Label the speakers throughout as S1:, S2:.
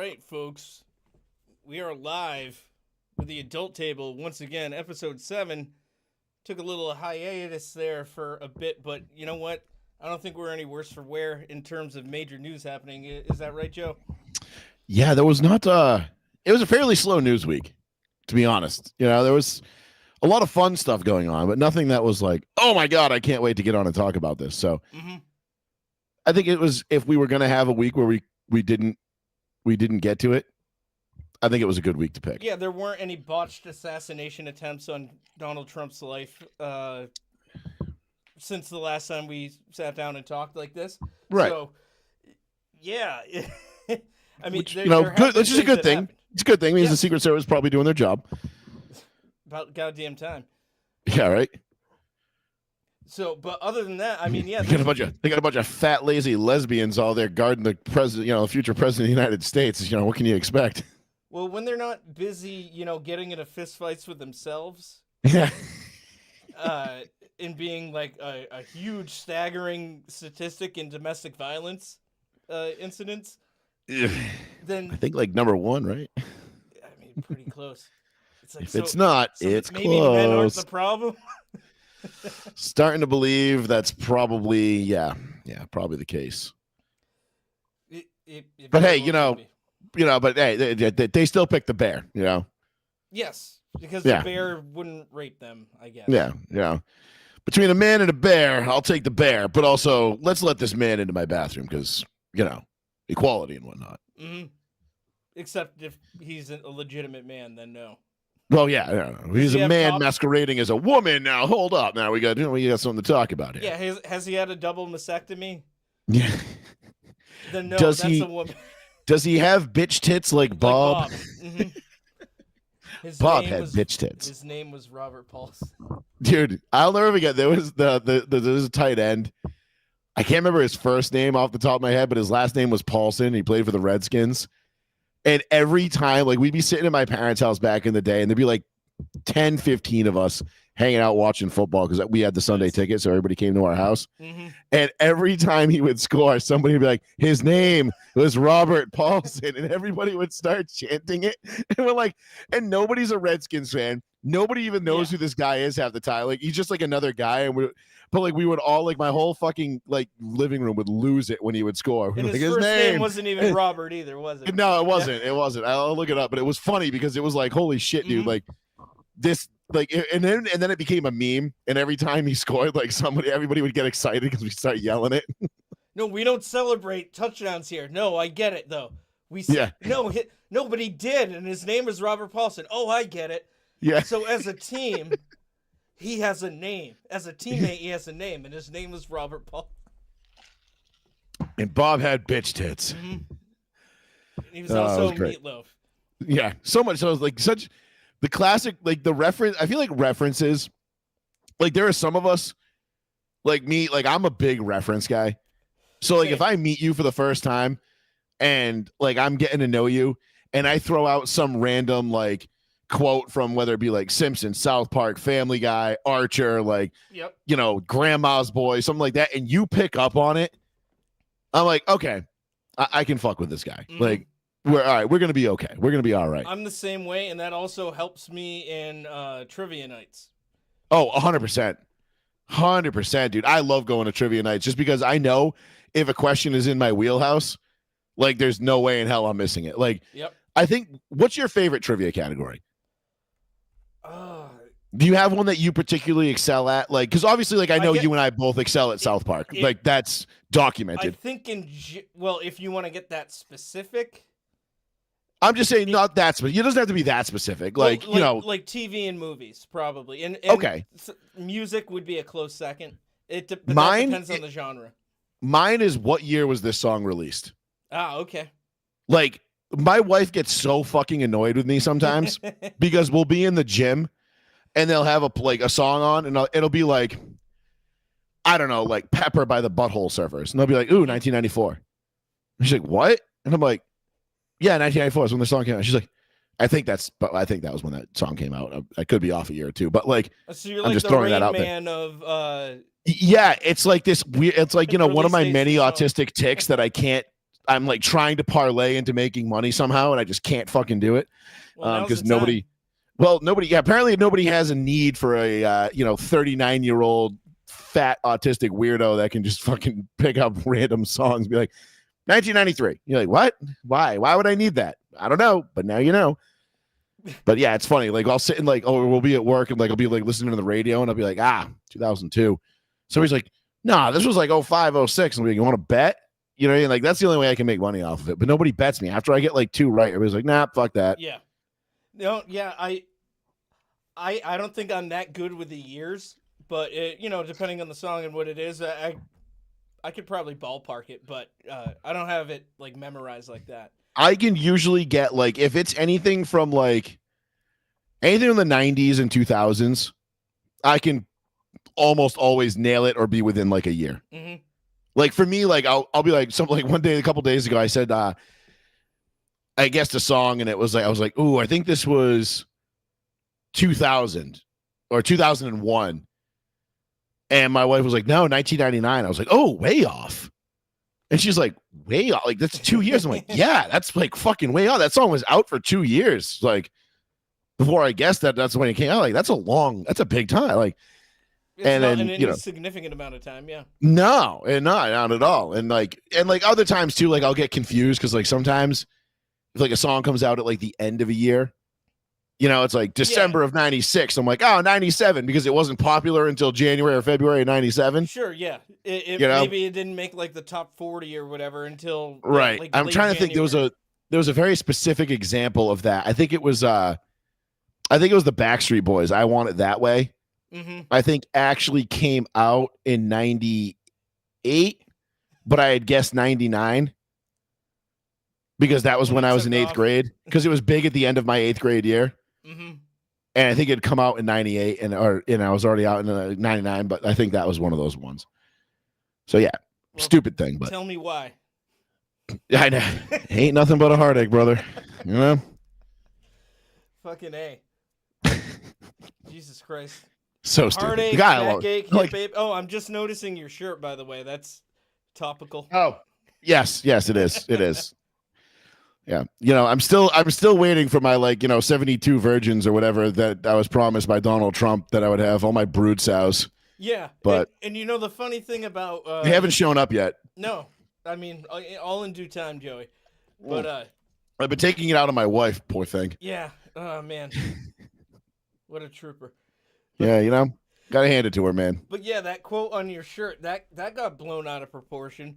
S1: right, folks. We are live with the Adult Table once again, episode 7. Took a little hiatus there for a bit, but you know what? I don't think we're any worse for wear in terms of major news happening. Is that right, Joe?
S2: Yeah, there was not it was a fairly slow news week, to be honest. You know, there was a lot of fun stuff going on, but nothing that was like, oh my God, I can't wait to get on and talk about this. So I think it was, if we were going to have a week where we didn't get to it, I think it was a good week to pick.
S1: Yeah, there weren't any botched assassination attempts on Donald Trump's life since the last time we sat down and talked like this.
S2: Right.
S1: So, yeah. I mean,
S2: which, good. Which is a good thing.
S1: Happened.
S2: It's a good thing. It means the Secret Service is probably doing their job.
S1: About goddamn time.
S2: Yeah, right.
S1: So, but other than that, I mean, yeah,
S2: they got a bunch of fat, lazy lesbians all there guarding the president, the future president of the United States. What can you expect?
S1: Well, when they're not busy, getting into fistfights with themselves,
S2: yeah,
S1: and being like a huge, staggering statistic in domestic violence incidents, then
S2: I think like number 1, right?
S1: I mean, pretty close. It's like,
S2: if it's not, it's
S1: maybe
S2: close.
S1: Men aren't the problem.
S2: Starting to believe that's probably probably the case. But hey, but hey, they still picked the bear.
S1: Yes, because the bear wouldn't rape them, I guess.
S2: Yeah. Between a man and a bear, I'll take the bear. But also, let's let this man into my bathroom because equality and whatnot.
S1: Mm-hmm. Except if he's a legitimate man, then no.
S2: Well, yeah. He's a man masquerading as a woman. Now, hold up. Now we got something to talk about here.
S1: Yeah, has he had a double mastectomy?
S2: Yeah.
S1: Then no, that's a woman.
S2: Does he have bitch tits like Bob?
S1: Mm-hmm.
S2: Bob had bitch tits.
S1: His name was Robert Paulson.
S2: Dude, I'll never forget. There was there was a tight end. I can't remember his first name off the top of my head, but his last name was Paulson. He played for the Redskins. And every time, like, we'd be sitting at my parents' house back in the day, and there'd be like 10, 15 of us hanging out watching football because we had the Sunday ticket, so everybody came to our house.
S1: Mm-hmm.
S2: And every time he would score, somebody would be like, his name was Robert Paulson, and everybody would start chanting it. And we're like, and nobody's a Redskins fan. Nobody even knows who this guy is half the time. Like, he's just like another guy, and we would all, like, my whole fucking like living room would lose it when he would score.
S1: And his first name wasn't even Robert either, was it?
S2: No, it wasn't. It wasn't. I'll look it up, but it was funny because it was like, holy shit, dude! Like this, like, and then it became a meme. And every time he scored, like everybody would get excited because we start yelling it.
S1: No, we don't celebrate touchdowns here. No, I get it though. No, but he did, and his name is Robert Paulson. Oh, I get it.
S2: Yeah.
S1: So as a team. He has a name. As a teammate, he has a name, and his name was Robert Paul.
S2: And Bob had bitch tits.
S1: Mm-hmm. He was also Meatloaf.
S2: Yeah, so much. So it was like such the classic, like the reference. I feel like references, like there are some of us, like me, like I'm a big reference guy. So like if I meet you for the first time and like I'm getting to know you and I throw out some random like quote from whether it be like Simpsons, South Park, Family Guy, Archer, like, Grandma's Boy, something like that, and you pick up on it, I'm like, okay, I can fuck with this guy. Like, we're all right. We're going to be okay. We're going to be all right.
S1: I'm the same way, and that also helps me in trivia nights.
S2: Oh, 100%. 100%, dude. I love going to trivia nights just because I know if a question is in my wheelhouse, like, there's no way in hell I'm missing it. Like, I think, what's your favorite trivia category? Do you have one that you particularly excel at? Like, because obviously, like, I know you and I both excel at South Park. Like, that's documented.
S1: I think if you want to get that specific.
S2: I'm just saying not that specific. It doesn't have to be that specific. Like,
S1: like TV and movies, probably. And
S2: okay.
S1: Music would be a close second. That depends on the genre.
S2: Mine is what year was this song released?
S1: Ah, okay.
S2: Like, my wife gets so fucking annoyed with me sometimes because we'll be in the gym and they'll have a song on and it'll be like, I don't know, like Pepper by the Butthole Surfers. And they'll be like, ooh, 1994. And she's like, what? And I'm like, yeah, 1994 is when the song came out. She's like, I think that was when that song came out. I could be off a year or two, but like,
S1: so you're
S2: I'm
S1: like
S2: just
S1: the
S2: throwing
S1: Rain
S2: that out
S1: Man
S2: there.
S1: Of
S2: yeah, it's like this weird. It's like one of my many autistic tics that I can't I'm like trying to parlay into making money somehow, and I just can't fucking do it because nobody. Well, nobody. Yeah, apparently nobody has a need for a 39-year-old fat autistic weirdo that can just fucking pick up random songs and be like 1993. You're like, what? Why? Why would I need that? I don't know, but now you know. But yeah, it's funny. Like I'll sit and like, we'll be at work and like I'll be like listening to the radio and I'll be like, 2002. So he's like, nah, this was like 05, 06. And I'm like, you want to bet? You know, like that's the only way I can make money off of it. But nobody bets me. After I get like 2 right, everybody's like, nah, fuck that.
S1: Yeah. No, yeah, I don't think I'm that good with the years, but depending on the song and what it is, I could probably ballpark it, but I don't have it like memorized like that.
S2: I can usually get like if it's anything from like anything in the 90s and 2000s, I can almost always nail it or be within like a year.
S1: Mm-hmm.
S2: Like for me, like I'll be like something like one day, a couple days ago, I said I guessed a song and it was like I was like, ooh, I think this was 2000 or 2001. And my wife was like, no, 1999. I was like, oh, way off. And she's like, way off. Like, that's 2 years. I'm like, yeah, that's like fucking way off. That song was out for 2 years. Like, before I guessed that's when it came out. Like, that's a big time. Like,
S1: it's
S2: and
S1: not
S2: then,
S1: an significant amount of time. Yeah.
S2: No, and not at all. And like other times too, like I'll get confused because like sometimes if like a song comes out at like the end of a year, it's like December of 96. I'm like, 97 because it wasn't popular until January or February of 97.
S1: Sure, yeah. Maybe it didn't make like the top 40 or whatever until
S2: right.
S1: Like
S2: I'm trying to think. There was a very specific example of that. I think it was the Backstreet Boys. I Want It That Way.
S1: Mm-hmm.
S2: I think actually came out in 98, but I had guessed 99 because that was when I was in 8th grade because it was big at the end of my 8th grade year.
S1: Mm-hmm.
S2: And I think it'd come out in 98 and I was already out in 99, but I think that was one of those ones. So yeah, stupid thing, but
S1: tell me why.
S2: I know. Ain't nothing but a heartache, brother.
S1: Fucking A. Jesus Christ.
S2: So stupid.
S1: Heartache, backache, hip babe. Oh, I'm just noticing your shirt, by the way. That's topical.
S2: Oh, yes, it is. It is. Yeah. I'm still waiting for my 72 virgins or whatever that I was promised by Donald Trump that I would have all my brood sows.
S1: Yeah.
S2: But
S1: and the funny thing about
S2: they haven't shown up yet.
S1: No. I mean, all in due time, Joey. But
S2: I've been taking it out on my wife, poor thing.
S1: Yeah. Oh man. What a trooper.
S2: Yeah, gotta hand it to her, man.
S1: But yeah, that quote on your shirt, that got blown out of proportion.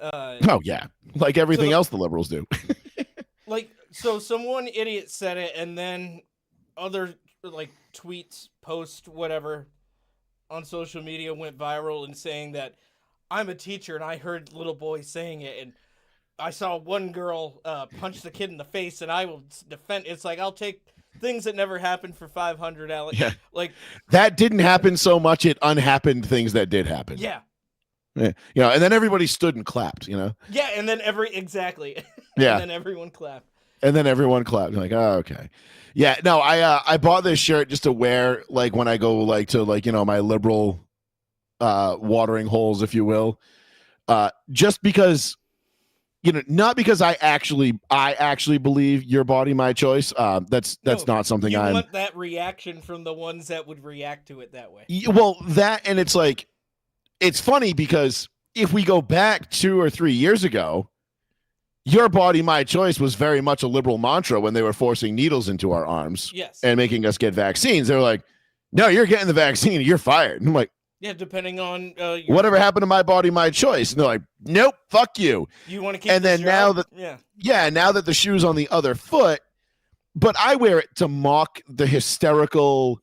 S2: Oh yeah, like everything else the liberals do.
S1: So some one idiot said it, and then other tweets, posts, whatever, on social media went viral and saying that I'm a teacher and I heard little boys saying it, and I saw one girl punch the kid in the face, and I will defend. It's like I'll take things that never happened for 500, Alex.
S2: Yeah. That didn't happen so much. It unhappened things that did happen.
S1: Yeah.
S2: And then everybody stood and clapped, Yeah.
S1: And then exactly.
S2: Yeah.
S1: And then everyone clapped.
S2: You're like, oh, okay. Yeah. No, I bought this shirt just to wear when I go to my liberal watering holes, if you will. Just because not because I actually believe your body, my choice. That's not something I
S1: want that reaction from the ones that would react to it that way.
S2: Well, that, and it's like, it's funny because if we go back 2 or 3 years ago, your body, my choice was very much a liberal mantra when they were forcing needles into our arms.
S1: Yes.
S2: And making us get vaccines. They were like, no, you're getting the vaccine. You're fired. And I'm like,
S1: yeah, depending on
S2: whatever happened to my body, my choice. And they're like, nope, fuck you.
S1: You want to keep.
S2: And then now that now that the shoe's on the other foot, but I wear it to mock the hysterical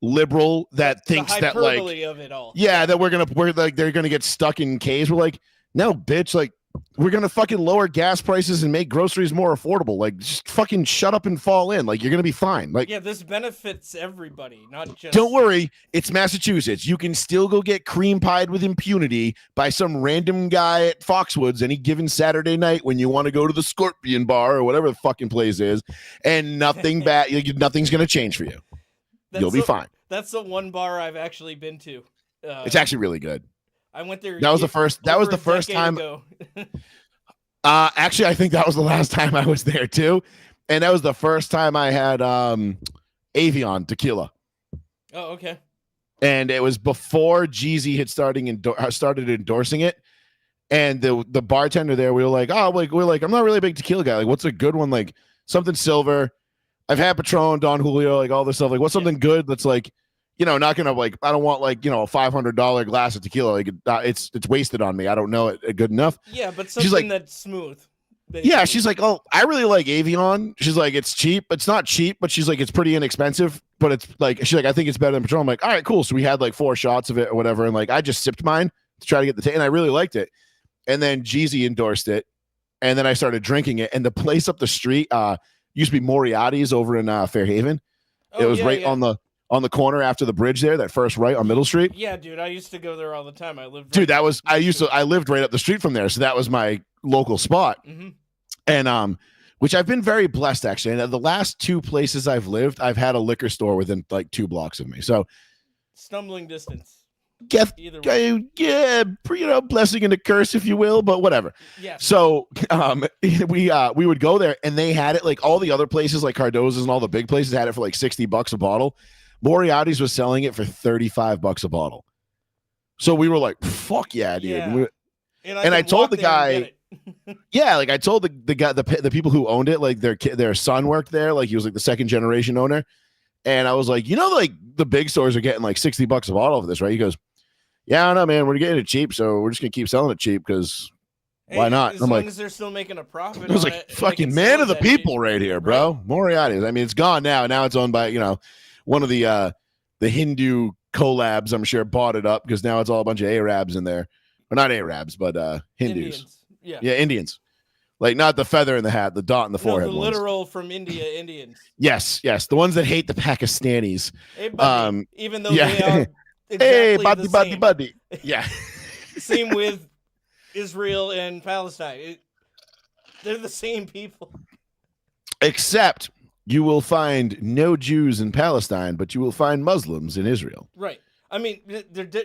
S2: liberal that thinks
S1: the
S2: that
S1: of it all.
S2: Yeah, that they're gonna get stuck in caves. We're like, no, bitch, we're gonna fucking lower gas prices and make groceries more affordable. Just fucking shut up and fall in. You're gonna be fine.
S1: This benefits everybody, not just.
S2: Don't worry, it's Massachusetts. You can still go get cream pied with impunity by some random guy at Foxwoods any given Saturday night when you want to go to the Scorpion Bar or whatever the fucking place is, and nothing bad. Nothing's gonna change for you. You'll be fine.
S1: That's the one bar I've actually been to.
S2: It's actually really good.
S1: I went there.
S2: That was the first. That was the first time. Actually, I think that was the last time I was there too, and that was the first time I had Avion tequila.
S1: Oh, okay.
S2: And it was before Jeezy had started endorsing it. And the bartender there, we were like, I'm not really a big tequila guy. Like, what's a good one? Like something silver. I've had Patron, Don Julio, like all this stuff. Like, what's something good that's like, not gonna like. I don't want like a $500 glass of tequila. Like it's wasted on me. I don't know it good enough.
S1: Yeah, but something that's smooth.
S2: Basically. Yeah, she's like, oh, I really like Avion. She's like, it's cheap. It's not cheap, but she's like, it's pretty inexpensive. But it's like, she's like, I think it's better than Patron. I'm like, all right, cool. So we had like 4 shots of it or whatever, and like I just sipped mine to try to get the and I really liked it. And then Jeezy endorsed it, and then I started drinking it. And the place up the street used to be Moriarty's over in Fairhaven. It was on the corner after the bridge there, that first right on Middle Street.
S1: Yeah, dude, I used to go there all the time. I lived.
S2: I lived right up the street from there, so that was my local spot.
S1: Mm-hmm.
S2: And which I've been very blessed actually. And the last 2 places I've lived, I've had a liquor store within like 2 blocks of me. So
S1: stumbling distance.
S2: Either way. Yeah, blessing and a curse, if you will, but whatever.
S1: Yeah.
S2: So we would go there, and they had it like all the other places, like Cardozo's and all the big places had it for like $60 a bottle. Moriarty's was selling it for $35 a bottle. So we were like, "Fuck yeah, dude!"
S1: Yeah.
S2: And I told the guy, yeah, like I told the guy, the people who owned it, like their son worked there, like he was like the 2nd generation owner. And I was like, like the big stores are getting like $60 a bottle for this, right? He goes, yeah, I don't know, man. We're getting it cheap, so we're just gonna keep selling it cheap because why not?
S1: As long as they're still making a profit.
S2: I was like, fucking man of the people right here, bro. Right. Moriarty's. I mean, it's gone now. Now it's owned by one of the Hindu collabs. I'm sure bought it up because now it's all a bunch of Arabs in there. Well, not Arabs, but Hindus.
S1: Indians.
S2: Yeah, Indians. Like not the feather in the hat, the dot in the forehead.
S1: The literal from India Indians.
S2: Yes. The ones that hate the Pakistanis.
S1: Hey, buddy, even though they are exactly
S2: buddy. Yeah.
S1: Same with Israel and Palestine. They're the same people.
S2: Except you will find no Jews in Palestine, but you will find Muslims in Israel.
S1: Right. I mean,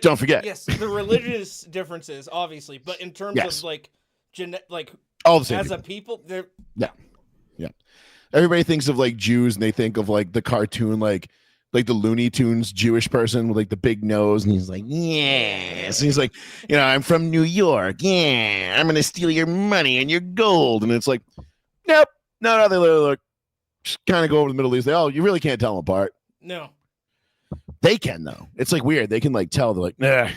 S2: don't forget.
S1: Yes, the religious differences, obviously, but in terms of like
S2: all the same
S1: as a people, they're
S2: yeah. Everybody thinks of like Jews, and they think of like the cartoon, like the Looney Tunes Jewish person with like the big nose, and he's like, yes, and he's like, I'm from New York, yeah, I'm gonna steal your money and your gold, and it's like, nope, no, they look, just kind of go over the Middle East. You really can't tell them apart.
S1: No,
S2: they can though. It's like weird. They can like tell. They're like, nah,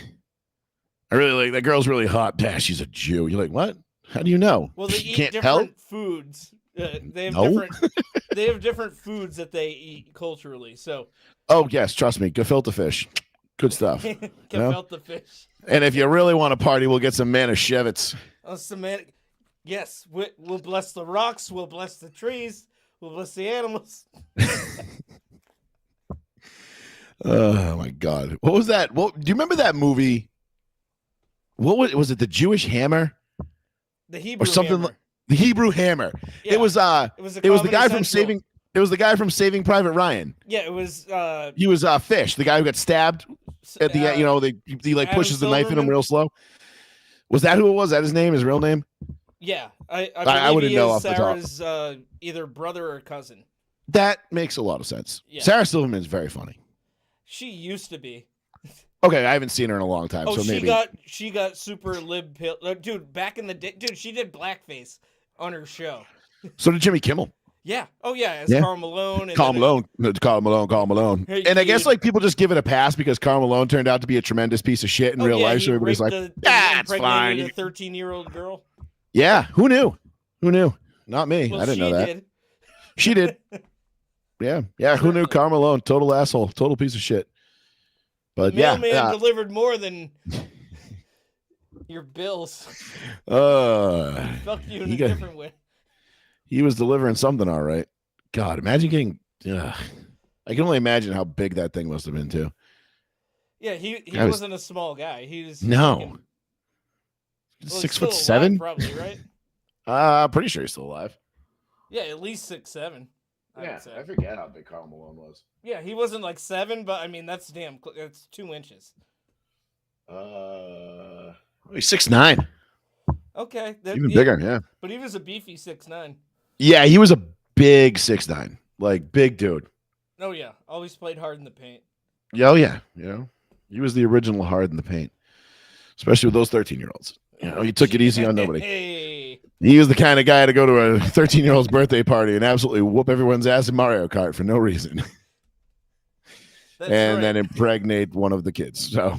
S2: I really like that girl's really hot. She's a Jew. You're like, what? How do you know?
S1: Well, they eat different foods. They have different foods that they eat culturally. So.
S2: Oh yes, trust me, gefilte fish, good stuff.
S1: Gefilte fish.
S2: And if you really want to party, we'll get some Manischewitz.
S1: Oh, yes, we'll bless the rocks. We'll bless the trees. We'll bless the animals.
S2: Oh my God, what was that? Do you remember that movie? What was it? The Jewish Hammer.
S1: The Hebrew
S2: or something.
S1: Hammer.
S2: The Hebrew Hammer. Yeah. It was the guy from Saving. It was the guy from Saving Private Ryan.
S1: Yeah, it was.
S2: He was Fish, the guy who got stabbed at the he like pushes the knife in him real slow. Was that who it was? Is that his name? His real name?
S1: Yeah, I
S2: wouldn't know off
S1: Sarah's,
S2: the top.
S1: Either brother or cousin.
S2: That makes a lot of sense. Yeah. Sarah Silverman is very funny.
S1: She used to be.
S2: Okay, I haven't seen her in a long time, so maybe
S1: she got super lib pill. Dude, back in the day, she did blackface on her show.
S2: So did Jimmy Kimmel.
S1: Yeah. Oh yeah, it's Karl Malone.
S2: Karl Malone. And I guess like people just give it a pass because Karl Malone turned out to be a tremendous piece of shit in real life. So everybody's like, it's fine.
S1: A 13-year-old girl.
S2: Yeah. Who knew? Not me.
S1: Well,
S2: I didn't know that.
S1: She
S2: did. Yeah. Who knew? Karl Malone, total asshole, total piece of shit. But
S1: Mailman delivered more than your bills. Fuck you in a different way.
S2: He was delivering something, all right. God, imagine getting. I can only imagine how big that thing must have been too.
S1: Yeah, he wasn't a small guy. He was
S2: 6'7",
S1: probably, right?
S2: I'm pretty sure he's still alive.
S1: Yeah, at least 6'7".
S2: I forget how big Karl Malone was.
S1: Yeah, he wasn't like 7, but I mean that's 2 inches.
S2: He's 6'9".
S1: Okay,
S2: Even bigger, yeah.
S1: But he was a beefy 6'9".
S2: Yeah, he was a big 6'9", like big dude.
S1: Oh yeah, always played hard in the paint.
S2: Oh yeah, you know, he was the original hard in the paint, especially with those 13-year-olds. You know, he took it easy on nobody.
S1: Hey.
S2: He was the kind of guy to go to a 13-year-old's birthday party and absolutely whoop everyone's ass in Mario Kart for no reason. And then impregnate one of the kids. So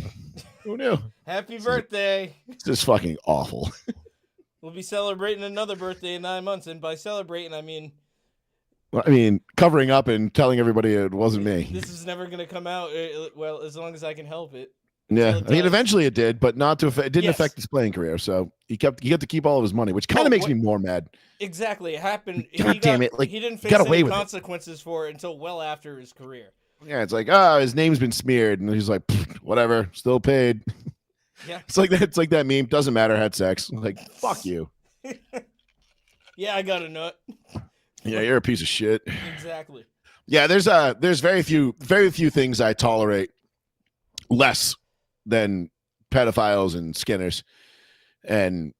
S2: who knew?
S1: Happy birthday.
S2: It's just fucking awful.
S1: We'll be celebrating another birthday in 9 months. And by celebrating, I mean,
S2: covering up and telling everybody it wasn't me.
S1: This is never going to come out, well, as long as I can help it.
S2: Yeah, I mean, eventually it did, but not to it didn't affect his playing career. So he got to keep all of his money, which kind of makes me more mad.
S1: Exactly, it happened.
S2: God damn it! Like,
S1: he didn't face any consequences for it until well after his career.
S2: Yeah, it's like, his name's been smeared, and he's like, whatever, still paid.
S1: Yeah,
S2: it's like that meme. Doesn't matter. Had sex. Like, fuck you.
S1: Yeah, I got a nut.
S2: Yeah, you're a piece of shit.
S1: Exactly.
S2: Yeah, there's very few things I tolerate less than pedophiles and skinners, and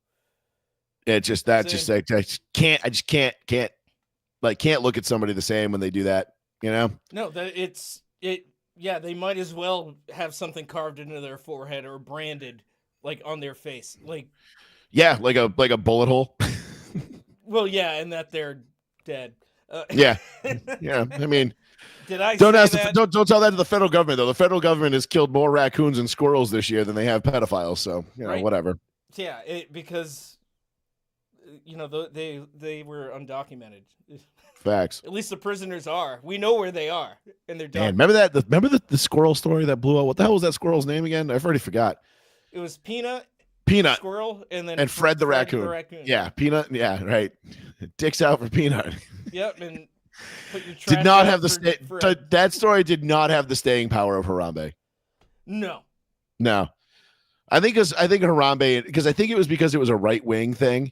S2: it just I just can't look at somebody the same when they do that. You know?
S1: No, yeah, they might as well have something carved into their forehead or branded like on their face, like
S2: like a bullet hole.
S1: Well, yeah, and that they're dead.
S2: Yeah. I mean, don't tell that to the federal government though. The federal government has killed more raccoons and squirrels this year than they have pedophiles. So whatever.
S1: Yeah, because they were undocumented.
S2: Facts.
S1: At least the prisoners are. We know where they are, and they're done.
S2: Man, remember the squirrel story that blew out? What the hell was that squirrel's name again? I've already forgot.
S1: It was Peanut,
S2: Squirrel,
S1: and then
S2: Fred the raccoon. Yeah, Peanut. Yeah, right. Dicks out for Peanut.
S1: Yep, and put your
S2: did not have that story did not have the staying power of Harambe.
S1: No.
S2: I think Harambe, because I think it was because it was a right-wing thing,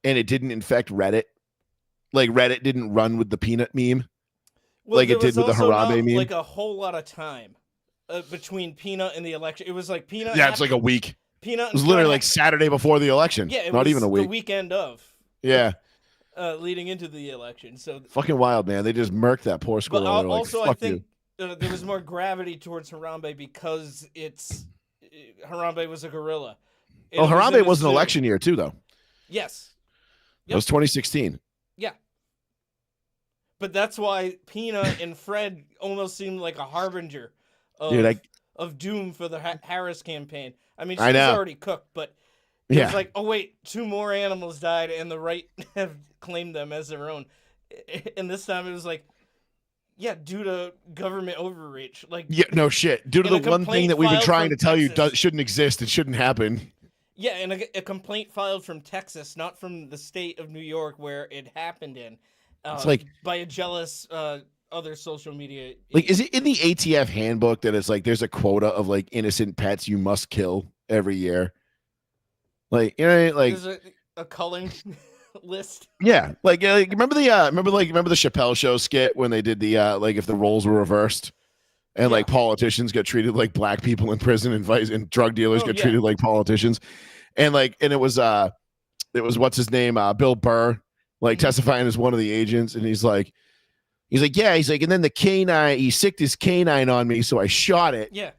S2: and it didn't infect Reddit. Like Reddit didn't run with the Peanut meme, like it did with the Harambe meme.
S1: Like a whole lot of time between Peanut and the election. It was like Peanut.
S2: Yeah, it's like a week.
S1: Peanut.
S2: It was literally like Saturday before the election.
S1: Yeah,
S2: not even a week.
S1: The weekend of.
S2: Yeah.
S1: Leading into the election, so
S2: fucking wild, man. They just murked that poor squirrel.
S1: But also, I think there was more gravity towards Harambe because Harambe was a gorilla.
S2: Harambe was an election year too, though.
S1: Yes.
S2: It was 2016.
S1: Yeah. But that's why Peanut and Fred almost seemed like a harbinger of doom for the Harris campaign. I mean, she's already cooked, but it's like, oh wait, 2 more animals died, and the right have claimed them as their own. And this time it was like, due to government overreach. Like, no shit.
S2: Due to the one thing that we've been trying to tell you shouldn't exist, it shouldn't happen.
S1: Yeah, and a complaint filed from Texas, not from the state of New York where it happened in. It's like by a jealous other social media.
S2: Like, is it in the ATF handbook that it's like there's a quota of like innocent pets you must kill every year? Like, like
S1: there's a culling list.
S2: Yeah, remember the Chappelle Show skit when they did the like if the roles were reversed, and like politicians get treated like black people in prison, and drug dealers get treated like politicians, and it was what's his name, Bill Burr, like testifying as one of the agents, and he's like, and then the canine, he sicked his canine on me, so I shot it.
S1: Yeah.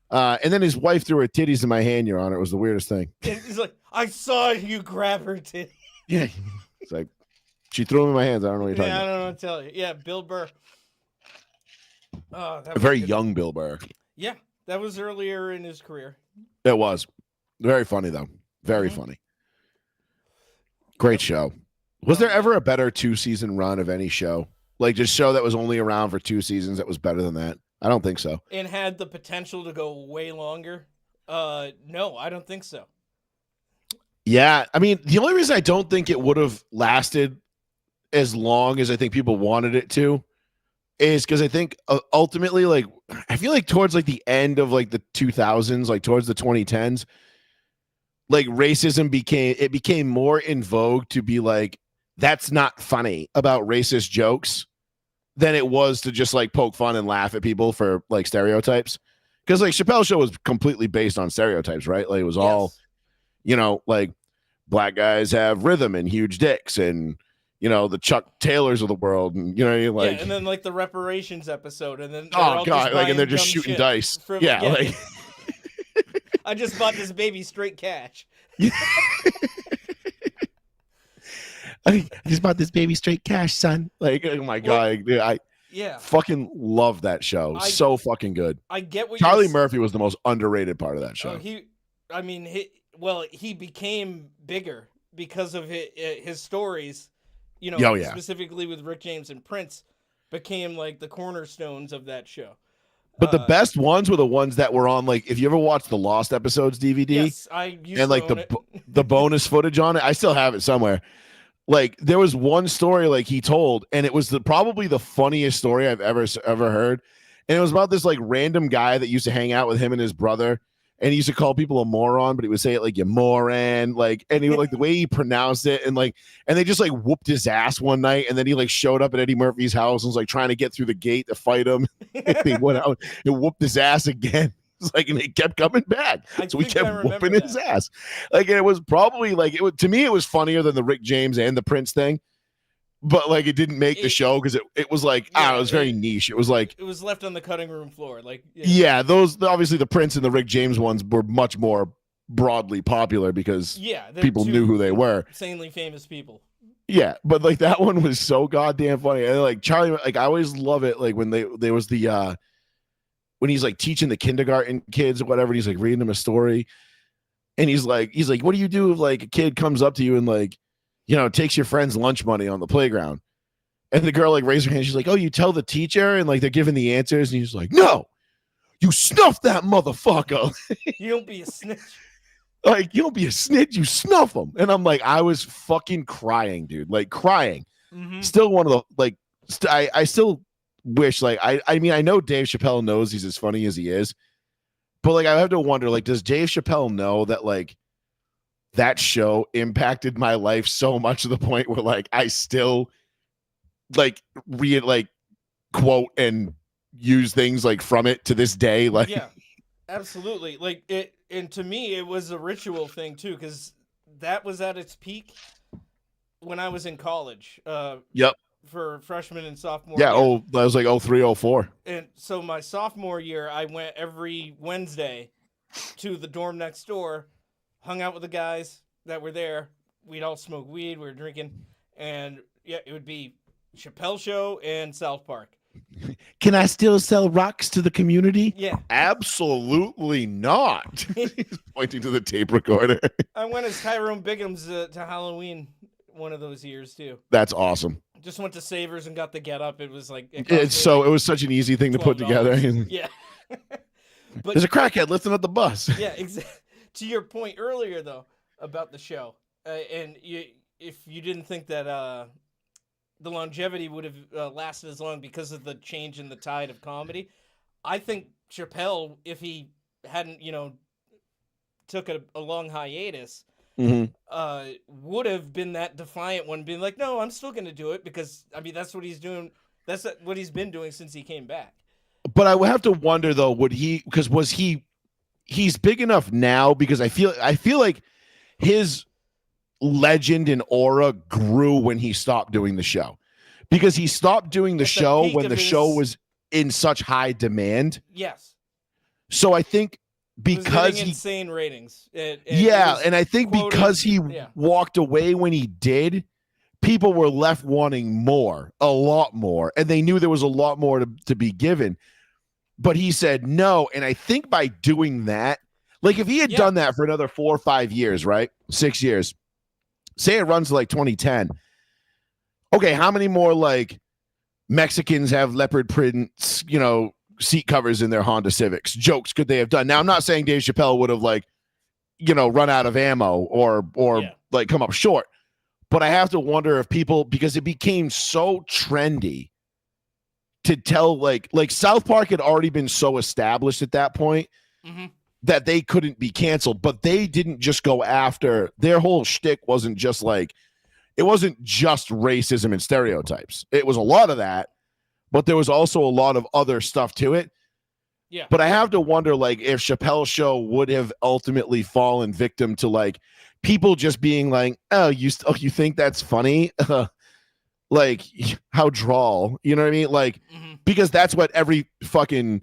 S2: And then his wife threw her titties in my hand, Your Honor. It was the weirdest thing.
S1: He's like, I saw you grab her titty.
S2: Yeah. It's like, she threw them in my hands. I don't know what you're talking about.
S1: I don't know what to tell you. Yeah, Bill Burr.
S2: A very young Bill Burr.
S1: Yeah, that was earlier in his career.
S2: It was. Very funny, though. Very funny. Great show. Was there ever a better 2-season run of any show? Like, just show that was only around for 2 seasons that was better than that? I don't think so.
S1: And had the potential to go way longer? No, I don't think so.
S2: Yeah, I mean, the only reason I don't think it would have lasted as long as I think people wanted it to is because I think ultimately, like, I feel like towards like the end of like the 2000s, like towards the 2010s, like racism became more in vogue to be like, that's not funny about racist jokes than it was to just like poke fun and laugh at people for like stereotypes. Because like Chappelle's Show was completely based on stereotypes, right? Like it was all, like black guys have rhythm and huge dicks, and the Chuck Taylors of the world, and you're like,
S1: yeah, and then like the reparations episode, and then they're
S2: oh
S1: all
S2: god,
S1: just
S2: like, and they're
S1: buying
S2: just
S1: dumb
S2: shooting
S1: shit
S2: dice.
S1: from,
S2: Yeah, like
S1: I just bought this baby straight cash.
S2: I just bought this baby straight cash, son. Like, oh my god, dude, I fucking love that show. So fucking good.
S1: I get what
S2: Charlie Murphy was the most underrated part of that show.
S1: He became bigger because of his stories. Specifically with Rick James and Prince, became like the cornerstones of that show.
S2: But the best ones were the ones that were on, like, if you ever watched the Lost episodes DVD,
S1: yes, I used
S2: and like
S1: to own
S2: the bonus footage on it, I still have it somewhere. Like, there was one story like he told, and it was probably the funniest story I've ever heard. And it was about this like random guy that used to hang out with him and his brother, and he used to call people a moron, but he would say it like you moron, like, and he would like the way he pronounced it, and they just like whooped his ass one night, and then he like showed up at Eddie Murphy's house and was like trying to get through the gate to fight him. They went out and whooped his ass again. It's like, and he kept coming back, so we kept whooping his ass. Like, and it was probably like to me, it was funnier than the Rick James and the Prince thing. But like, it didn't make the show because it was like, it was very niche. It was like
S1: it was left on the cutting room floor. Like,
S2: those obviously the Prince and the Rick James ones were much more broadly popular because people knew who they were.
S1: Insanely famous people.
S2: Yeah, but like that one was so goddamn funny. And like Charlie, like I always love it. Like when there was the when he's like teaching the kindergarten kids or whatever, and he's like reading them a story, and he's like, what do you do if like a kid comes up to you and like, takes your friend's lunch money on the playground? And the girl like raised her hand. She's like, oh, you tell the teacher? And like they're giving the answers. And he's like, no, you snuff that motherfucker.
S1: You don't be a snitch.
S2: Like, you don't be a snitch. You snuff them. And I'm like, I was fucking crying, dude. Like crying.
S1: Mm-hmm.
S2: Still one of the, like, I still wish, like, I mean, I know Dave Chappelle knows he's as funny as he is. But like, I have to wonder, like, does Dave Chappelle know that like, that show impacted my life so much to the point where like I still like read like quote and use things like from it to this day? Like,
S1: yeah, absolutely. Like it, and to me it was a ritual thing too, because that was at its peak when I was in college.
S2: Yep.
S1: For freshman and sophomore
S2: year.
S1: Oh,
S2: that was like 03, 04.
S1: And so my sophomore year, I went every Wednesday to the dorm next door, hung out with the guys that were there. We'd all smoke weed, we were drinking, and yeah, it would be Chappelle Show and South Park.
S2: Can I still sell rocks to the community?
S1: Yeah.
S2: Absolutely not. He's pointing to the tape recorder.
S1: I went as Tyrone Biggums to Halloween one of those years too.
S2: That's awesome.
S1: Just went to Savers and got the get up. It was like
S2: it was such an easy thing to put together.
S1: Yeah. But
S2: there's a crackhead lifting up the bus.
S1: Yeah, exactly. To your point earlier though about the show, and if you didn't think that the longevity would have lasted as long because of the change in the tide of comedy, I think Chappelle, if he hadn't, took a long hiatus, would have been that defiant one, being like, no, I'm still going to do it because, I mean, that's what he's doing. That's what he's been doing since he came back.
S2: But I would have to wonder, though, he's big enough now, because I feel like his legend and aura grew when he stopped doing the show, because he stopped doing the show when the show was in such high demand.
S1: Yes.
S2: So I think because
S1: he insane ratings.
S2: And I think because he walked away when he did, people were left wanting a lot more, and they knew there was a lot more to be given. But he said no, and I think by doing that, like if he had done that for another 4 or 5 years, right? 6 years, say it runs to like 2010. Okay, how many more like Mexicans have leopard prints, seat covers in their Honda Civics? Jokes could they have done? Now, I'm not saying Dave Chappelle would have like, run out of ammo or like come up short, but I have to wonder if people, because it became so trendy to tell like South Park had already been so established at that point that they couldn't be canceled, but they didn't just go after, their whole shtick wasn't just like, it wasn't just racism and stereotypes. It was a lot of that, but there was also a lot of other stuff to it.
S1: Yeah.
S2: But I have to wonder, like, if Chappelle's show would have ultimately fallen victim to, like, people just being like, oh, you think that's funny? Like, how droll, you know what I mean? Like, because that's what every fucking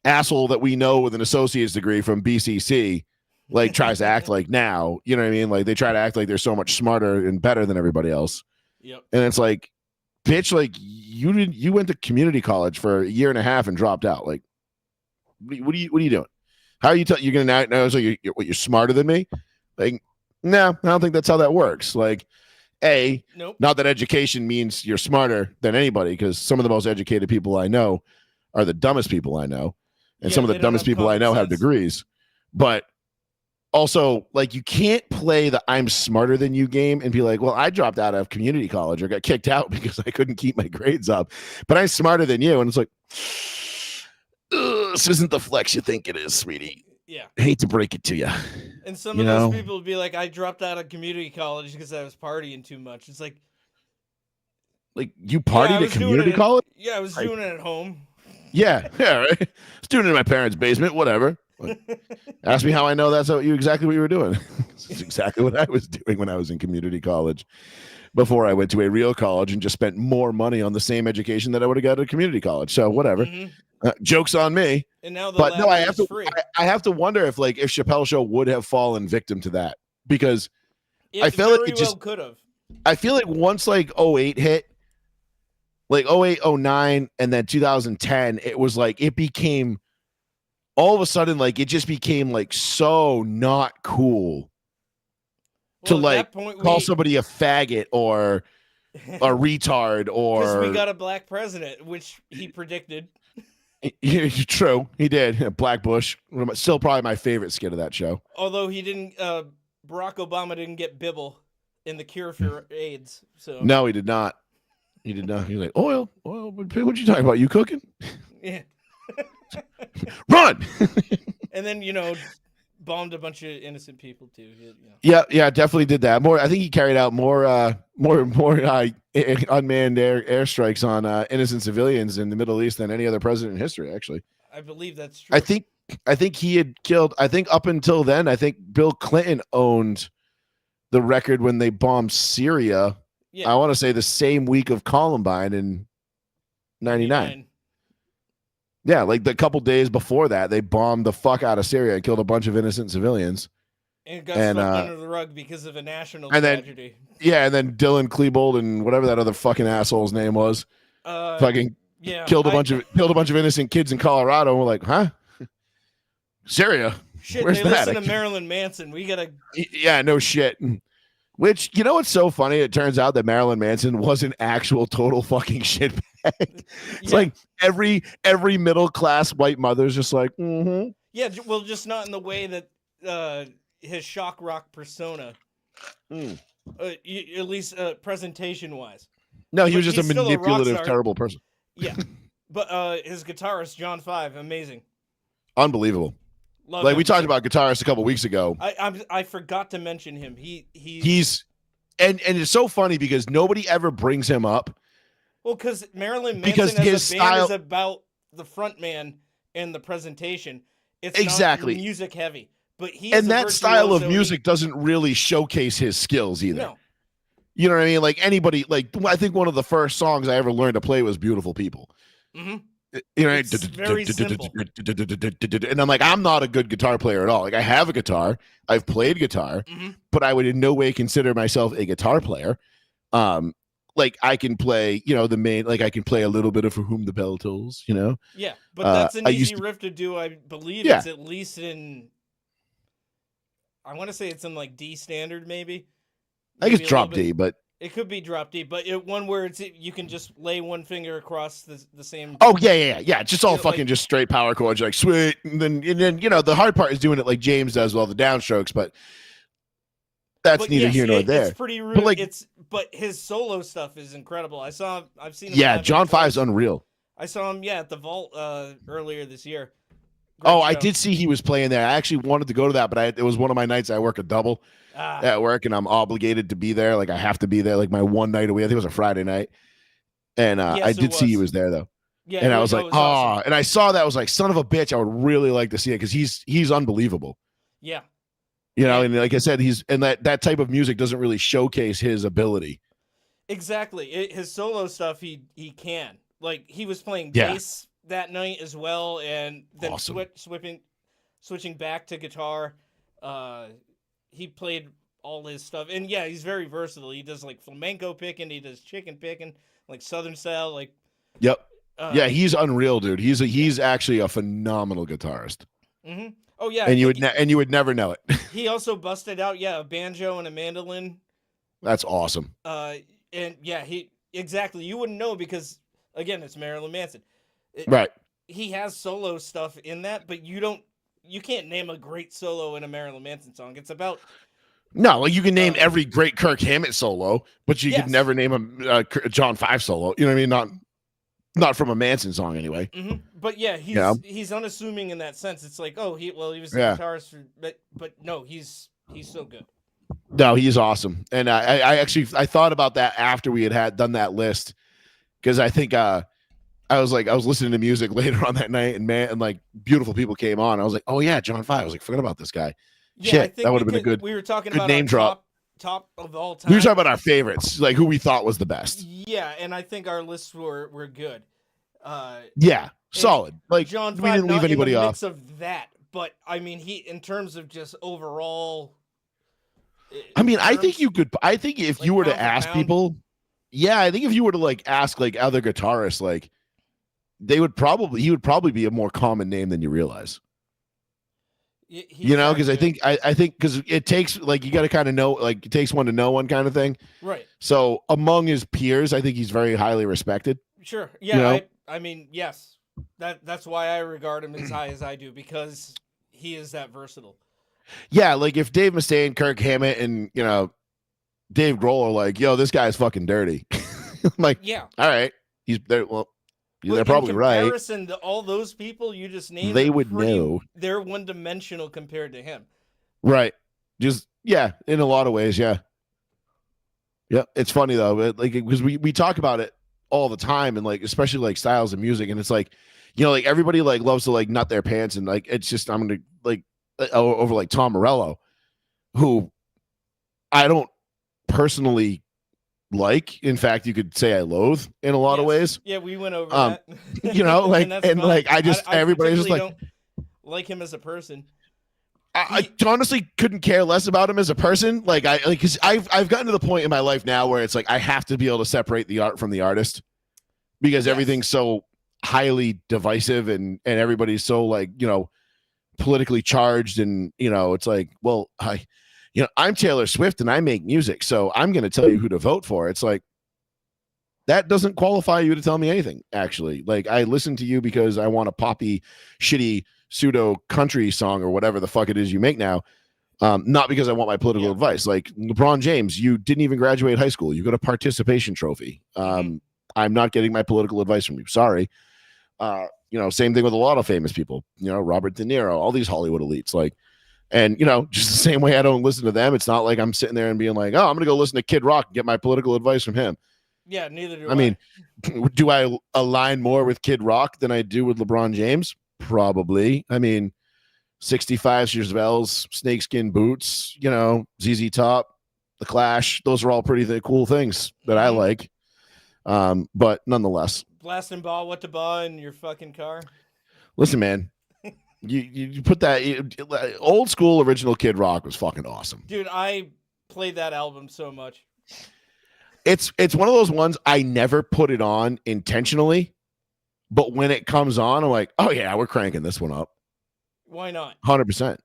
S2: asshole that we know with an associate's degree from BCC like tries to act like now, you know what I mean? Like, they try to act like they're so much smarter and better than everybody else.
S1: Yep.
S2: And it's like, bitch, like you went to community college for a year and a half and dropped out. Like, what are you doing? How are you you're gonna know so you're smarter than me? Like, no, I don't think that's how that works. Like,
S1: nope.
S2: Not that education means you're smarter than anybody, because some of the most educated people I know are the dumbest people I know, and some of the dumbest people I know have degrees. But also, like, you can't play the I'm smarter than you game and be like, well, I dropped out of community college or got kicked out because I couldn't keep my grades up, but I'm smarter than you. And it's like, this isn't the flex you think it is, sweetie.
S1: Yeah.
S2: I hate to break it to you.
S1: And some of those people would be like, I dropped out of community college because I was partying too much. It's like
S2: you partied at community college?
S1: Yeah, I was doing it at home.
S2: Yeah, right. I was doing it in my parents' basement, whatever. Ask me how I know that's exactly what you were doing. It's exactly what I was doing when I was in community college before I went to a real college and just spent more money on the same education that I would have got at a community college. So whatever. Joke's on me.
S1: And now
S2: I have to wonder if Chappelle's Show would have fallen victim to that, because I feel like it just
S1: could have.
S2: I feel like once 08 hit, 08, 09, and then 2010, it was like it became all of a sudden it just became so not cool to call somebody a faggot or a retard, or
S1: because we got a black president, which he predicted.
S2: True, he did. Black Bush, still probably my favorite skit of that show.
S1: Although he didn't, Barack Obama didn't get Bibble in the cure for AIDS. So
S2: no, he did not. He did not. He was like, oil. What you talking about? You cooking?
S1: Yeah.
S2: Run.
S1: And then bombed a bunch of innocent people too.
S2: Yeah, definitely did that. I think he carried out more unmanned airstrikes on innocent civilians in the Middle East than any other president in history. Actually,
S1: I believe that's true.
S2: I think he had killed. I think up until then, I think Bill Clinton owned the record when they bombed Syria. Yeah. I want to say the same week of Columbine in '99. Yeah, the couple days before that, they bombed the fuck out of Syria and killed a bunch of innocent civilians.
S1: And it got swept under the rug because of a national tragedy.
S2: And then Dylan Klebold and whatever that other fucking asshole's name was, killed a bunch of innocent kids in Colorado. And we're like, huh? Syria?
S1: Shit,
S2: where's
S1: they
S2: that?
S1: listen to Marilyn Manson. We gotta.
S2: Yeah, no shit. Which, what's so funny? It turns out that Marilyn Manson was an actual total fucking shitbag. It's like every middle class white mother's just like,
S1: Yeah, well, just not in the way that his shock rock persona, at least presentation wise.
S2: No, he was just a manipulative, terrible person.
S1: Yeah, but his guitarist John 5, amazing,
S2: unbelievable.
S1: Love him.
S2: We talked about guitarists a couple weeks ago.
S1: I forgot to mention him.
S2: He's and it's so funny because nobody ever brings him up.
S1: Well, because Marilyn Manson as a band is about the front man and the presentation. It's
S2: exactly
S1: not music heavy, but
S2: that style of music doesn't really showcase his skills either.
S1: No.
S2: You know what I mean? Anybody, I think one of the first songs I ever learned to play was "Beautiful People."
S1: Mm-hmm. It's very simple.
S2: And I'm like, I'm not a good guitar player at all. I have a guitar, I've played guitar, but I would in no way consider myself a guitar player. I can play, the main, I can play a little bit of "For Whom the Bell Tolls,"
S1: Yeah, but that's an easy riff to do. I believe it's at least in. I want to say it's in D standard, maybe.
S2: I think it's drop D, but.
S1: It could be drop D, but one where you can just lay one finger across the same.
S2: Oh yeah. Just all fucking just straight power chords, sweet. And then the hard part is doing it like James does, the downstrokes, but that's neither here nor there.
S1: It's pretty rude. But his solo stuff is incredible. I've seen him.
S2: Yeah, John 5's unreal.
S1: I saw him at the Vault earlier this year.
S2: Great show. I did see he was playing there. I actually wanted to go to that, but it was one of my nights I work a double. At work, and I'm obligated to be there. I have to be there. My one night a week. I think it was a Friday night, and I did see he was there though. Yeah, and I was like, awesome. And I saw that. I was like, son of a bitch. I would really like to see it because he's unbelievable.
S1: Yeah,
S2: You know,
S1: And
S2: and like I said, that type of music doesn't really showcase his ability.
S1: exactly, his solo stuff, he can. Like he was playing
S2: Yeah,
S1: bass that night as well, and then
S2: awesome.
S1: switching back to guitar. Uh, he played all his stuff, and yeah, he's very versatile. He does like flamenco picking, he does chicken picking, like southern style, like
S2: Yep. Yeah,
S1: uh,
S2: he's unreal, dude.
S1: yeah.
S2: He's actually a phenomenal guitarist,
S1: Oh yeah, I
S2: and
S1: think
S2: you would never know it.
S1: he also busted out a banjo and a mandolin.
S2: That's awesome.
S1: Uh, and yeah, he exactly you wouldn't know because again, it's Marilyn Manson. It,
S2: Right.
S1: he has solo stuff in that, but you can't name a great solo in a Marilyn Manson song. It's about
S2: No, like you can name
S1: uh,
S2: every great Kirk Hammett solo, but you could
S1: yes.
S2: never name a John Five solo. You know what I mean? Not from a Manson song anyway.
S1: But yeah,
S2: Yeah.
S1: he's unassuming in that sense. It's like, oh, he was the
S2: Yeah.
S1: guitarist for, but no, he's so good.
S2: No, he's awesome. And I actually I thought about that after we had done that list because I think I was listening to music later on that night and like beautiful people came on. I was like, oh yeah, John Five. I was like, forget about this guy.
S1: Yeah, I
S2: Shit,
S1: think
S2: that would have been a
S1: we were talking
S2: good
S1: about our
S2: name drop.
S1: top of all time.
S2: We were talking about our favorites, like who we thought was the best.
S1: Yeah, and I think our lists were good.
S2: Yeah, solid. Like
S1: John
S2: we
S1: Five
S2: didn't leave
S1: not in
S2: anybody
S1: the
S2: off.
S1: mix of that, but I mean he in terms of just overall.
S2: I mean, I think you could. I think if
S1: like
S2: you were to
S1: pound for
S2: ask
S1: pound.
S2: people, yeah, I think if you were to like ask like other guitarists, like he would probably be a more common name than you realize. You know, because I think because it takes like you got to kind of know, like it takes one to know one kind of thing.
S1: Right.
S2: So among his peers, I think he's very highly respected.
S1: Sure. Yeah.
S2: You know?
S1: I mean, yes. That's why I regard him as high as I do because he is that versatile.
S2: Yeah, like if Dave Mustaine, Kirk Hammett, and Dave Grohl are like, "Yo, this guy's fucking dirty." I'm like,
S1: yeah,
S2: all right, he's there. Well, they're probably right.
S1: In comparison to all those people you just named,
S2: they would know
S1: they're one dimensional compared to him.
S2: Right. Just in a lot of ways, yeah. Yeah, it's funny though, but like because we talk about it all the time, and like especially like styles of music, and it's like, like everybody like loves to like nut their pants, and like it's just I'm gonna like over like Tom Morello, who I don't personally like. In fact, you could say I loathe in a lot of ways.
S1: Yeah, we went over that.
S2: Like and like I everybody's just like
S1: don't like him as a person.
S2: I honestly couldn't care less about him as a person. Like because I've gotten to the point in my life now where it's like I have to be able to separate the art from the artist because everything's so highly divisive and everybody's so like politically charged and it's like, well, I'm Taylor Swift and I make music, so I'm going to tell you who to vote for. It's like that doesn't qualify you to tell me anything. Actually, like I listen to you because I want a poppy, shitty pseudo country song or whatever the fuck it is you make now. Not because I want my political advice. Like LeBron James, you didn't even graduate high school. You got a participation trophy. I'm not getting my political advice from you. Sorry. Same thing with a lot of famous people, Robert De Niro, all these Hollywood elites, like, and, just the same way I don't listen to them. It's not like I'm sitting there and being like, oh, I'm going to go listen to Kid Rock and get my political advice from him.
S1: Yeah, neither do I.
S2: I mean, do I align more with Kid Rock than I do with LeBron James? Probably. I mean, 65 Gisvelle's snakeskin boots, ZZ Top, The Clash. Those are all pretty cool things that I like. But nonetheless,
S1: blasting ball, what to ball in your fucking car.
S2: Listen, man, you put that old school original Kid Rock was fucking awesome,
S1: dude. I played that album so much.
S2: It's one of those ones I never put it on intentionally, but when it comes on, I'm like, oh yeah, we're cranking this one up.
S1: Why not?
S2: 100%.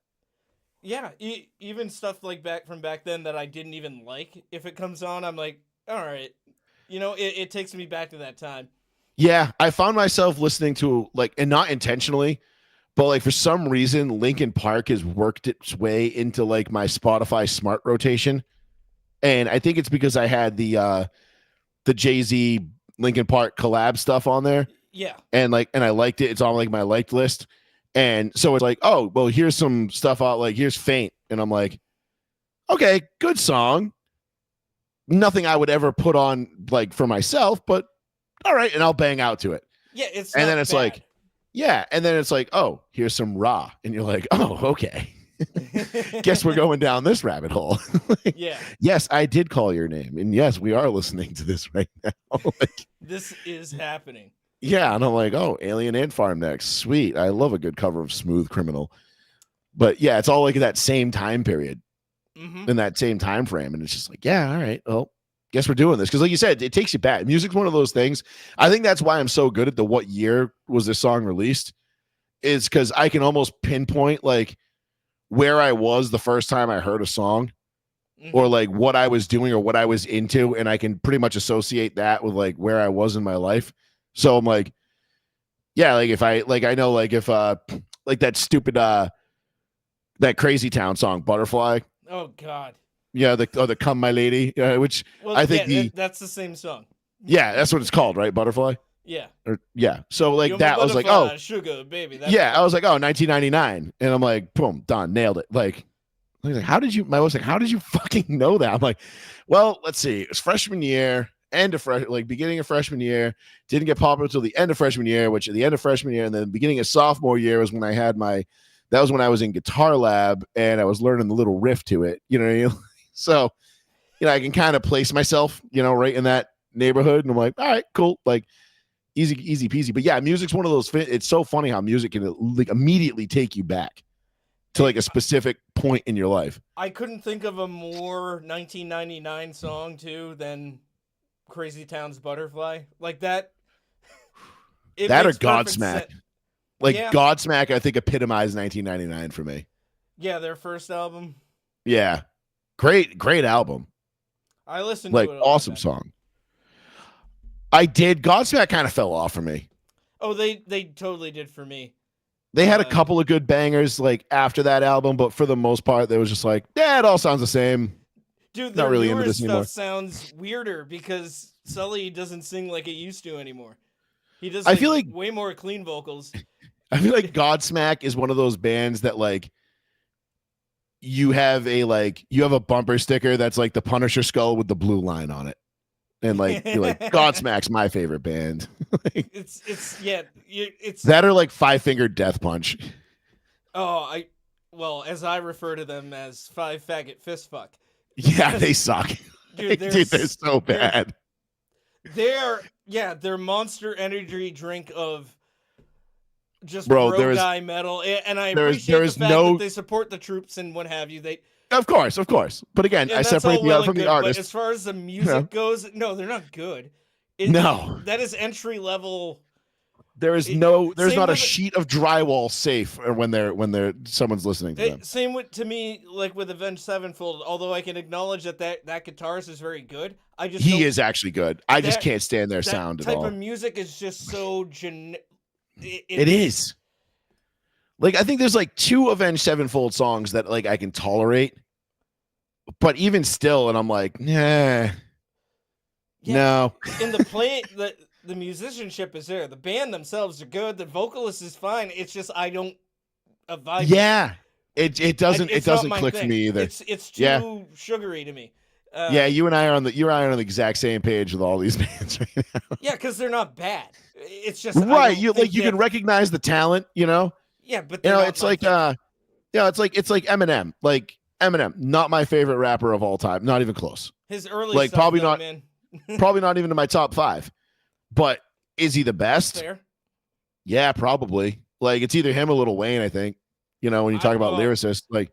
S1: Yeah, even stuff like back then that I didn't even like. If it comes on, I'm like, all right, it takes me back to that time.
S2: Yeah, I found myself listening to like, and not intentionally, but like for some reason, Linkin Park has worked its way into like my Spotify smart rotation. And I think it's because I had the Jay-Z Linkin Park collab stuff on there.
S1: Yeah.
S2: And I liked it. It's on like my liked list. And so it's like, oh, well, here's some stuff out, like here's Faint. And I'm like, okay, good song. Nothing I would ever put on like for myself, but all right, and I'll bang out to it.
S1: Yeah, it's
S2: and then it's
S1: bad.
S2: like, yeah, and then it's like, oh, here's some Raw. And you're like, oh, okay. Guess we're going down this rabbit hole.
S1: Yeah.
S2: Yes, I did call your name, and yes, we are listening to this right now. Like,
S1: This is happening.
S2: yeah, and I'm like, oh, Alien Ant Farm next, sweet. I love a good cover of Smooth Criminal, but yeah, it's all like that same time period, in that same time frame, and it's just like, yeah, all right, well, guess we're doing this because, like you said, it takes you back. Music's one of those things. I think that's why I'm so good at the what year was this song released, is because I can almost pinpoint like where I was the first time I heard a song, or like what I was doing or what I was into, and I can pretty much associate that with like where I was in my life. So I'm like, yeah, like if I like I know like if like that stupid that Crazy Town song Butterfly.
S1: Oh God.
S2: Yeah, the Come My Lady, which
S1: Well,
S2: I think
S1: that's the same song.
S2: yeah, that's what it's called, right? Butterfly.
S1: Yeah.
S2: Or yeah. So like
S1: You're
S2: that
S1: my
S2: I was like,
S1: butterfly,
S2: oh
S1: sugar baby.
S2: yeah, I was like, oh, 1999, and I'm like, boom, done, nailed it. Like, I was like, how did you? My wife's like, how did you fucking know that? I'm like, well, let's see. It was freshman year, beginning of freshman year. Didn't get popular until the end of freshman year, which at the end of freshman year, and then the beginning of sophomore year was when I had my. That was when I was in guitar lab and I was learning the little riff to it. You know what I mean? So, I can kind of place myself, right in that neighborhood, and I'm like, all right, cool, like easy peasy. But yeah, music's one of those. It's so funny how music can like immediately take you back to like a specific point in your life.
S1: I couldn't think of a more 1999 song too than Crazy Town's Butterfly. Like that.
S2: That or Godsmack.
S1: Yeah.
S2: Godsmack, I think epitomized 1999 for me.
S1: Yeah, their first album.
S2: Yeah, great album.
S1: I listened
S2: to
S1: it.
S2: Awesome song. I did. Godsmack kind of fell off for me.
S1: Oh, they totally did for me.
S2: They had a couple of good bangers like after that album, but for the most part, they was just like, yeah, it all sounds the same.
S1: Dude,
S2: not really
S1: into
S2: this
S1: stuff
S2: anymore.
S1: Sounds weirder because Sully doesn't sing like he used to anymore. He does.
S2: I feel like
S1: way more clean vocals.
S2: I feel like Godsmack is one of those bands that like you have a bumper sticker that's like the Punisher skull with the blue line on it. And like you're like Godsmack's my favorite band.
S1: it's
S2: that or like Five Finger Death Punch.
S1: Oh, as I refer to them as Five Faggot Fist Fuck.
S2: Yeah, they suck. Dude, they're so bad.
S1: They're Monster Energy drink of just bro guy metal, and I appreciate the fact that they support the troops and what have you.
S2: Of course. But again, I separate the art from the artist.
S1: But as far as the music goes, no, they're not good.
S2: No,
S1: that is entry level.
S2: There's not a sheet of drywall safe when someone's listening to them.
S1: Same to me, like with Avenged Sevenfold. Although I can acknowledge that guitarist is very good,
S2: he is actually good. I just can't stand their sound at all.
S1: That type of music is just so generic.
S2: It is. Like, I think there's like 2 Avenged Sevenfold songs that like I can tolerate, but even still, and I'm like, nah,
S1: yeah,
S2: no.
S1: In the the musicianship is there. The band themselves are good. The vocalist is fine. It's just I don't vibe.
S2: Yeah, it doesn't click for me either.
S1: It's too sugary to me.
S2: Yeah, you and I are on the exact same page with all these bands right now.
S1: Yeah, because they're not bad. It's just
S2: right. You can recognize the talent.
S1: Yeah, but
S2: it's like it's like Eminem. Like Eminem, not my favorite rapper of all time. Not even close.
S1: His early
S2: like
S1: stuff,
S2: probably
S1: though,
S2: not
S1: man.
S2: probably not even in my top 5. But is he the best?
S1: Fair.
S2: Yeah, probably. Like it's either him or Lil Wayne. I think. When you talk about lyricists, like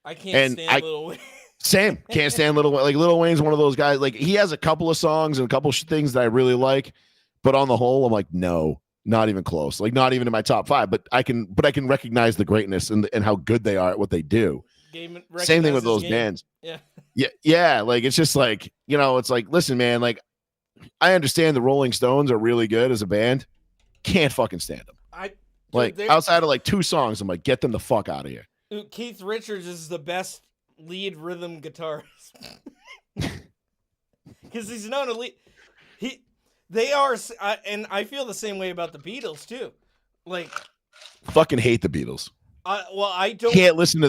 S1: I can't stand Lil Wayne.
S2: Same. Can't stand Lil Wayne. Like Lil Wayne's one of those guys. Like he has a couple of songs and a couple of things that I really like, but on the whole, I'm like, no, not even close. Like not even in my top 5. But I can recognize the greatness and how good they are at what they do. Same thing with those bands. Yeah. Like it's just like it's like, listen, man. Like I understand the Rolling Stones are really good as a band. Can't fucking stand them. Outside of like 2 songs, I'm like, get them the fuck out of here.
S1: Keith Richards is the best lead rhythm guitarist because he's not a lead. They are, and I feel the same way about the Beatles too. Like,
S2: fucking hate the Beatles.
S1: I
S2: can't listen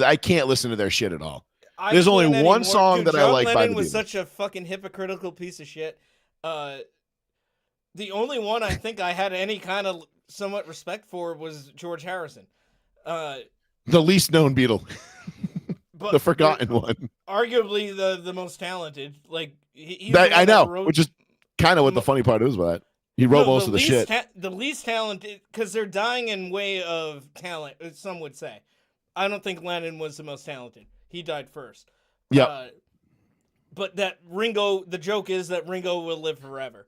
S2: to their shit at all. There's only one song that I like by the Beatles. Was
S1: such a fucking hypocritical piece of shit. The only one I think I had any kind of somewhat respect for was George Harrison.
S2: The least known Beatle.
S1: but
S2: the forgotten one.
S1: Arguably the most talented. Like he's
S2: That,
S1: the one
S2: I know,
S1: that wrote,
S2: which is kind of what the funny part is about it. He wrote most of the shit.
S1: The least talented, because they're dying in way of talent. Some would say. I don't think Lennon was the most talented. He died first.
S2: Yeah.
S1: But that Ringo, the joke is that Ringo will live forever.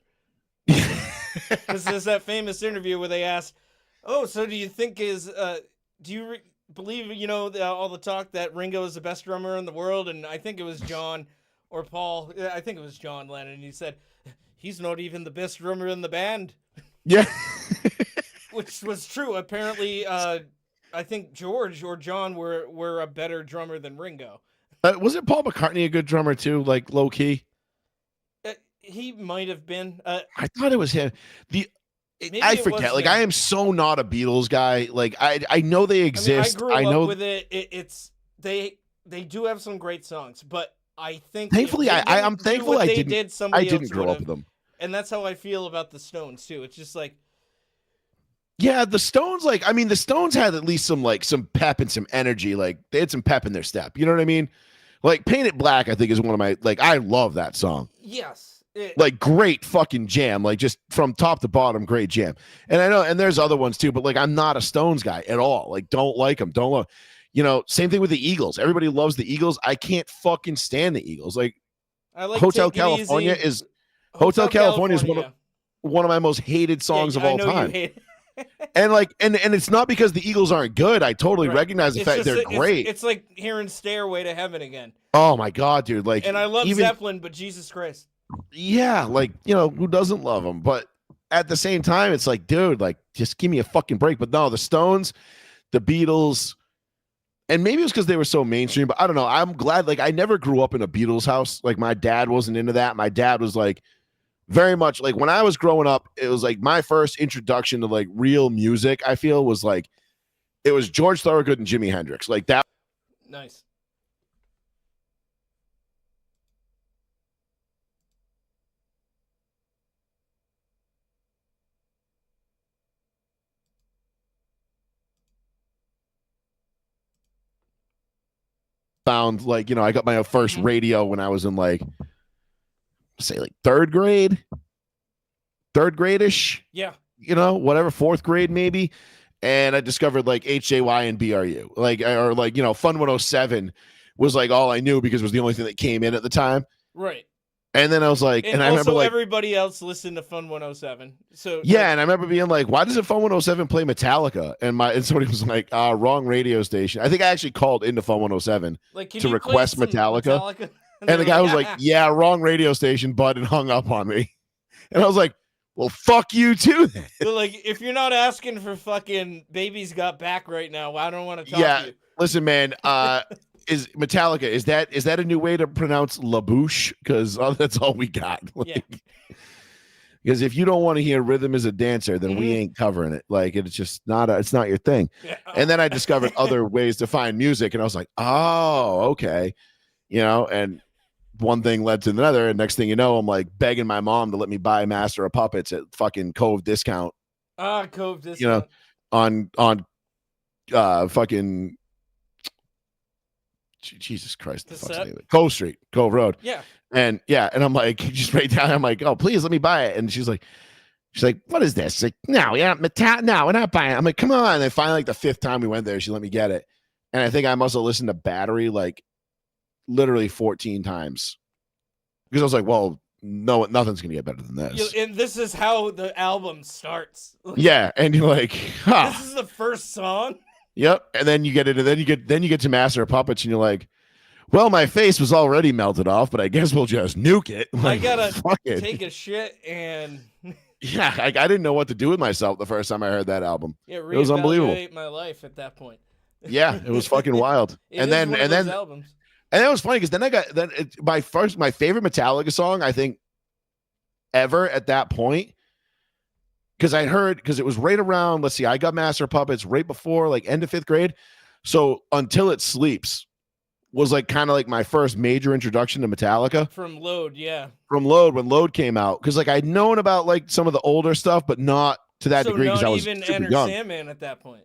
S1: Because there's that famous interview where they asked, "Oh, so do you think do you believe, all the talk that Ringo is the best drummer in the world?" And I think it was John or Paul. I think it was John Lennon. And he said, "He's not even the best drummer in the band."
S2: Yeah.
S1: Which was true. Apparently, I think George or John were a better drummer than Ringo.
S2: Wasn't Paul McCartney a good drummer too, like low key?
S1: He might have been.
S2: I thought it was him. I forget. Like, I am so not a Beatles guy. Like, I know they exist.
S1: I grew up with it. It's they do have some great songs, but I think
S2: thankfully I'm thankful I didn't grow up with them.
S1: And that's how I feel about the Stones too. It's just like,
S2: yeah, the Stones, like, I mean, the Stones had at least some pep and some energy. Like, they had some pep in their step. You know what I mean? Like, Paint It Black, I think, is one of my, like, I love that song.
S1: Yes.
S2: Like, great fucking jam. Like, just from top to bottom, great jam. And I know, and there's other ones too, but, like, I'm not a Stones guy at all. Like, don't like them. Don't love, same thing with the Eagles. Everybody loves the Eagles. I can't fucking stand the Eagles. Like,
S1: I like
S2: Hotel California is one of my most hated songs of all time. And like, and it's not because the Eagles aren't good. I totally recognize the fact they're great.
S1: It's like hearing Stairway to Heaven again.
S2: Oh my God, dude. Like,
S1: and I love Zeppelin, but Jesus Christ.
S2: Yeah. Like, who doesn't love them? But at the same time, it's like, dude, like, just give me a fucking break. But no, the Stones, the Beatles, and maybe it was because they were so mainstream, but I don't know. I'm glad, like, I never grew up in a Beatles house. Like, my dad wasn't into that. My dad was like, very much like, when I was growing up, it was like my first introduction to like real music, I feel, was like, it was George Thorogood and Jimi Hendrix. Like, that.
S1: Nice.
S2: Found, like, I got my first radio when I was in, like, say, like, third grade-ish.
S1: Yeah.
S2: Whatever, fourth grade maybe. And I discovered, like, HJY and BRU. Like, or like, Fun 107 was like all I knew because it was the only thing that came in at the time.
S1: Right.
S2: And then I was like, and I remember, like,
S1: everybody else listened to Fun 107. So
S2: yeah, and I remember being like, why doesn't Fun 107 play Metallica? And somebody was like, wrong radio station. I think I actually called into Fun 107 to request Metallica. And the guy was like, yeah, wrong radio station, bud, and hung up on me. And I was like, well, fuck you too then.
S1: So, like, if you're not asking for fucking Baby's Got Back right now, I don't want to talk to you.
S2: Listen, man, is Metallica, is that a new way to pronounce La Bouche? Because that's all we got. Like, because if you don't want to hear Rhythm is a Dancer, then we ain't covering it. Like, it's just it's not your thing. Yeah. And then I discovered other ways to find music, and I was like, oh, okay. And one thing led to another, and next thing you know, I'm like begging my mom to let me buy Master of Puppets at fucking Cove Discount.
S1: Cove Discount.
S2: On fucking Jesus Christ, the fuck's name? Cove Street, Cove Road.
S1: Yeah.
S2: And I'm like, just right down. I'm like, oh, please let me buy it. And she's like, what is this? She's like, no, we're not buying it. I'm like, come on. And then finally, like, the fifth time we went there, she let me get it. And I think I must have listened to Battery like literally 14 times because I was like, well, no, nothing's gonna get better than this.
S1: And this is how the album starts.
S2: Yeah, and you're like,
S1: this is the first song.
S2: Yep, and then you get it, and then you get to Master of Puppets, and you're like, well, my face was already melted off, but I guess we'll just nuke it. Like,
S1: I gotta take a shit and.
S2: Yeah, I didn't know what to do with myself the first time I heard that album.
S1: Yeah,
S2: it was unbelievable.
S1: My life at that point.
S2: Yeah, it was fucking wild. And then albums. And that was funny because then my favorite Metallica song, I think, ever at that point, because it was right around, let's see, I got Master of Puppets right before, like, end of fifth grade. So Until It Sleeps was like kind of like my first major introduction to Metallica.
S1: From Load, yeah.
S2: From Load, when Load came out. Because, like, I'd known about, like, some of the older stuff, but not to that degree because I was super young.
S1: Sandman at that point.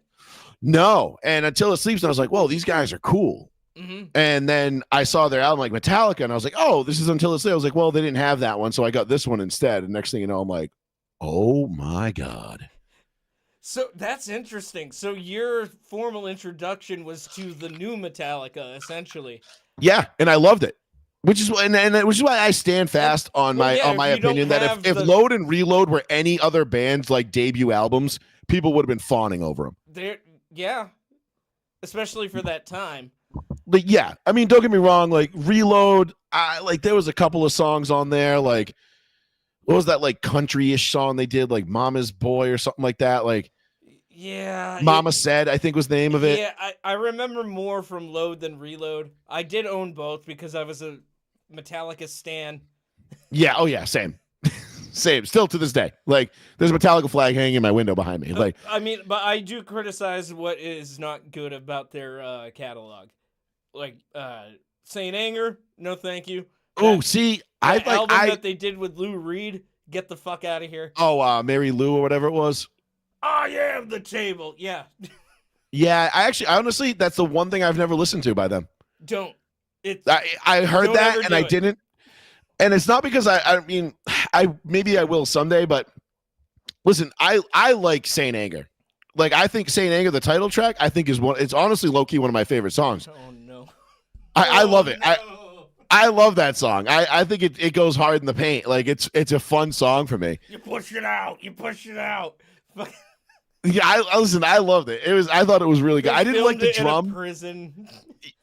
S2: No. And Until It Sleeps, and I was like, whoa, these guys are cool.
S1: Mm-hmm.
S2: And then I saw their album like Metallica, and I was like, oh, this is Until It's Late. I was like, well, they didn't have that one, so I got this one instead. And next thing you know, I'm like, oh my God.
S1: So that's interesting. So your formal introduction was to the new Metallica, essentially.
S2: Yeah, and I loved it. Which is which is why I stand fast on my opinion that if Load and Reload were any other band's like debut albums, people would have been fawning over them.
S1: Yeah, especially for that time.
S2: But yeah, I mean, don't get me wrong. Like Reload, there was a couple of songs on there. Like, what was that like country-ish song they did? Like Mama's Boy or something like that. Like,
S1: yeah,
S2: Mama Said, I think was the name of it.
S1: Yeah, I remember more from Load than Reload. I did own both because I was a Metallica stan.
S2: Yeah. Oh yeah. Same. Same. Still to this day. Like there's a Metallica flag hanging in my window behind me. Like
S1: I mean, but I do criticize what is not good about their catalog. Like Saint Anger, no thank you.
S2: Oh, see,
S1: album that they did with Lou Reed. Get the fuck out of here.
S2: Oh, Mary Lou or whatever it was.
S1: I am the table. Yeah.
S2: Yeah, I honestly, that's the one thing I've never listened to by them.
S1: Don't.
S2: I heard that and I didn't. And it's not because I mean, maybe I will someday, but listen, I like Saint Anger. Like I think Saint Anger, the title track, I think it's honestly low key one of my favorite songs.
S1: Oh no.
S2: I love it. No. I love that song. I think it goes hard in the paint. Like it's a fun song for me.
S1: You push it out.
S2: Yeah, I loved it. I thought it was really good. I didn't like the drum.
S1: In a prison.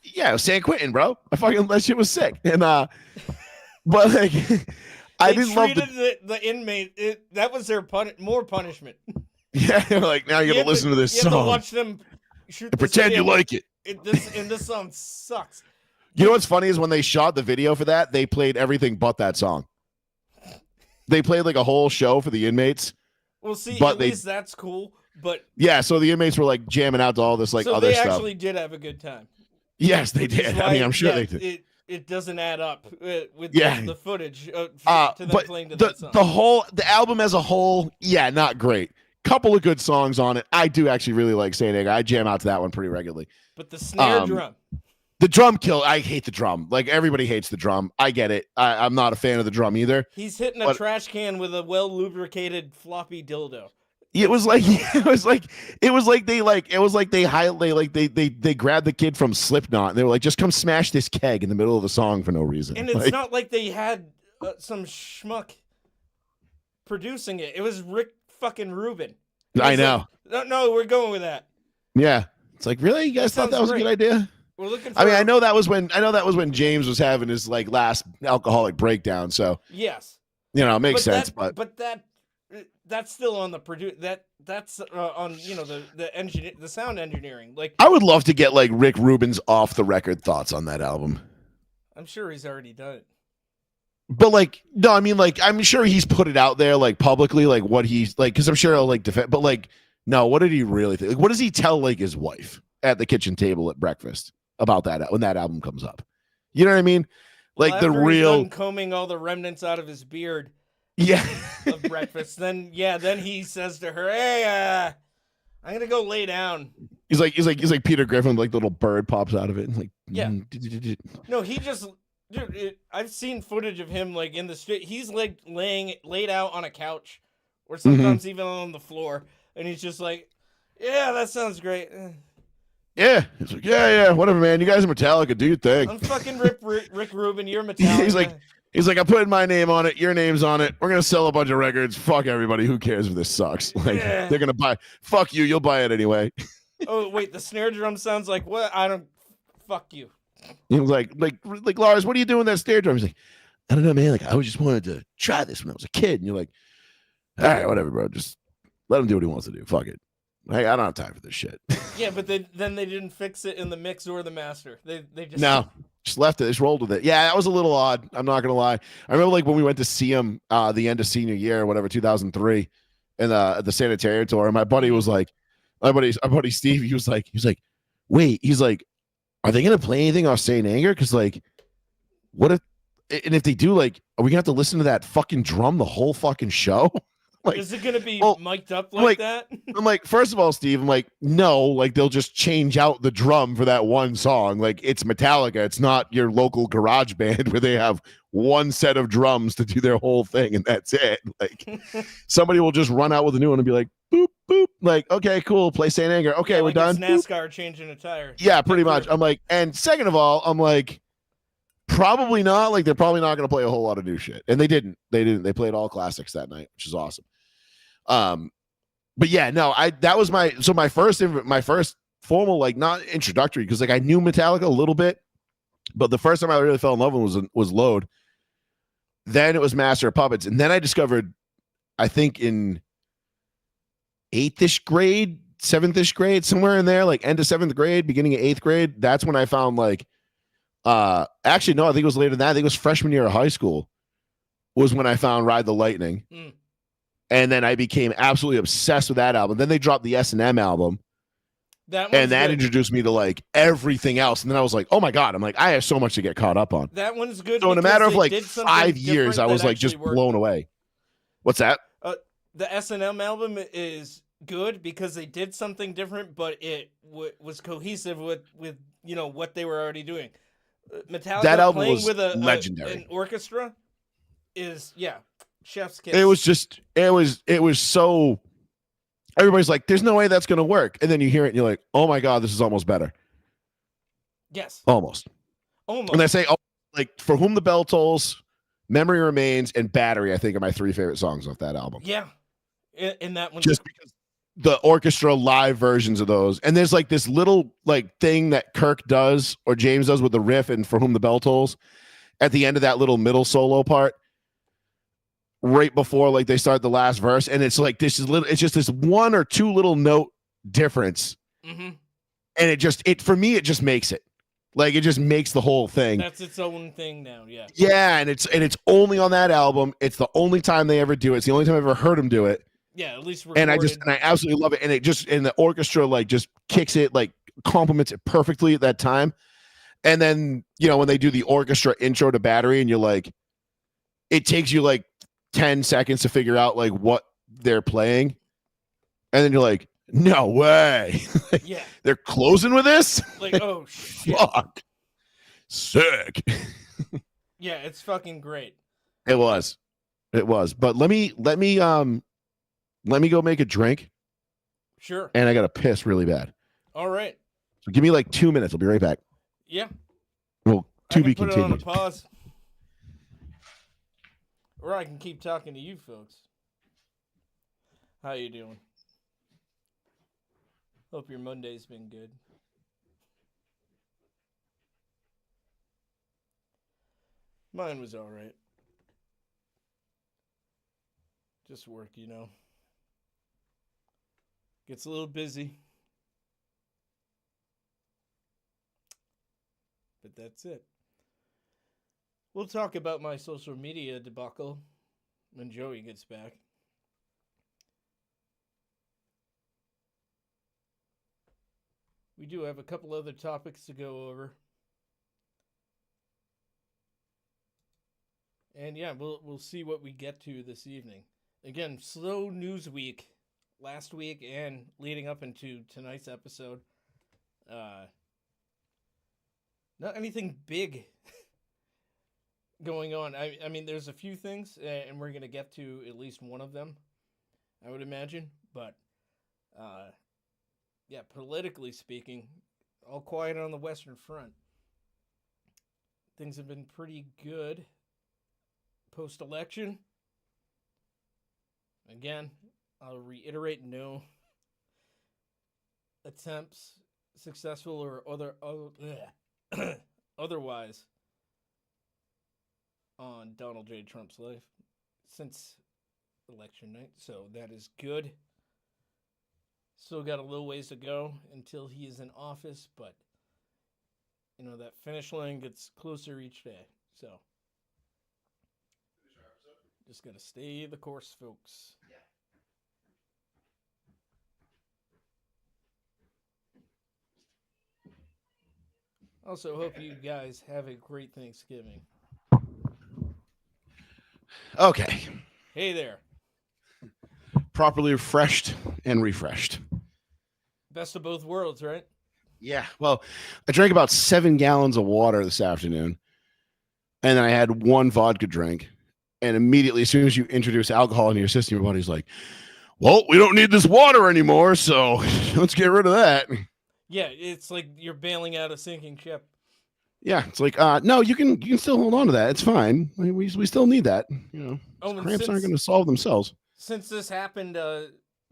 S2: Yeah, San Quentin, bro. That shit was sick. And but like I didn't love
S1: the inmate. That was their more punishment.
S2: Yeah, like now you gotta listen to this song.
S1: You have to watch them shoot.
S2: And pretend you like it.
S1: This song sucks.
S2: You know what's funny is when they shot the video for that, they played everything but that song. They played like a whole show for the inmates.
S1: Well, see, at least that's cool. But
S2: yeah, so the inmates were like jamming out to all this like other stuff.
S1: So they actually did have a good time.
S2: Yes, they did. I mean, I'm sure they did.
S1: It doesn't add up with the footage to them playing to that song.
S2: The album as a whole, yeah, not great. Couple of good songs on it. I do actually really like Saint Anger. I jam out to that one pretty regularly.
S1: But the snare drum.
S2: The drum kill. I hate the drum. Like everybody hates the drum. I get it. I'm not a fan of the drum either.
S1: He's hitting a trash can with a well lubricated floppy dildo.
S2: It was like they grabbed the kid from Slipknot and they were like, just come smash this keg in the middle of the song for no reason.
S1: And it's not like they had some schmuck producing it. It was Rick fucking Rubin.
S2: I know.
S1: Like, no, we're going with that.
S2: Yeah, it's like, really, you guys thought that was a good idea?
S1: We're looking.
S2: I mean, I know that was when James was having his like last alcoholic breakdown. So
S1: yes,
S2: it makes sense. But
S1: that's still on the that's on the sound engineering. Like
S2: I would love to get like Rick Rubin's off the record thoughts on that album.
S1: I'm sure he's already done it.
S2: But like, no, I mean, like, I'm sure he's put it out there, like, publicly, like, what he's like, because I'm sure he'll like defend. But like, no, what did he really think? Like, what does he tell like his wife at the kitchen table at breakfast about that when that album comes up? You know what I mean? Like the real
S1: he's done combing all the remnants out of his beard.
S2: Yeah.
S1: Of breakfast. Then he says to her, "Hey, I'm gonna go lay down."
S2: He's like Peter Griffin, like the little bird pops out of it, and like
S1: yeah. No, he just. Dude, I've seen footage of him like in the street. He's like laid out on a couch, or sometimes even on the floor, and he's just like, "Yeah, that sounds great."
S2: Yeah, he's like, yeah, whatever, man. You guys are Metallica, do your thing.
S1: I'm fucking Rick Rubin. You're Metallica.
S2: He's like, I'm putting my name on it. Your name's on it. We're gonna sell a bunch of records. Fuck everybody. Who cares if this sucks? Like they're gonna buy. Fuck you. You'll buy it anyway.
S1: Oh wait, the snare drum sounds like what? I don't. Fuck you.
S2: He was like Lars, what are you doing with that snare drum? He's like, I don't know, man. Like I just wanted to try this when I was a kid. And you're like, all right, whatever, bro. Just let him do what he wants to do. Fuck it. Hey, I don't have time for this shit.
S1: Yeah, but then they didn't fix it in the mix or the master. They
S2: just left it. Just rolled with it. Yeah, that was a little odd. I'm not gonna lie. I remember like when we went to see him the end of senior year or whatever, 2003, in the Sanitarium tour. And my buddy was like, our buddy Steve, he was like, wait, he's like, are they gonna play anything off Saint Anger? Because like, what if they do, like, are we gonna have to listen to that fucking drum the whole fucking show? Like,
S1: is it gonna be
S2: well,
S1: mic'd up
S2: I'm
S1: like that?
S2: I'm like, first of all, Steve, I'm like, no, like they'll just change out the drum for that one song. Like it's Metallica. It's not your local garage band where they have one set of drums to do their whole thing and that's it. Like somebody will just run out with a new one and be like, boop, boop. Like, okay, cool. Play Saint Anger. Okay,
S1: Yeah,
S2: we're
S1: like
S2: done.
S1: it's NASCAR changing a tire.
S2: Yeah, pretty
S1: Pit
S2: much.
S1: crew.
S2: I'm like, and second of all, I'm like, probably not. Like they're probably not going to play a whole lot of new shit. And they didn't. They didn't. They played all classics that night, which is awesome. But yeah, no, that was my first formal, like, not introductory, because like I knew Metallica a little bit, but the first time I really fell in love with was Load. Then it was Master of Puppets, and then I discovered, I think in 8th-ish grade, 7th-ish grade, somewhere in there, like end of 7th grade, beginning of 8th grade. That's when I found like, actually no, I think it was later than that. I think it was freshman year of high school was when I found Ride the Lightning. And then I became absolutely obsessed with that album. Then they dropped the S&M album. That introduced me to like everything else. And then I was like, oh my God. I'm like, I have so much to get caught up on.
S1: That one's good.
S2: So in a matter of like 5 years, I was like just blown away. What's that?
S1: The S&M album is good because they did something different, but it was cohesive with what they were already doing. Metallica
S2: that album
S1: playing
S2: was
S1: with
S2: legendary.
S1: an orchestra is chef's kiss.
S2: It was so, everybody's like, there's no way that's going to work. And then you hear it and you're like, oh my God, this is almost better.
S1: Yes.
S2: Almost. And I say, like, For Whom the Bell Tolls, Memory Remains, and Battery, I think are my 3 favorite songs off that album.
S1: Yeah. And that one.
S2: Just because the orchestra live versions of those. And there's like this little like thing that Kirk does or James does with the riff and For Whom the Bell Tolls at the end of that little middle solo part, right before like they start the last verse, and it's like this is little, it's just this 1 or 2 little note difference, and it for me it just makes it like, it just makes the whole thing.
S1: That's its own thing now.
S2: And it's only on that album. It's the only time they ever do it. It's the only time I've ever heard them do it.
S1: Yeah, at least recorded.
S2: And I absolutely love it. And it just, and the orchestra like just kicks it, like complements it perfectly at that time. And then when they do the orchestra intro to Battery, and you're like, it takes you like 10 seconds to figure out like what they're playing, and then you're like, no way. Like,
S1: yeah,
S2: they're closing with this.
S1: Like, oh shit.
S2: Fuck, sick.
S1: Yeah, it's fucking great.
S2: It was. But let me go make a drink.
S1: Sure.
S2: And I gotta piss really bad.
S1: All right.
S2: So give me like 2 minutes. I'll be right back.
S1: Yeah.
S2: Well, to be
S1: put
S2: continued.
S1: It on a pause. Or I can keep talking to you folks. How you doing? Hope your Monday's been good. Mine was all right. Just work, Gets a little busy. But that's it. We'll talk about my social media debacle when Joey gets back. We do have a couple other topics to go over. And yeah, we'll see what we get to this evening. Again, slow news week last week and leading up into tonight's episode. Not anything big going on. I mean, there's a few things, and we're going to get to at least one of them, I would imagine. But, yeah, politically speaking, all quiet on the Western Front. Things have been pretty good post-election. Again, I'll reiterate, no attempts, successful or otherwise, on Donald J. Trump's life since election night. So that is good. Still got a little ways to go until he is in office, but that finish line gets closer each day. So just gotta stay the course, folks. Also, hope you guys have a great Thanksgiving.
S2: Okay.
S1: Hey there.
S2: properly refreshed and refreshed.
S1: Best of both worlds, right?
S2: Yeah. Well, I drank about 7 gallons of water this afternoon, and then I had one vodka drink. And immediately, as soon as you introduce alcohol into your system, your body's like, well, we don't need this water anymore, so let's get rid of that.
S1: Yeah, it's like you're bailing out a sinking ship.
S2: Yeah, it's like, no, you can still hold on to that. It's fine. We still need that. Cramps aren't going to solve themselves.
S1: Since this happened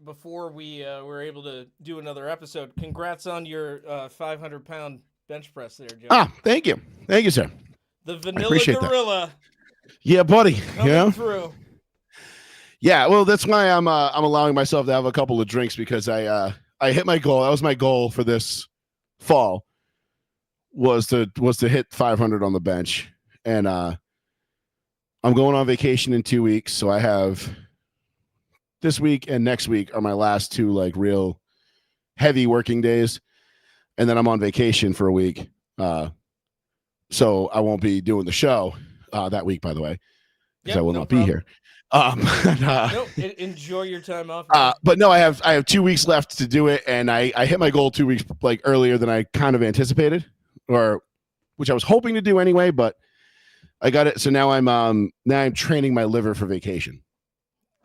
S1: before we were able to do another episode, congrats on your 500-pound bench press there, Joe.
S2: Thank you, sir.
S1: The Vanilla Gorilla.
S2: That. Yeah, buddy.
S1: Coming through.
S2: Yeah, well, that's why I'm allowing myself to have a couple of drinks, because I hit my goal. That was my goal for this fall. Was to hit 500 on the bench, and I'm going on vacation in 2 weeks, so I have this week and next week are my last 2 like real heavy working days, and then I'm on vacation for a week, so I won't be doing the show that week, by the way, because I will not be here.
S1: Enjoy your time off.
S2: But no, I have 2 weeks left to do it, and I hit my goal 2 weeks like earlier than I kind of anticipated, or which I was hoping to do anyway, but I got it. So now I'm training my liver for vacation,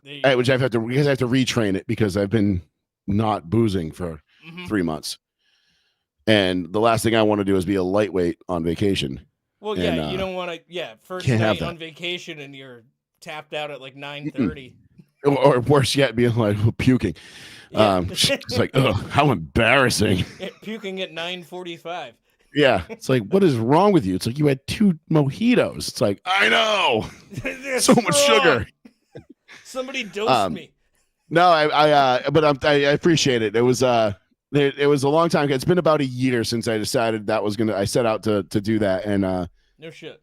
S2: which I have to retrain it because I've been not boozing for 3 months, and the last thing I want to do is be a lightweight on vacation.
S1: Well, yeah, you don't want to. Yeah, first night on vacation and you're tapped out at like 9:30,
S2: or worse yet, being like puking. Yeah. It's like, oh, how embarrassing!
S1: Puking at 9:45.
S2: Yeah, it's like, what is wrong with you? It's like you had 2 mojitos. It's like, I know, so much sugar.
S1: Somebody dosed me.
S2: No, but I appreciate it. It was a long time. It's been about a year since I decided I set out to do that, and
S1: no shit.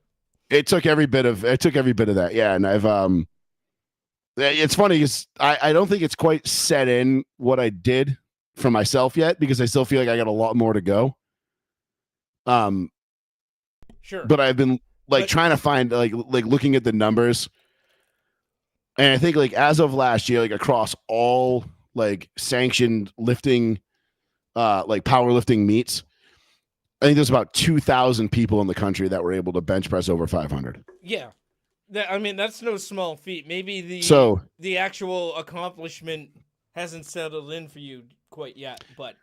S2: It took every bit of that. Yeah, and I've it's funny because I don't think it's quite set in what I did for myself yet, because I still feel like I got a lot more to go.
S1: Sure.
S2: But I've been trying to find like looking at the numbers, and I think like as of last year, like across all like sanctioned lifting, like powerlifting meets, I think there's about 2,000 people in the country that were able to bench press over 500.
S1: Yeah. I mean, that's no small feat. Maybe the actual accomplishment hasn't settled in for you quite yet, but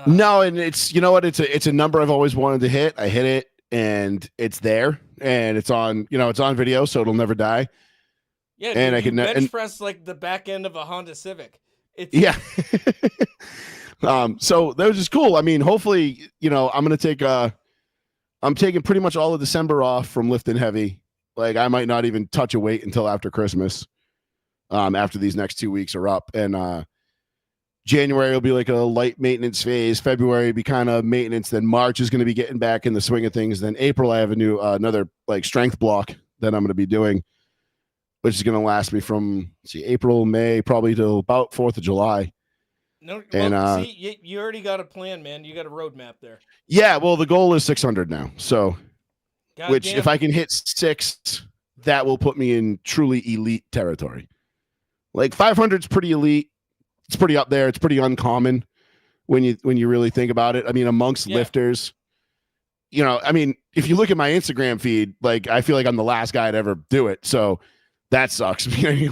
S2: no, and it's, you know what, it's a number I've always wanted to hit. I hit it, and it's there, and it's on video, so it'll never die.
S1: Yeah, and I can bench press like the back end of a Honda Civic.
S2: Yeah. So that was just cool. I mean, hopefully, I'm taking pretty much all of December off from lifting heavy. Like, I might not even touch a weight until after Christmas. After these next 2 weeks are up, and January will be like a light maintenance phase. February will be kind of maintenance. Then March is going to be getting back in the swing of things. Then April, I have another like strength block that I'm going to be doing, which is going to last me from April, May, probably till about 4th of July.
S1: No, well, see, you already got a plan, man. You got a roadmap there.
S2: Yeah, well, the goal is 600 now. So, if I can hit 6, that will put me in truly elite territory. Like 500 is pretty elite. It's pretty up there. It's pretty uncommon when you really think about it. I mean, amongst lifters, I mean, if you look at my Instagram feed, like, I feel like I'm the last guy to ever do it. So that sucks.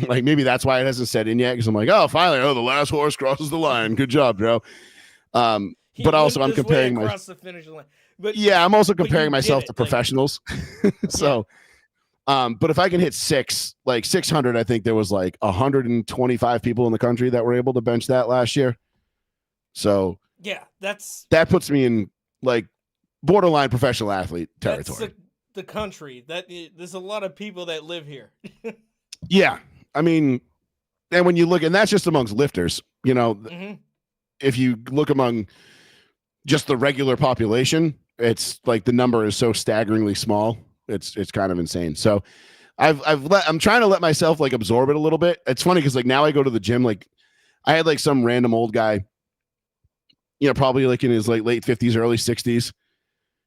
S2: Like, maybe that's why it hasn't set in yet, because I'm like, oh, finally, the last horse crosses the line. Good job, bro. But also I'm comparing
S1: across the finish line. But
S2: yeah, I'm also comparing myself to professionals. So but if I can hit 600, I think there was like 125 people in the country that were able to bench that last year. So
S1: yeah,
S2: that puts me in like borderline professional athlete territory.
S1: That's the country there's a lot of people that live here.
S2: Yeah, I mean, and when you look, and that's just amongst lifters, if you look among just the regular population, it's like the number is so staggeringly small. It's kind of insane. So I'm trying to let myself like absorb it a little bit. It's funny because like now I go to the gym, like I had like some random old guy, probably like in his like late 50s, early 60s,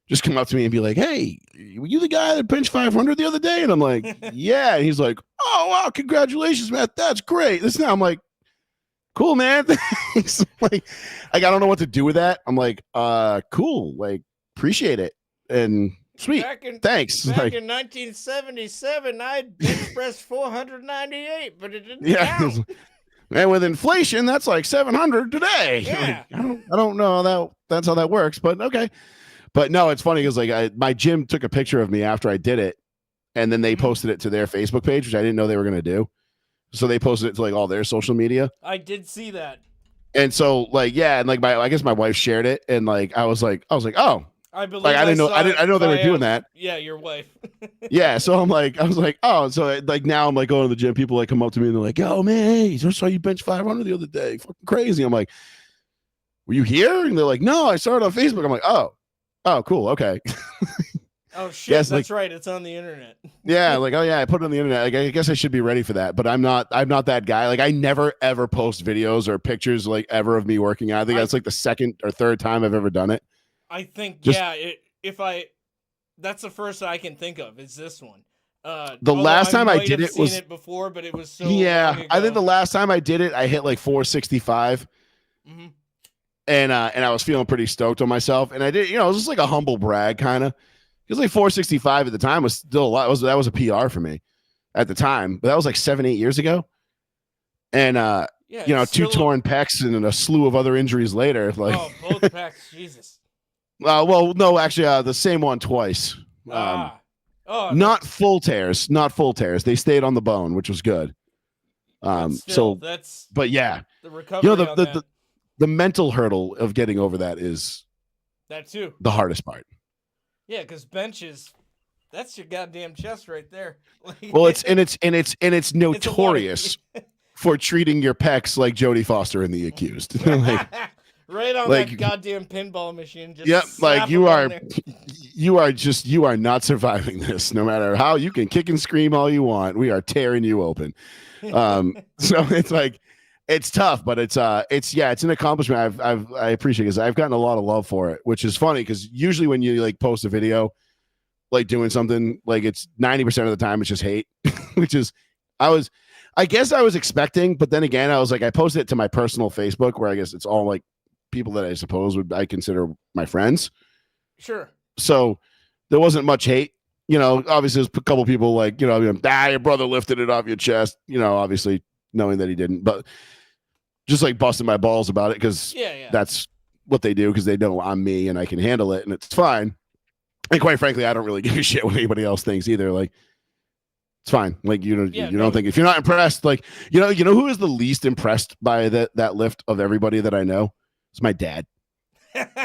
S2: just come up to me and be like, "Hey, were you the guy that benched 500 the other day?" And I'm like, "Yeah." And he's like, oh wow, congratulations, man, that's great. This now I'm like, cool, man. Thanks. Like I don't know what to do with that. I'm like, cool, like appreciate it and sweet. Thanks.
S1: Back in 1977, I bench pressed 498, but it didn't count.
S2: And with inflation, that's like 700 today.
S1: Yeah.
S2: Like, I don't know that's how that works, but okay. But no, it's funny because like my gym took a picture of me after I did it, and then they posted it to their Facebook page, which I didn't know they were going to do. So they posted it to like all their social media.
S1: I did see that.
S2: And so like, yeah, and like I guess my wife shared it, and like I was like, oh,
S1: I believe
S2: like I didn't know they were doing that.
S1: Yeah, your wife.
S2: Yeah, so I was like, oh, so like now I'm like going to the gym. People like come up to me and they're like, oh man, hey, I just saw you bench 500 the other day, fucking crazy. I'm like, were you here? And they're like, no, I saw it on Facebook. I'm like, oh, cool, okay.
S1: Oh shit,
S2: yes,
S1: that's
S2: like,
S1: right. It's on the internet.
S2: Yeah, like oh yeah, I put it on the internet. Like I guess I should be ready for that, but I'm not that guy. Like I never ever post videos or pictures like ever of me working out. I think that's like the second or third time I've ever done it.
S1: I think that's the first I can think of is this one.
S2: The last time I did it was
S1: it before, but it was so
S2: yeah. I think the last time I did it, I hit like 465, and I was feeling pretty stoked on myself. And I did, it was just like a humble brag kind of. Because like 465 at the time was still a lot. That was a PR for me at the time, but that was like 7-8 years ago. And two torn pecs and a slew of other injuries later. Like
S1: both pecs, Jesus.
S2: Well, no, actually, the same one twice. Not full tears. They stayed on the bone, which was good. But yeah,
S1: the recovery.
S2: The mental hurdle of getting over that is
S1: that too
S2: the hardest part.
S1: Yeah, because benches, that's your goddamn chest right there.
S2: Well, it's notorious for treating your pecs like Jodie Foster in The Accused. Like,
S1: right on that goddamn pinball machine. Just
S2: yep, like you are not surviving this. No matter how you can kick and scream all you want, we are tearing you open. So it's like it's tough, but it's an accomplishment I appreciate because I've gotten a lot of love for it, which is funny because usually when you like post a video like doing something, like it's 90% of the time it's just hate, which is I guess I was expecting, but then again I was like I posted it to my personal Facebook where I guess it's all like people that I suppose I consider my friends.
S1: Sure.
S2: So there wasn't much hate. Obviously there's a couple people like, your brother lifted it off your chest, obviously knowing that he didn't, but just like busting my balls about it because that's what they do because they know I'm me and I can handle it and it's fine. And quite frankly, I don't really give a shit what anybody else thinks either. Like, it's fine. Like, you don't think if you're not impressed, like, you know who is the least impressed by that lift of everybody that I know? It's my dad.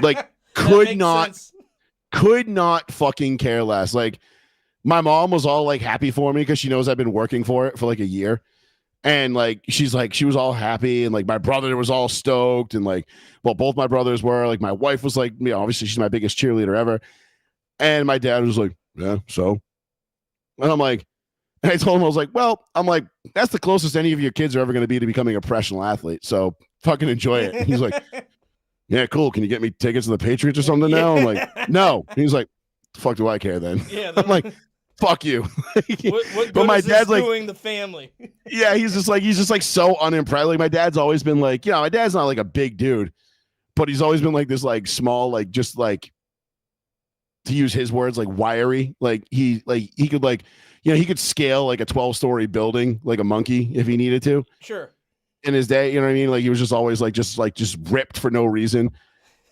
S2: Like, could not fucking care less. Like, my mom was all like happy for me because she knows I've been working for it for like a year. And like, she was all happy. And like, my brother was all stoked. And like, well, both my brothers were. Like, my wife was like, obviously she's my biggest cheerleader ever. And my dad was like, yeah, so. And I'm like, and I told him, I was like, well, that's the closest any of your kids are ever going to be to becoming a professional athlete. So fucking enjoy it. And he's like, yeah, cool. Can you get me tickets to the Patriots or something now? I'm like, no. And he's like, the fuck do I care then?
S1: Yeah,
S2: I'm like, fuck you.
S1: What but my dad's like doing the family.
S2: Yeah, he's just like so unimpressed. Like my dad's always been like, my dad's not like a big dude, but he's always been like this like small, like just like, to use his words, like wiry. Like he could like, he could scale like a 12-story building like a monkey if he needed to.
S1: Sure.
S2: In his day, you know what I mean? Like he was just always just ripped for no reason,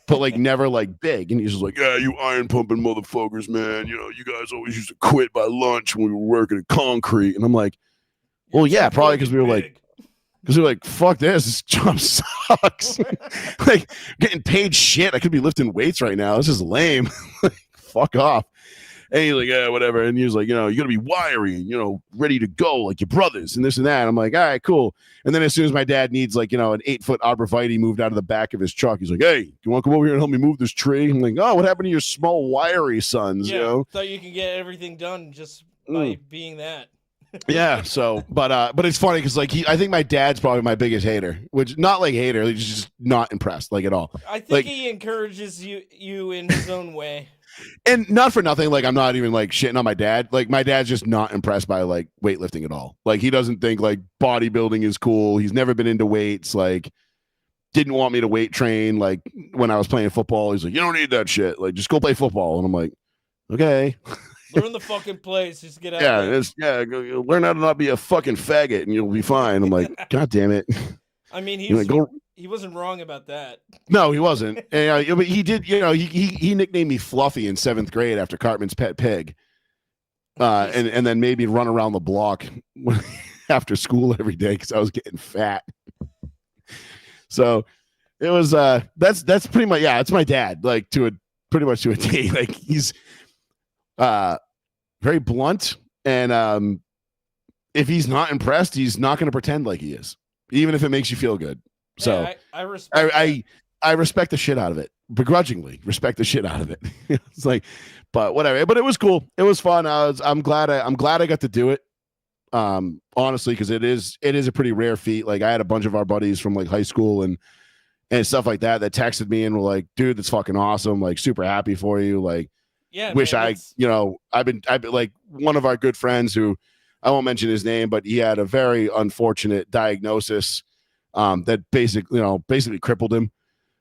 S2: but like never like big. And he's just like, yeah, you iron pumping motherfuckers, man. You guys always used to quit by lunch when we were working in concrete. And I'm like, well, yeah, probably because we were like, fuck this job sucks. Like getting paid shit. I could be lifting weights right now. This is lame. Fuck off. And he's like, yeah, whatever. And he was like, you got to be wiry and, ready to go like your brothers and this and that. And I'm like, all right, cool. And then as soon as my dad needs like, an 8-foot arborvitae moved out of the back of his truck, he's like, hey, you want to come over here and help me move this tree? I'm like, oh, what happened to your small wiry sons?
S1: Yeah, thought you could get everything done just by being that.
S2: Yeah. So, but it's funny because like I think my dad's probably my biggest hater, which not like hater, he's just not impressed like at all.
S1: I think
S2: Like,
S1: he encourages you in his own way.
S2: and not for nothing, like I'm not even like shitting on my dad. Like my dad's just not impressed by like weightlifting at all. Like he doesn't think like bodybuilding is cool. He's never been into weights. Like didn't want me to weight train. Like when I was playing football, he's like, you don't need that shit. Like just go play football. And I'm like, okay.
S1: Learn the fucking plays. Just get out
S2: Yeah,
S1: of there.
S2: go learn how to not be a fucking faggot, and you'll be fine. I'm like, God damn it.
S1: I mean,
S2: Go.
S1: he wasn't wrong about that.
S2: No, he wasn't. And, but he did. You know, he nicknamed me Fluffy in 7th grade after Cartman's pet pig. And then maybe run around the block after school every day because I was getting fat. So it was that's pretty much, yeah, it's my dad, like pretty much to a T. Like he's very blunt, and if he's not impressed, he's not going to pretend like he is, even if it makes you feel good. So
S1: yeah, I respect
S2: I respect the shit out of it, begrudgingly respect the shit out of it. It's like, but whatever. But it was cool. It was fun. I'm glad I got to do it. Honestly, because it is a pretty rare feat. Like I had a bunch of our buddies from like high school and stuff like that texted me and were like, dude, that's fucking awesome. Like super happy for you. Like,
S1: yeah,
S2: wish
S1: man,
S2: I've been like one of our good friends who I won't mention his name, but he had a very unfortunate diagnosis that basically crippled him.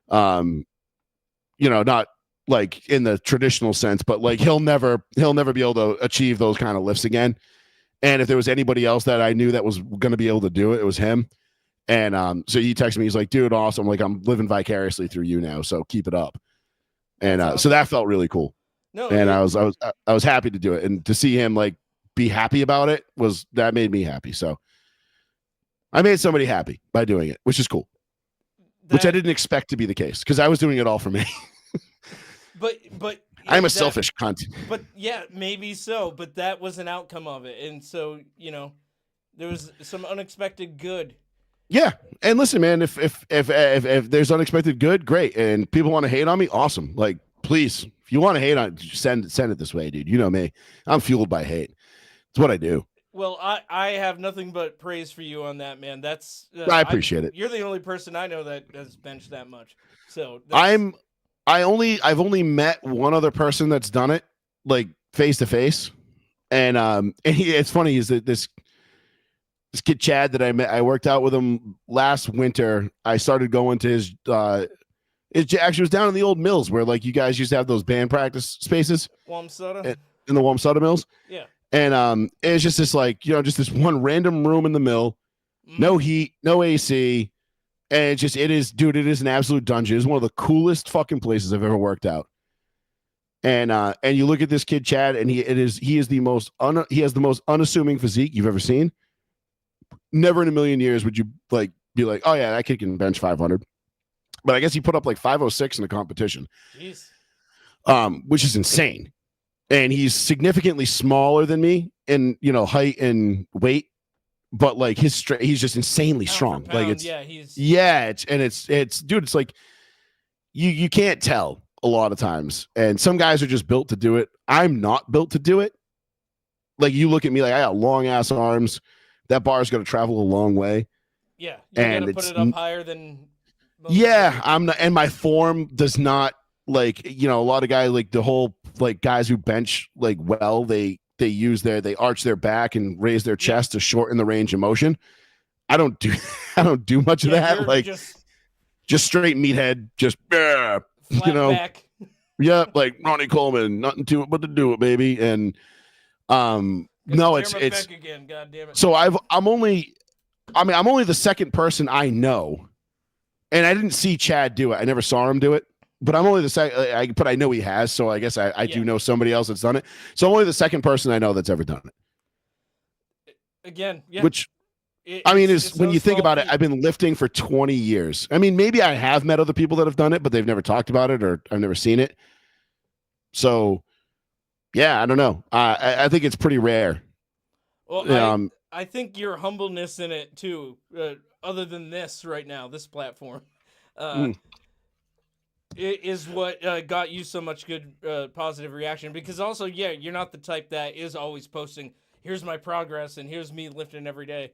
S2: Not like in the traditional sense, but like he'll never be able to achieve those kind of lifts again. And if there was anybody else that I knew that was going to be able to do it, it was him. And so he texted me. He's like, dude, awesome. Like I'm living vicariously through you now. So keep it up. And so that felt really cool.
S1: No,
S2: and I was happy to do it. And to see him like be happy about it that made me happy. So I made somebody happy by doing it, which is cool. Which I didn't expect to be the case because I was doing it all for me.
S1: But
S2: I'm a selfish cunt.
S1: But yeah, maybe so. But that was an outcome of it, and so there was some unexpected good.
S2: Yeah, and listen, man, if there's unexpected good, great, and people want to hate on me, awesome. Like, please, if you want to hate on, send it this way, dude. You know me, I'm fueled by hate. It's what I do.
S1: Well, I have nothing but praise for you on that, man. That's
S2: I appreciate it.
S1: You're the only person I know that has benched that much. So
S2: I've only met one other person that's done it, like face to face, and it's funny is that this kid Chad that I met, I worked out with him last winter. I started going to his it actually was down in the old mills where like you guys used to have those band practice spaces.
S1: Wamsutta?
S2: In the Wamsutta mills.
S1: Yeah.
S2: And it's just this like, just this one random room in the mill, no heat, no AC. And it is an absolute dungeon. It's one of the coolest fucking places I've ever worked out. And you look at this kid Chad, and he has the most unassuming physique you've ever seen. Never in a million years would you like be like, oh yeah, that kid can bench 500. But I guess he put up like 506 in the competition.
S1: Jeez.
S2: Which is insane. And he's significantly smaller than me in height and weight, but like he's just insanely strong.
S1: Pound,
S2: like it's dude, it's like you can't tell a lot of times. And some guys are just built to do it. I'm not built to do it. Like you look at me, like I got long ass arms. That bar is going to travel a long way.
S1: Yeah, you got to put it up higher than.
S2: I'm not, and my form does not like a lot of guys like the whole like guys who bench like well they arch their back and raise their chest to shorten the range of motion. I don't do much of that. Like just straight meathead, just
S1: flat back.
S2: Yeah, like Ronnie Coleman, nothing to it but to do it, baby. And no, it's
S1: again. God damn it.
S2: So I'm only the second person I know, and I didn't see Chad do it. I never saw him do it, but I'm only the second. But I know he has, so I guess I do know somebody else that's done it. So I'm only the second person I know that's ever done it.
S1: Again, yeah.
S2: Which is when you think about it, I've been lifting for 20 years. I mean, maybe I have met other people that have done it, but they've never talked about it or I've never seen it. So, yeah, I don't know. I think it's pretty rare.
S1: Well, I think your humbleness in it too, other than this right now, this platform, is what got you so much good positive reaction. Because also, you're not the type that is always posting, here's my progress and here's me lifting every day.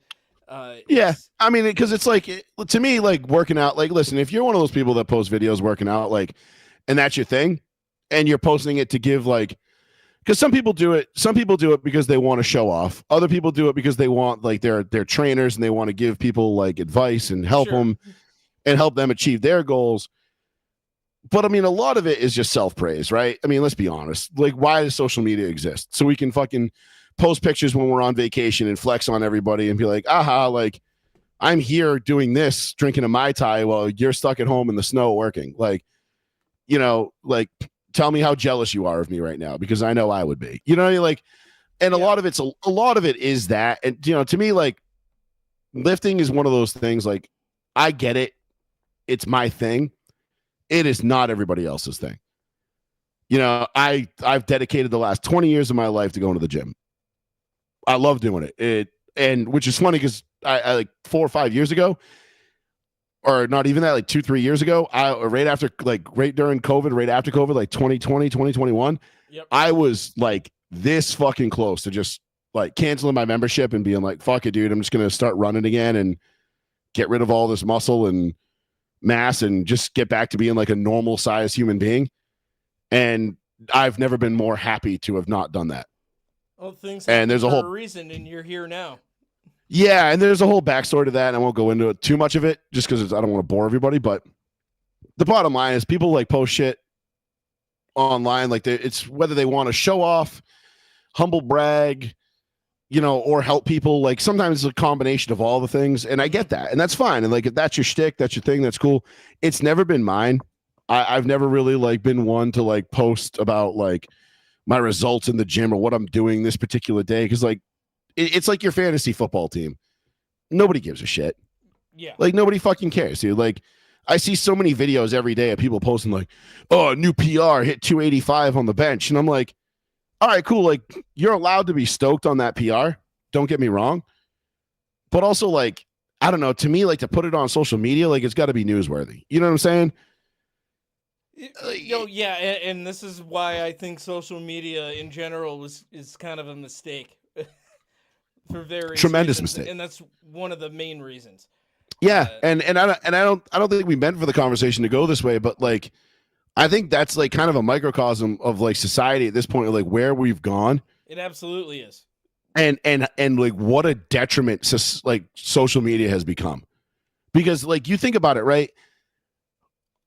S2: Yeah,
S1: It's
S2: I mean, because it's like to me, like working out. Like, listen, if you're one of those people that post videos working out, like, and that's your thing, and you're posting it to give like, because some people do it. Some people do it because they want to show off. Other people do it because they want like they're trainers and they want to give people like advice and help
S1: sure.
S2: them and help them achieve their goals. But I mean, a lot of it is just self praise, right? I mean, let's be honest. Like, why does social media exist? So we can fucking post pictures when we're on vacation and flex on everybody and be like, aha, like I'm here doing this, drinking a Mai Tai while you're stuck at home in the snow working. Like, like tell me how jealous you are of me right now because I know I would be. You know what I mean? Like, and a lot of it is that. And to me, like lifting is one of those things. Like, I get it. It's my thing. It is not everybody else's thing. I've dedicated the last 20 years of my life to going to the gym. I love doing it. And which is funny because I like 4 or 5 years ago, or not even that, like 2-3 years ago, right during COVID, right after COVID, like 2020, 2021,
S1: Yep.
S2: I was like this fucking close to just like canceling my membership and being like, fuck it, dude. I'm just going to start running again and get rid of all this muscle and mass and just get back to being like a normal sized human being. And I've never been more happy to have not done that.
S1: Well, things
S2: and there's a whole
S1: reason, and you're here now.
S2: Yeah, and there's a whole backstory to that, and I won't go into it too much of it just because I don't want to bore everybody. But the bottom line is people like post shit online, like it's whether they want to show off, humble brag, or help people. Like sometimes it's a combination of all the things, and I get that, and that's fine. And like if that's your shtick, that's your thing, that's cool. It's never been mine. I've never really like been one to like post about like my results in the gym or what I'm doing this particular day because like it's like your fantasy football team. Nobody gives a shit.
S1: Yeah.
S2: Like nobody fucking cares, dude. Like I see so many videos every day of people posting like, oh, new PR hit 285 on the bench. And I'm like, all right, cool. Like you're allowed to be stoked on that PR. Don't get me wrong. But also like, I don't know, to me, like to put it on social media, like it's got to be newsworthy. You know what I'm saying?
S1: Yeah, and this is why I think social media in general is kind of a mistake for various
S2: tremendous
S1: reasons,
S2: mistake,
S1: and that's one of the main reasons.
S2: Yeah, and I don't think we meant for the conversation to go this way, but like I think that's like kind of a microcosm of like society at this point, like where we've gone.
S1: It absolutely is,
S2: and like what a detriment like social media has become, because like you think about it, right?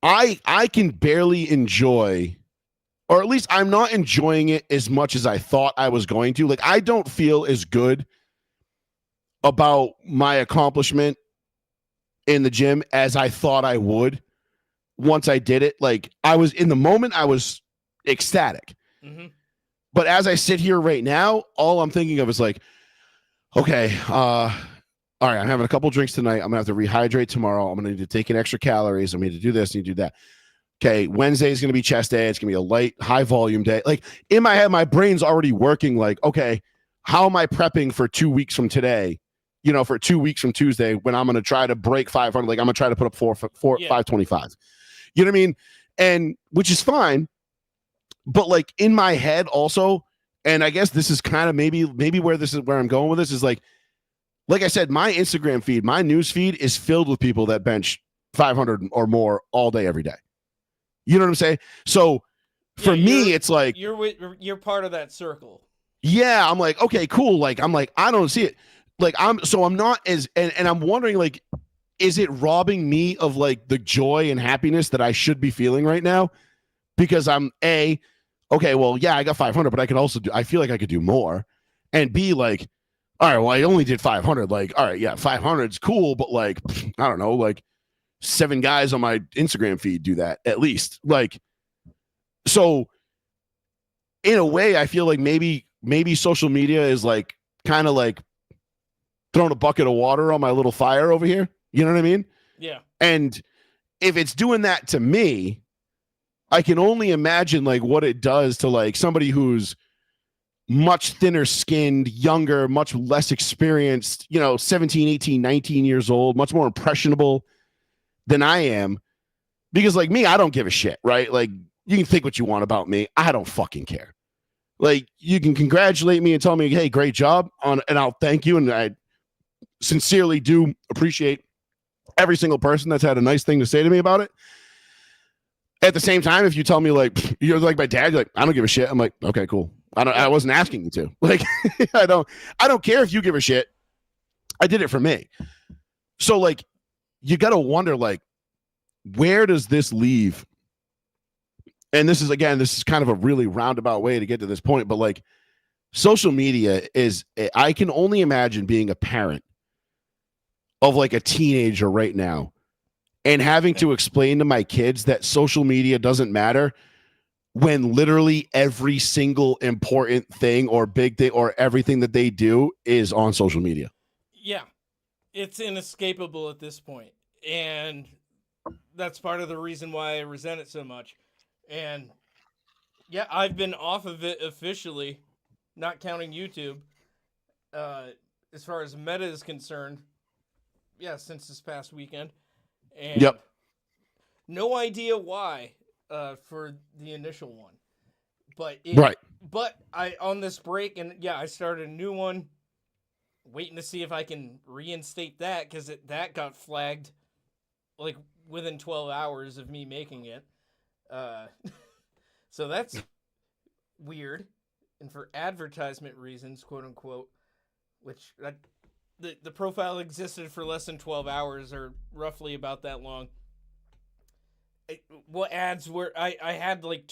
S2: I can barely enjoy, or at least I'm not enjoying it as much as I thought I was going to. Like, I don't feel as good about my accomplishment in the gym as I thought I would once I did it. Like, I was in the moment, I was ecstatic.
S1: Mm-hmm.
S2: But as I sit here right now, all I'm thinking of is like, okay, all right, I'm having a couple drinks tonight. I'm going to have to rehydrate tomorrow. I'm going to need to take in extra calories. I'm going to do this, need to do that. Okay, Wednesday is going to be chest day. It's going to be a light, high volume day. Like in my head, my brain's already working like, okay, how am I prepping for 2 weeks from today? For 2 weeks from Tuesday when I'm going to try to break 500. Like I'm going to try to put up 525. You know what I mean? And which is fine. But like in my head also, and I guess this is kind of maybe where I'm going with this is like I said, my Instagram feed, my news feed is filled with people that bench 500 or more all day, every day. You know what I'm saying? So for me, it's like
S1: you're part of that circle.
S2: Yeah, I'm like, okay, cool. Like I'm like, I don't see it. Like I'm not as and I'm wondering like, is it robbing me of like the joy and happiness that I should be feeling right now? Because I'm okay, well, yeah, I got 500, but I feel like I could do more. And B, like, all right, well, I only did 500. Like, all right, yeah, 500 is cool, but like, I don't know, like 7 guys on my Instagram feed do that at least. Like, so in a way, I feel like maybe social media is like kind of like throwing a bucket of water on my little fire over here. You know what I mean?
S1: Yeah.
S2: And if it's doing that to me, I can only imagine like what it does to like somebody who's much thinner skinned, younger, much less experienced, 17, 18, 19 years old, much more impressionable than I am. Because like me, I don't give a shit, right? Like you can think what you want about me. I don't fucking care. Like, you can congratulate me and tell me, hey, great job, and I'll thank you, and I sincerely do appreciate every single person that's had a nice thing to say to me about it. At the same time, if you tell me like you're like my dad, you're like, I don't give a shit. I'm like, okay, cool. I wasn't asking you to. Like, I don't care if you give a shit. I did it for me. So like, you got to wonder, like, where does this leave? And this is kind of a really roundabout way to get to this point, but like, social media is, I can only imagine being a parent of like a teenager right now and having to explain to my kids that social media doesn't matter when literally every single important thing or big thing or everything that they do is on social media.
S1: Yeah, it's inescapable at this point. And that's part of the reason why I resent it so much. And yeah, I've been off of it officially, not counting YouTube. As far as Meta is concerned, yeah, since this past weekend. And
S2: Yep.
S1: no idea why for the initial one. But
S2: Right.
S1: But I on this break, and yeah, I started a new one, waiting to see if I can reinstate that, because that got flagged like within 12 hours of me making it. So that's weird, and for advertisement reasons, quote unquote, which the profile existed for less than 12 hours, or roughly about that long. What ads were I had like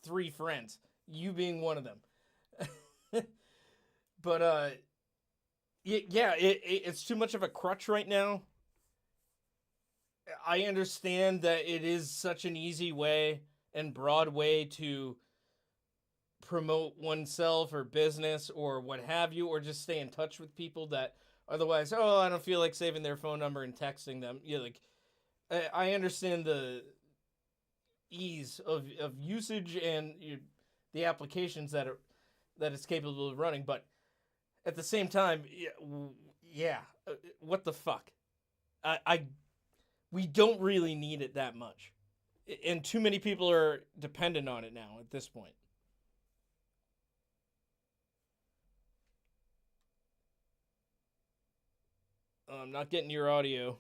S1: 3 friends, you being one of them. But yeah, it's too much of a crutch right now. I understand that it is such an easy way and broad way to promote oneself or business or what have you, or just stay in touch with people that otherwise, I don't feel like saving their phone number and texting them. Yeah, like, I understand the ease of usage and the applications that it's capable of running, but at the same time, yeah, what the fuck? We don't really need it that much, and too many people are dependent on it now at this point. I'm not getting your audio.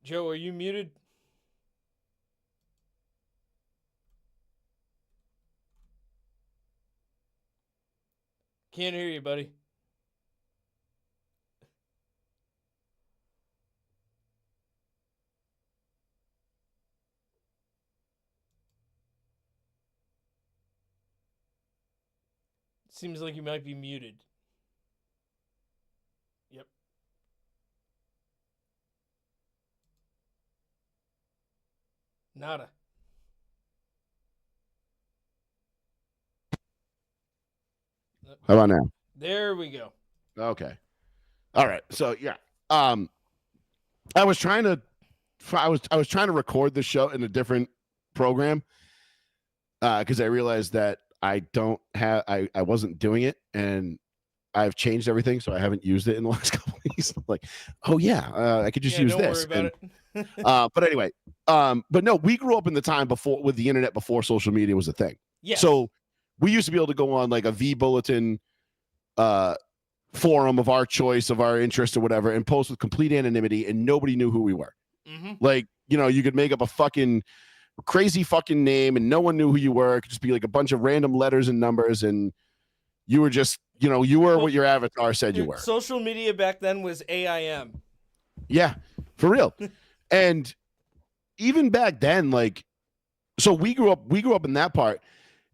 S1: Joe, are you muted? Can't hear you, buddy. Seems like you might be muted. Yep. Nada.
S2: How about now?
S1: There we go.
S2: Okay. All right. So yeah. I was trying to record the show in a different program because I realized that I wasn't doing it, and I've changed everything, so I haven't used it in the last couple of weeks. I'm like, oh yeah, I could just use
S1: don't
S2: this.
S1: Worry about it.
S2: But anyway, but no, we grew up in the time before with the internet, before social media was a thing.
S1: Yes.
S2: So we used to be able to go on like a V Bulletin forum of our choice, of our interest or whatever, and post with complete anonymity, and nobody knew who we were.
S1: Mm-hmm.
S2: Like, you could make up a fucking crazy fucking name and no one knew who you were. It could just be like a bunch of random letters and numbers, and you were just, you were what your avatar said you were.
S1: Social media back then was AIM.
S2: Yeah, for real. And even back then, like, so we grew up in that part.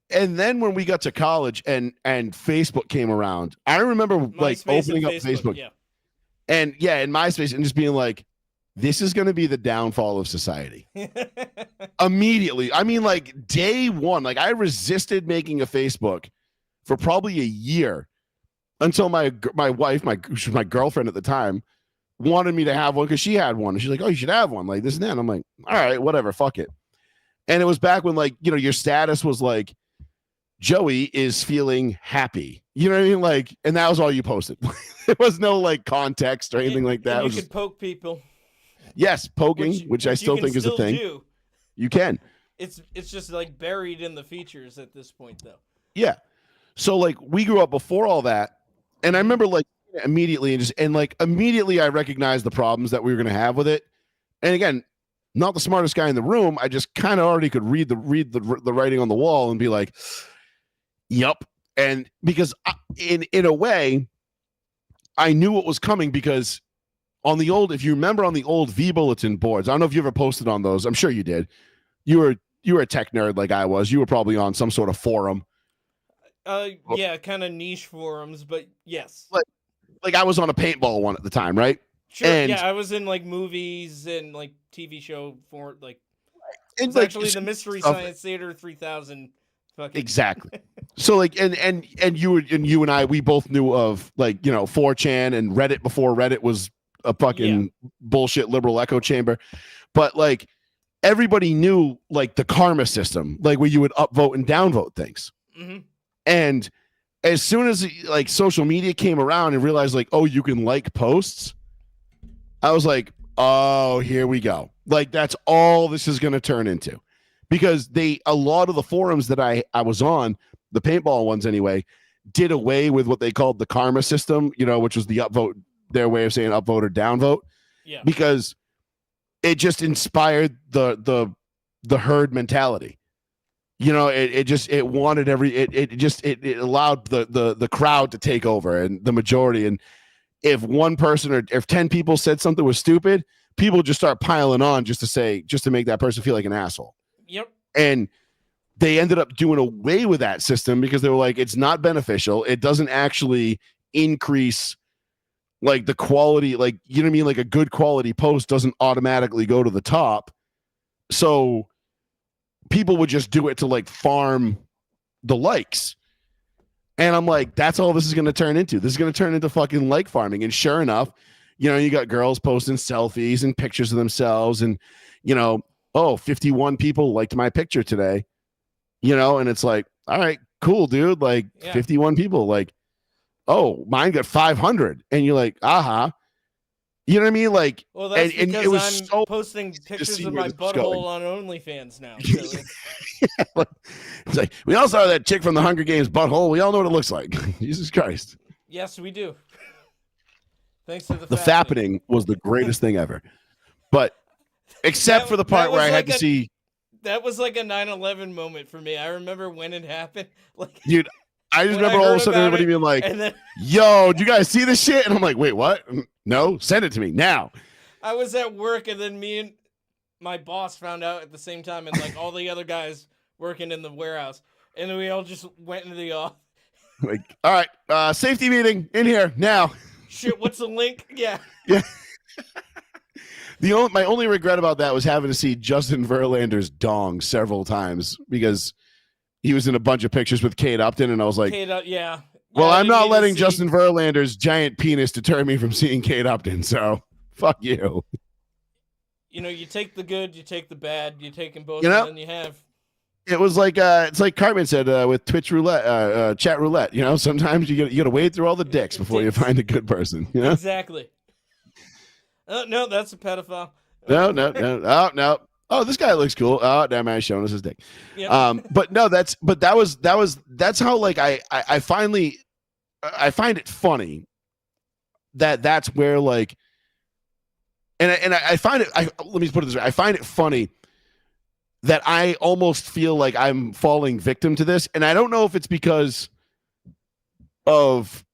S2: And then when we got to college and Facebook came around, I remember like opening up Facebook.
S1: Yeah.
S2: And yeah, in MySpace, and just being like, this is going to be the downfall of society. Immediately. I mean, like day one, like I resisted making a Facebook for probably a year until my wife, she was my girlfriend at the time, wanted me to have one because she had one. And she's like, oh, you should have one, like this and that. And I'm like, all right, whatever, fuck it. And it was back when, like, your status was like, Joey is feeling happy, You know what I mean? Like, and that was all you posted. There was no like context or anything like that.
S1: And
S2: It
S1: you
S2: was
S1: could
S2: just,
S1: poke people,
S2: yes, poking, which I
S1: you
S2: still
S1: can
S2: think is a
S1: still
S2: thing.
S1: do.
S2: You can.
S1: It's just like buried in the features at this point, though.
S2: Yeah. So like we grew up before all that, and I remember like immediately immediately I recognized the problems that we were going to have with it. And again, not the smartest guy in the room. I just kind of already could read the writing on the wall and be like, "Yup." And because in a way, I knew what was coming because on the old, if you remember on the old V bulletin boards, I don't know if you ever posted on those. I'm sure you did. You were a tech nerd like I was. You were probably on some sort of forum.
S1: Yeah, kind of niche forums, but yes.
S2: Like I was on a paintball one at the time, right?
S1: Sure.
S2: And
S1: yeah, I was in like movies and like TV show for like.
S2: it's
S1: It's
S2: like
S1: actually the Mystery
S2: stuff.
S1: Science Theater 3000. Fucking.
S2: Exactly. So like and you and I, we both knew of like 4chan and Reddit before Reddit was a fucking bullshit liberal echo chamber. But like everybody knew like the karma system, like where you would upvote and downvote things.
S1: Mm-hmm.
S2: And as soon as like social media came around and realized like, oh, you can like posts, I was like, oh, here we go. Like that's all this is going to turn into. Because a lot of the forums that I was on, the paintball ones anyway, did away with what they called the karma system, which was the upvote, their way of saying upvote or downvote.
S1: Yeah.
S2: Because it just inspired the herd mentality. It wanted it allowed the crowd to take over and the majority. And if one person or if 10 people said something was stupid, people just start piling on just to make that person feel like an asshole.
S1: Yep.
S2: And they ended up doing away with that system because they were like, it's not beneficial. It doesn't actually increase like the quality, like, you know what I mean? Like a good quality post doesn't automatically go to the top. So people would just do it to like farm the likes. And I'm like, that's all this is going to turn into. This is going to turn into fucking like farming. And sure enough, you got girls posting selfies and pictures of themselves and, oh, 51 people liked my picture today, and it's like, all right, cool, dude. Like 51 people, like, oh, mine got 500. And you're like, aha. You know what I mean? Like,
S1: well, that's
S2: and
S1: because
S2: it was
S1: I'm posting pictures of my butthole on OnlyFans now. So
S2: it's like, we all saw that chick from the Hunger Games butthole. We all know what it looks like. Jesus Christ.
S1: Yes, we do. Thanks to the
S2: fappening was the greatest thing ever. But except for the part where I had to see.
S1: That was like a 9/11 moment for me. I remember when it happened. Like,
S2: dude, I just remember all of a sudden everybody being like, yo, do you guys see this shit? And I'm like, wait, what? No, send it to me now.
S1: I was at work and then me and my boss found out at the same time and like all the other guys working in the warehouse. And then we all just went into the office.
S2: Like, all right, safety meeting in here now.
S1: Shit, what's the link? Yeah.
S2: Yeah. My only regret about that was having to see Justin Verlander's dong several times because he was in a bunch of pictures with Kate Upton, and I was like,
S1: yeah.
S2: Well, I'm not letting Justin Verlander's giant penis deter me from seeing Kate Upton, so fuck you.
S1: You take the good, you take the bad, you take them both, and then you have.
S2: It was like it's like Cartman said with Twitch roulette, chat roulette. Sometimes you got to wade through all the dicks before you find a good person.
S1: Exactly. No, that's a pedophile.
S2: No. Oh no. Oh, this guy looks cool. Oh, damn, he's showing us his dick. Yep. But no, that's how like I finally I find it funny that's where like and I find it let me put it this way. I find it funny that I almost feel like I'm falling victim to this. And I don't know if it's because of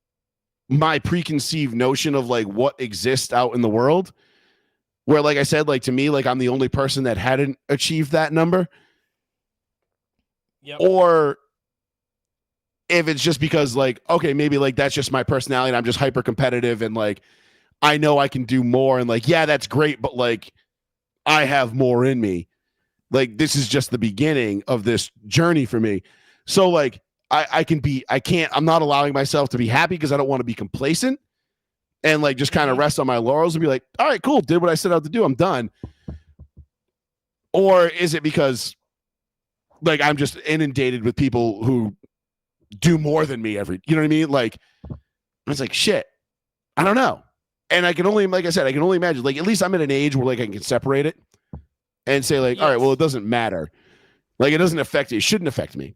S2: my preconceived notion of like what exists out in the world, where, like I said, like to me, like I'm the only person that hadn't achieved that number.
S1: Yep.
S2: Or if it's just because like, okay, maybe like that's just my personality and I'm just hyper competitive and like I know I can do more and like, yeah, that's great, but like I have more in me. Like this is just the beginning of this journey for me. So like I'm not allowing myself to be happy because I don't want to be complacent and like just kind of rest on my laurels and be like, all right, cool, did what I set out to do, I'm done. Or is it because like I'm just inundated with people who do more than me every, you know what I mean? Like, it's like, shit, I don't know. And I can only, like I said, I can only imagine, like, at least I'm at an age where like I can separate it and say like, all right, well, it doesn't matter. Like, it doesn't affect it. It shouldn't affect me.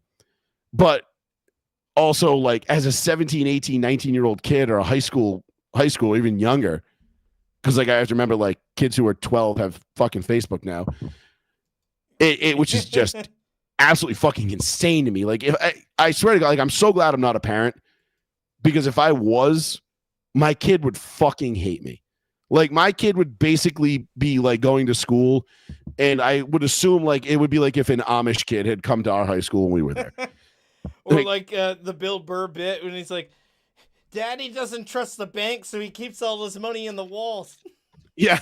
S2: But also, like, as a 17, 18, 19-year-old kid or a high school, even younger, because like I have to remember, like, kids who are 12 have fucking Facebook now. Which is just absolutely fucking insane to me. Like, if I swear to God, like, I'm so glad I'm not a parent, because if I was, my kid would fucking hate me. Like, my kid would basically be like going to school, and I would assume like it would be like if an Amish kid had come to our high school when we were there.
S1: Or like the Bill Burr bit when he's like, Daddy doesn't trust the bank, so he keeps all his money in the walls.
S2: Yeah.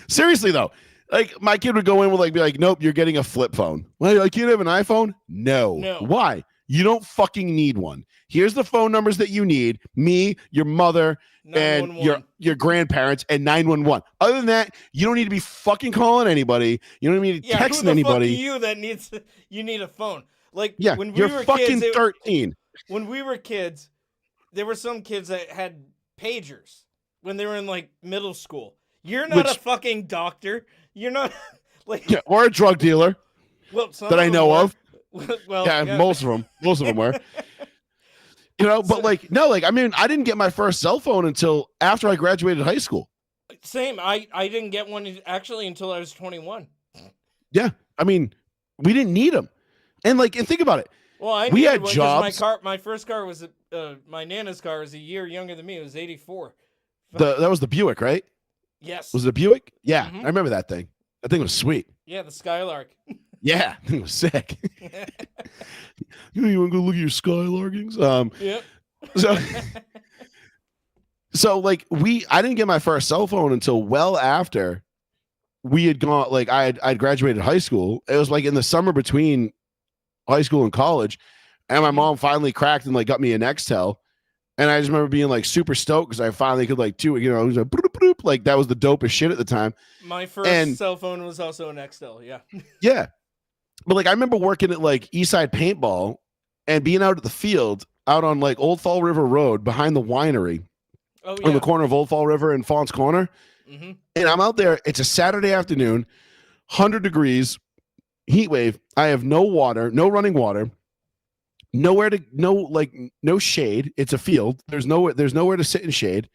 S2: Seriously though, like, my kid would go in with like, be like, nope, you're getting a flip phone. Well, like, you have an iPhone? No. Why? You don't fucking need one. Here's the phone numbers that you need. Me, your mother, and your grandparents, and 911. Other than that, you don't need to be fucking calling anybody. You don't need to be texting anybody.
S1: Fuck are you that you need a phone? Like,
S2: yeah,
S1: when
S2: you're fucking kids, 13.
S1: When we were kids, there were some kids that had pagers when they were in like middle school. You're not a fucking doctor. You're not like,
S2: yeah, or a drug dealer.
S1: Well,
S2: that I know of.
S1: Well,
S2: yeah, most of them were. You know, but like, no, like, I mean, I didn't get my first cell phone until after I graduated high school.
S1: Same. I didn't get one actually until I was 21.
S2: Yeah, I mean, we didn't need them, and like, and think about it.
S1: Well, we had jobs. My first car was my Nana's car was a year younger than me. It was 84.
S2: That was the Buick, right?
S1: Yes.
S2: Was it a Buick? Yeah, I remember that thing. That thing was sweet.
S1: Yeah, the Skylark.
S2: Yeah, it was sick. You want to go look at your Skylarkings?
S1: Yep.
S2: So like, I didn't get my first cell phone until well after we had gone. Like, I'd graduated high school. It was like in the summer between high school and college, and my mom finally cracked and like got me an Nextel. And I just remember being like super stoked because I finally could like it was like, bloop, bloop, like that was the dopest shit at the time.
S1: My first cell phone was also an Nextel, yeah.
S2: Yeah. But like, I remember working at like Eastside Paintball and being out at the field out on like Old Fall River Road behind the winery on the corner of Old Fall River and Fauns Corner. Mm-hmm. And I'm out there. It's a Saturday afternoon, 100 degrees, heat wave. I have no water, no running water. No shade. It's a field. There's nowhere to sit in shade.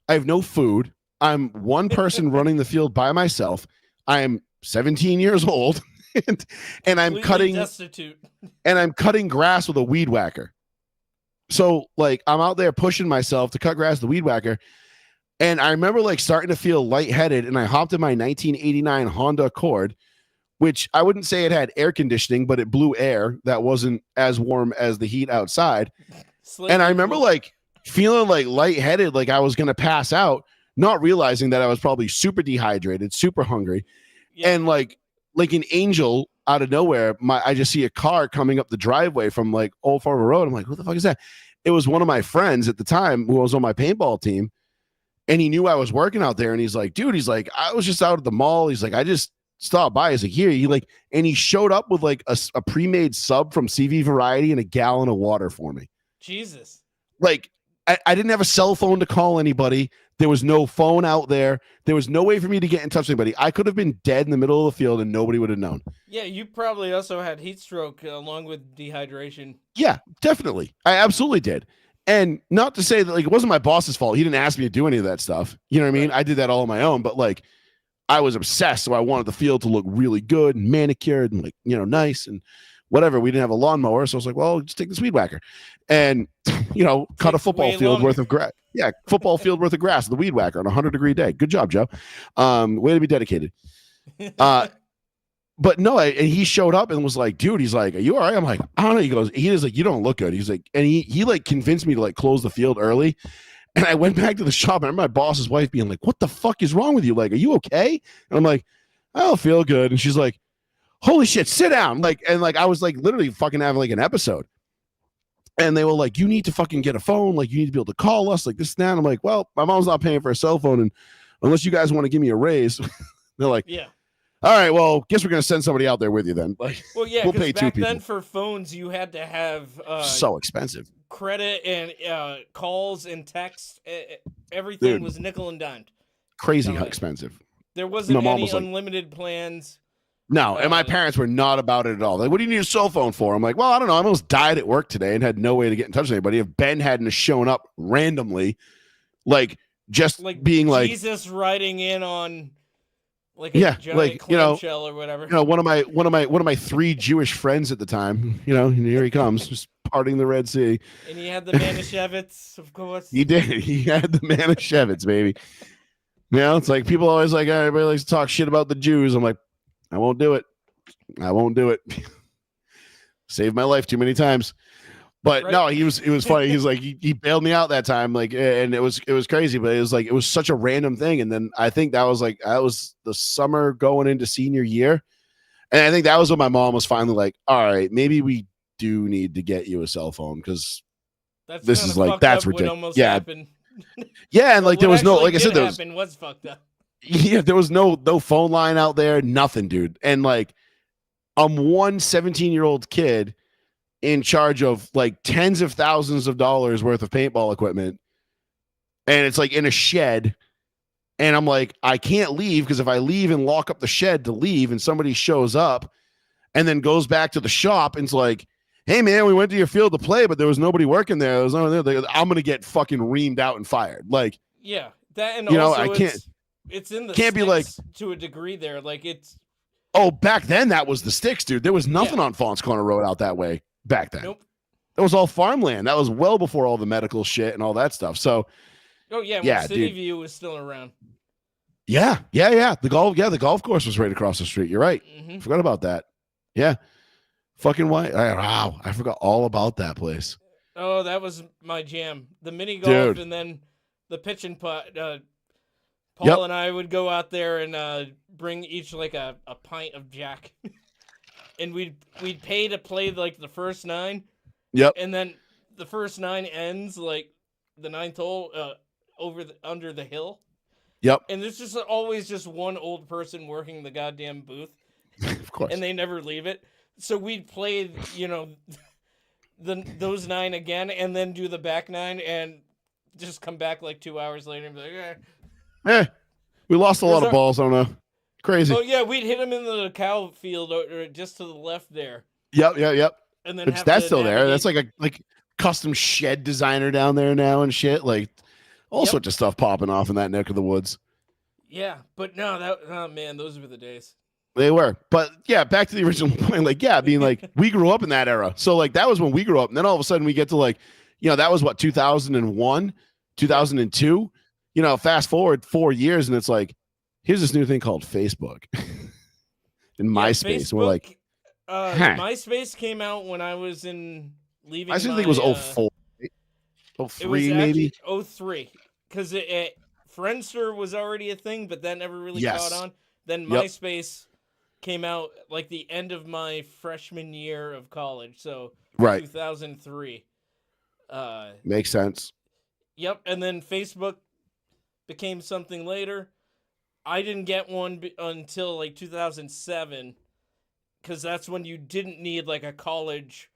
S2: I have no food. I'm one person running the field by myself. I am 17 years old, and I'm
S1: destitute.
S2: And I'm cutting grass with a weed whacker. So like, I'm out there pushing myself to cut grass with the weed whacker, and I remember like starting to feel lightheaded, and I hopped in my 1989 Honda Accord, which I wouldn't say it had air conditioning, but it blew air that wasn't as warm as the heat outside. And I remember like feeling like lightheaded, like I was going to pass out, not realizing that I was probably super dehydrated, super hungry. Yeah. And like an angel out of nowhere, I just see a car coming up the driveway from like Old Farmer Road. I'm like, what the fuck is that? It was one of my friends at the time who was on my paintball team. And he knew I was working out there. And he's like, dude, I was just out at the mall. He's like, I just stopped by. He's like, here, and he showed up with like a pre-made sub from CV Variety and a gallon of water for me.
S1: Jesus.
S2: Like, I didn't have a cell phone to call anybody. There was no phone out there. There was no way for me to get in touch with anybody. I could have been dead in the middle of the field and nobody would have known.
S1: Yeah, you probably also had heat stroke along with dehydration.
S2: Yeah, definitely. I absolutely did. And not to say that like it wasn't my boss's fault. He didn't ask me to do any of that stuff. You know what I mean? I did that all on my own, but like, I was obsessed, so I wanted the field to look really good and manicured and like, nice and whatever. We didn't have a lawnmower, so I was like, well, just take this weed whacker and cut a football field worth of grass. Yeah, football field worth of grass with a weed whacker on a 100-degree day. Good job, Joe. Way to be dedicated. But no, and he showed up and was like, dude, he's like, are you all right? I'm like, I don't know. He is like, you don't look good. He's like, and he like convinced me to like close the field early. And I went back to the shop, and I remember my boss's wife being like, what the fuck is wrong with you? Like, are you okay? And I'm like, I don't feel good. And she's like, holy shit, sit down. And I was like literally fucking having like an episode. And they were like, you need to fucking get a phone. Like, you need to be able to call us like this and that. And I'm like, well, my mom's not paying for a cell phone. And unless you guys want to give me a raise, they're like,
S1: yeah.
S2: all right, well, guess we're gonna send somebody out there with you then. Like,
S1: Well, yeah,
S2: we'll
S1: because
S2: pay two
S1: back
S2: people.
S1: then for phones you had to have
S2: So expensive.
S1: credit and calls and text. Everything
S2: Dude.
S1: was nickel and dimed.
S2: Crazy how expensive.
S1: There wasn't
S2: My mom
S1: any
S2: was like,
S1: unlimited plans.
S2: no, and my parents were not about it at all. Like, what do you need a cell phone for? I'm like, well, I don't know. I almost died at work today and had no way to get in touch with anybody. If Ben hadn't shown up randomly, like just
S1: like
S2: being like
S1: Jesus riding in on like a giant clamshell or whatever.
S2: One of my 3 Jewish friends at the time, and here he comes, just parting the Red Sea.
S1: And he had the Manischewitz, of course.
S2: He did. He had the Manischewitz, baby. It's like people always like, everybody likes to talk shit about the Jews. I'm like, I won't do it. I won't do it. Saved my life too many times. But right. No, it was funny. He's like, he bailed me out that time. Like, and it was crazy, but it was such a random thing. And then I think that was the summer going into senior year. And I think that was when my mom was finally like, all right, maybe we do need to get you a cell phone. Cause this is like, that's ridiculous. Yeah. Yeah. And like, there was no, like I said, there
S1: was fucked up.
S2: Yeah. There was no phone line out there, nothing, dude. And like, I'm one 17-year-old kid in charge of like tens of thousands of dollars worth of paintball equipment. And it's like in a shed. And I'm like, I can't leave because if I leave and lock up the shed to leave and somebody shows up and then goes back to the shop and it's like, hey man, we went to your field to play, but there was nobody working there. There was no there. I'm going to get fucking reamed out and fired. Like,
S1: yeah, that, and also
S2: I can't,
S1: it's in the
S2: can't be like
S1: to a degree there. Like it's,
S2: oh, back then that was the sticks, dude. There was nothing on Fons Corner Road out that way. Back then,
S1: nope.
S2: It was all farmland. That was well before all the medical shit and all that stuff. So,
S1: City View was still around.
S2: Yeah. The golf course was right across the street. You're right. Mm-hmm. Forgot about that. Yeah, fucking white. Wow, I forgot all about that place.
S1: Oh, that was my jam. The mini golf and then the pitch and putt. Paul and I would go out there and bring each like a pint of Jack. And we'd pay to play like the first 9.
S2: Yep.
S1: And then the first 9 ends like the 9th hole under the hill.
S2: Yep.
S1: And there's just always just one old person working the goddamn booth.
S2: Of course.
S1: And they never leave it. So we'd play, those 9 again and then do the back 9 and just come back like 2 hours later and be like,
S2: we lost a lot of balls. I don't know. Crazy.
S1: Oh yeah, we'd hit him in the cow field or just to the left there.
S2: Yep.
S1: And then
S2: that's still there. That's like a custom shed designer down there now and shit. Like all sorts of stuff popping off in that neck of the woods.
S1: Yeah, but no, man, those were the days.
S2: They were. But yeah, back to the original point. Like, yeah, being like, we grew up in that era. So like that was when we grew up. And then all of a sudden we get to like, that was what, 2001, 2002. Fast forward 4 years and it's like, here's this new thing called Facebook and MySpace.
S1: Facebook,
S2: and we're like,
S1: MySpace came out when I was leaving.
S2: I think it was 04, 03 maybe.
S1: 03, because Friendster was already a thing, but that never really caught on. Then MySpace came out like the end of my freshman year of college, so 2003.
S2: Makes sense.
S1: Yep, and then Facebook became something later. I didn't get one until like 2007, because that's when you didn't need like a college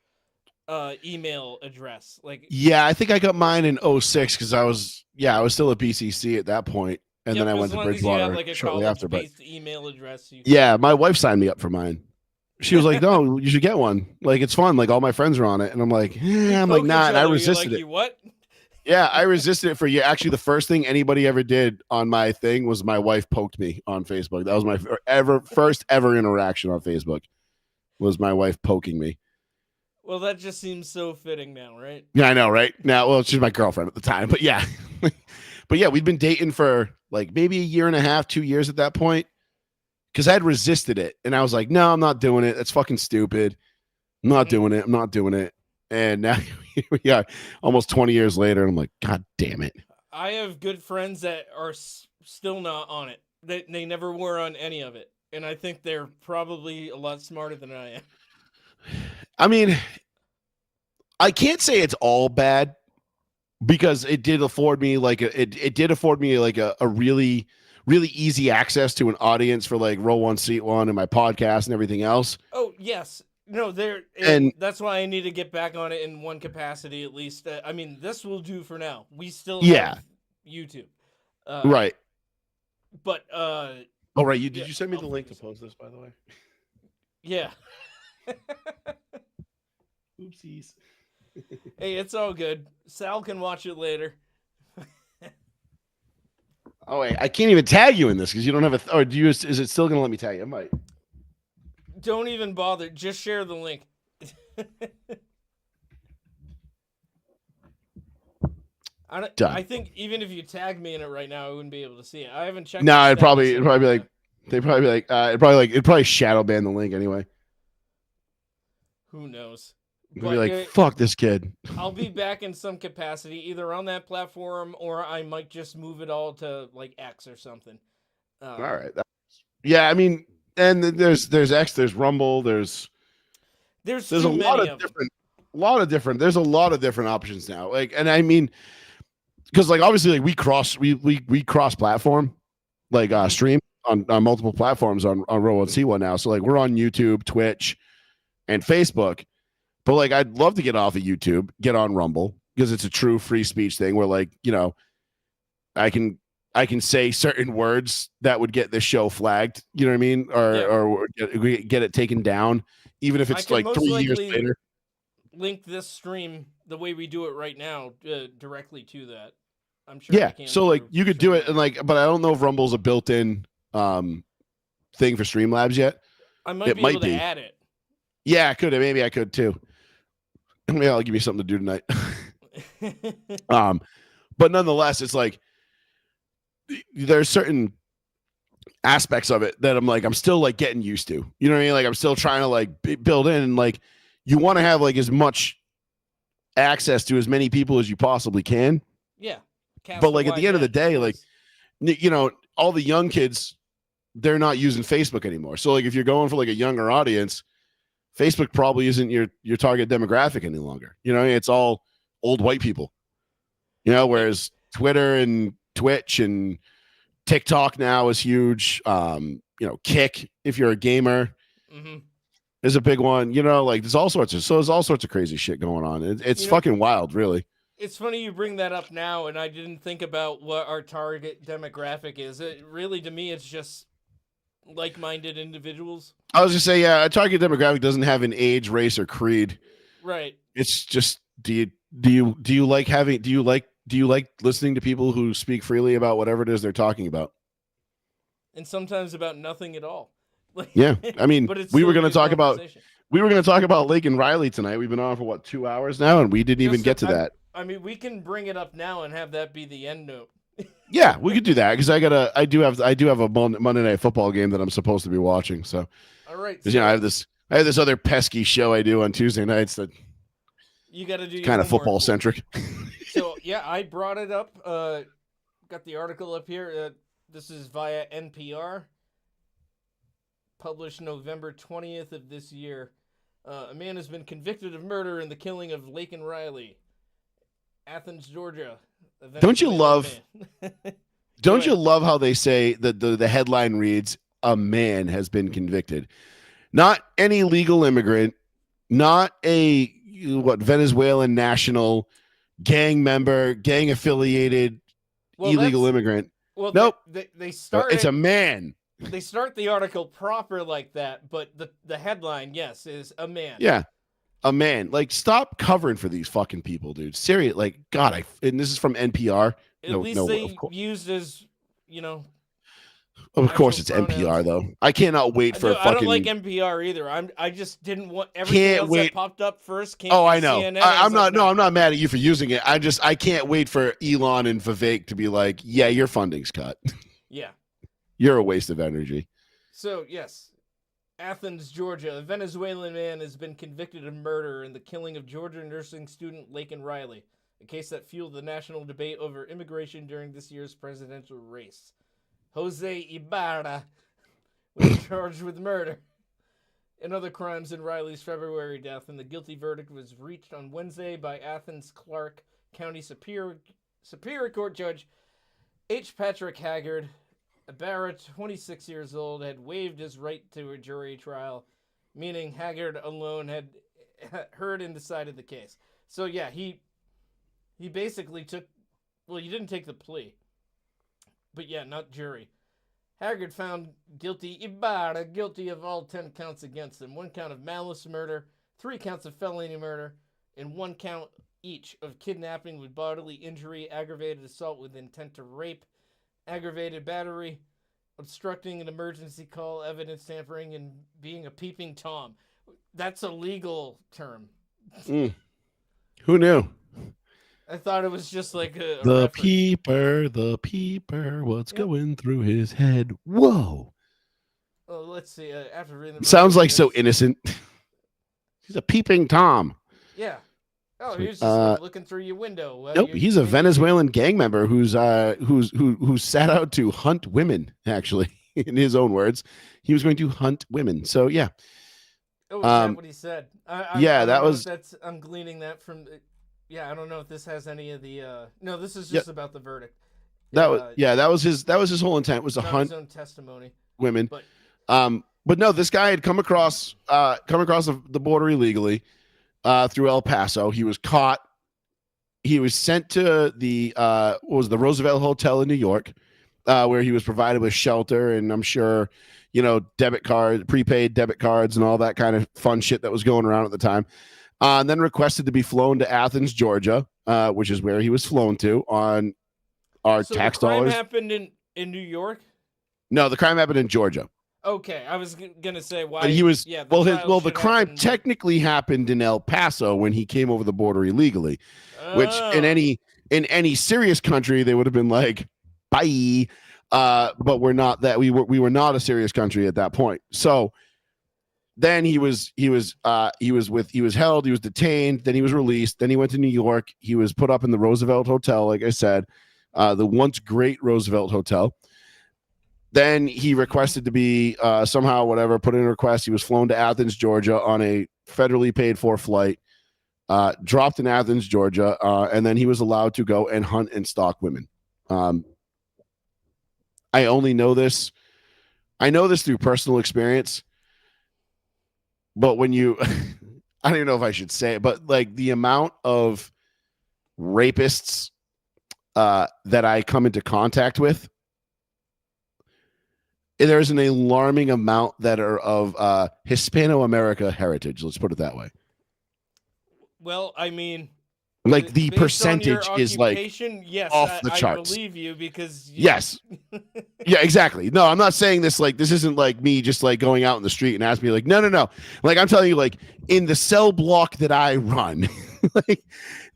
S1: email address. Like, yeah,
S2: I think I got mine in 06 because I was still at BCC at that point, and then I went to Bridgewater
S1: like
S2: shortly after. But
S1: email address.
S2: My wife signed me up for mine. She was like, "No, you should get one. Like, it's fun. Like, all my friends are on it." And I'm like, "Yeah." I'm like, "Nah," and I resisted it.
S1: What?
S2: Yeah, I resisted it for you. Actually, the first thing anybody ever did on my thing was my wife poked me on Facebook. That was my first ever interaction on Facebook. Was my wife poking me.
S1: Well, that just seems so fitting now, right?
S2: Yeah, I know, right? Now, well, she's my girlfriend at the time, but yeah. But yeah, we'd been dating for like maybe a year and a half, 2 years at that point. Because I had resisted it. And I was like, no, I'm not doing it. That's fucking stupid. I'm not doing it. I'm not doing it. And now here we are almost 20 years later. And I'm like, God damn it.
S1: I have good friends that are still not on it. They never were on any of it. And I think they're probably a lot smarter than I am.
S2: I mean, I can't say it's all bad because it did afford me like a really, really easy access to an audience for like Row One Seat One and my podcast and everything else.
S1: Oh yes, no,
S2: And
S1: that's why I need to get back on it in one capacity at least. I mean, this will do for now. We still
S2: yeah,
S1: have YouTube,
S2: right.
S1: but
S2: Oh, right. Did
S1: yeah,
S2: you send me
S1: I'll
S2: the link to
S1: figure
S2: post this, by the way?
S1: yeah.
S2: Oopsies.
S1: Hey, it's all good. Sal can watch it later.
S2: Oh wait, I can't even tag you in this because you don't have a. Or do you? Is it still gonna let me tag you? I might.
S1: Don't even bother. Just share the link.
S2: Done.
S1: I think even if you tag me in it right now, I wouldn't be able to see it. I haven't checked.
S2: No,
S1: the
S2: it'd probably
S1: status
S2: be
S1: of
S2: like it'd probably shadow ban the link anyway.
S1: who knows.
S2: It'd be like fuck this kid.
S1: I'll be back in some capacity, either on that platform or I might just move it all to like X or something.
S2: All right. Yeah, I mean, and there's X, there's Rumble, there's
S1: a
S2: lot of different. There's a lot of different options now. Like, and I mean, because like obviously like we cross platform, like stream on multiple platforms on Row One C1 now. So like we're on YouTube, Twitch, and Facebook. But like I'd love to get off of YouTube, get on Rumble because it's a true free speech thing where like, you know, I can say certain words that would get this show flagged, you know what I mean? Or get it taken down, even if it's like 3 years later.
S1: Link this stream the way we do it right now directly to that. I'm sure.
S2: Yeah. So like you could do it and like, but I don't know if Rumble's a built-in thing for Streamlabs yet.
S1: I might be able to add it.
S2: Yeah, I could. Maybe I could too. Maybe I'll give you something to do tonight. But nonetheless, it's like there's certain aspects of it that I'm still like getting used to. You know what I mean? Like I'm still trying to like build in, and like you want to have like as much access to as many people as you possibly can.
S1: Yeah.
S2: But like at the end of the day, like you know, all the young kids, they're not using Facebook anymore. So like if you're going for like a younger audience, Facebook probably isn't your target demographic any longer. You know, it's all old white people. You know, whereas Twitter and Twitch and TikTok now is huge. You know, Kick, if you're a gamer, is a big one. You know, like there's all sorts of crazy shit going on. It's fucking wild, really.
S1: It's funny you bring that up now, and I didn't think about what our target demographic is. It really, to me, it's just like-minded individuals.
S2: I was just say, yeah, a target demographic doesn't have an age, race, or creed.
S1: Right.
S2: It's just do you like listening to people who speak freely about whatever it is they're talking about?
S1: And sometimes about nothing at all.
S2: Yeah, I mean, we were going to talk about Lake and Riley tonight. We've been on for what 2 hours now, and we didn't even get to that.
S1: I mean, we can bring it up now and have that be the end note.
S2: Yeah, we could do that because I do have a Monday Night Football game that I'm supposed to be watching. So,
S1: all right,
S2: so, you know, I have this other pesky show I do on Tuesday nights that
S1: you got to do
S2: kind of football centric.
S1: So yeah, I brought it up. Got the article up here. This is via NPR, published November 20th of this year. A man has been convicted of murder in the killing of Lake and Riley, Athens, Georgia.
S2: Don't you love how they say that the headline reads, "A man has been convicted," not any legal immigrant, not a Venezuelan national, gang member, gang affiliated, illegal immigrant.
S1: Well,
S2: nope.
S1: They start.
S2: It's a man.
S1: They start the article proper like that, but the headline, yes, is a man.
S2: Yeah. A man. Like, stop covering for these fucking people, dude. Serious. Like, God, and this is from NPR.
S1: At least they used as, you know.
S2: Of course, it's pronouns. NPR though. I cannot wait for
S1: I don't like NPR either. I just didn't want everything else that popped up first. Came
S2: I know.
S1: CNN.
S2: I'm not mad at you for using it. I can't wait for Elon and Vivek to be like, yeah, your funding's cut.
S1: Yeah.
S2: You're a waste of energy.
S1: So yes. Athens, Georgia. A Venezuelan man has been convicted of murder in the killing of Georgia nursing student Lake and Riley, a case that fueled the national debate over immigration during this year's presidential race. Jose Ibarra was charged with murder and other crimes in Riley's February death, and the guilty verdict was reached on Wednesday by Athens Clarke County Superior Court Judge H. Patrick Haggard. Barrett, 26 years old, had waived his right to a jury trial, meaning Haggard alone had heard and decided the case. So yeah, he basically took. Well, he didn't take the plea, but yeah, not jury. Haggard found guilty Ibarra guilty of all 10 counts against him. 1 count of malice murder, 3 counts of felony murder, and 1 count each of kidnapping with bodily injury, aggravated assault with intent to rape, aggravated battery, obstructing an emergency call, evidence tampering, and being a peeping Tom. That's a legal term.
S2: Who knew?
S1: I thought it was just like a
S2: the
S1: reference.
S2: peeper, what's going through his head? Whoa.
S1: Well, let's see. After reading the
S2: Sounds like so innocent. He's a peeping Tom.
S1: Yeah. Oh, he was just looking through your window.
S2: Nope, he's a Venezuelan gang member who sat out to hunt women. Actually, in his own words, he was going to hunt women. So yeah.
S1: Oh, is that what he said? I'm gleaning that from. Yeah, I don't know if this has any of the. No, this is just about the verdict.
S2: That was his whole intent was to hunt
S1: his own testimony
S2: women. But no, this guy had come across the border illegally through El Paso. He was caught. He was sent to the Roosevelt Hotel in New York, where he was provided with shelter and I'm sure prepaid debit cards and all that kind of fun shit that was going around at the time. And then requested to be flown to Athens, Georgia, which is where he was flown to on our tax dollars.
S1: The crime happened in New York?
S2: No, the crime happened in Georgia.
S1: Okay, I was gonna say why.
S2: But he was the crime technically happened in El Paso when he came over the border illegally, which in any serious country they would have been like, bye. But we're not that. We were not a serious country at that point. So. Then he was held, he was detained, then he was released, then he went to New York. He was put up in the Roosevelt Hotel, like I said, the once great Roosevelt Hotel. Then he requested to be somehow, put in a request. He was flown to Athens, Georgia on a federally paid for flight, dropped in Athens, Georgia, and then he was allowed to go and hunt and stalk women. I only know this. I know this through personal experience. But when you, I don't even know if I should say it, but like the amount of rapists that I come into contact with, there's an alarming amount that are of Hispano-America heritage. Let's put it that way.
S1: Well, I mean,
S2: like the percentage is like
S1: yes,
S2: off the charts.
S1: I believe you because
S2: yes, yeah, exactly. No, I'm not saying this like this isn't like me just like going out in the street and asking me like no. Like I'm telling you, like in the cell block that I run, like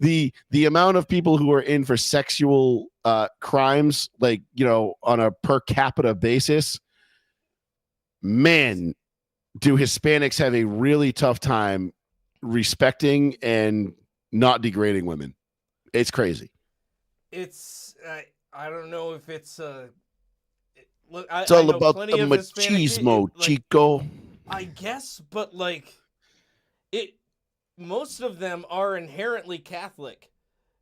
S2: the amount of people who are in for sexual crimes, like on a per capita basis, man, do Hispanics have a really tough time respecting and not degrading women. It's crazy.
S1: It's I don't know if it's look.
S2: It's all about the machismo, Chico.
S1: I guess, but like it. Most of them are inherently Catholic.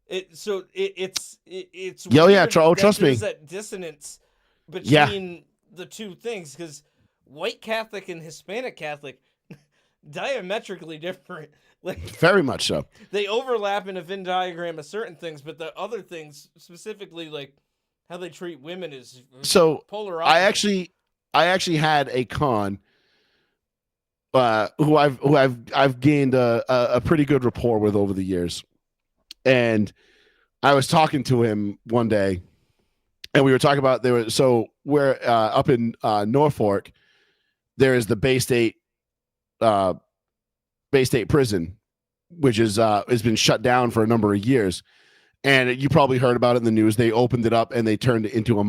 S1: It's
S2: trust me.
S1: That dissonance between the two things because white Catholic and Hispanic Catholic diametrically different. Like
S2: very much so.
S1: They overlap in a Venn diagram of certain things, but the other things, specifically like how they treat women, is
S2: so
S1: polar opposite.
S2: I actually had a con who I've gained a pretty good rapport with over the years, and I was talking to him one day, and we were talking about we're up in Norfolk. There is the Bay State prison, which is has been shut down for a number of years, and you probably heard about it in the news. They opened it up and they turned it into a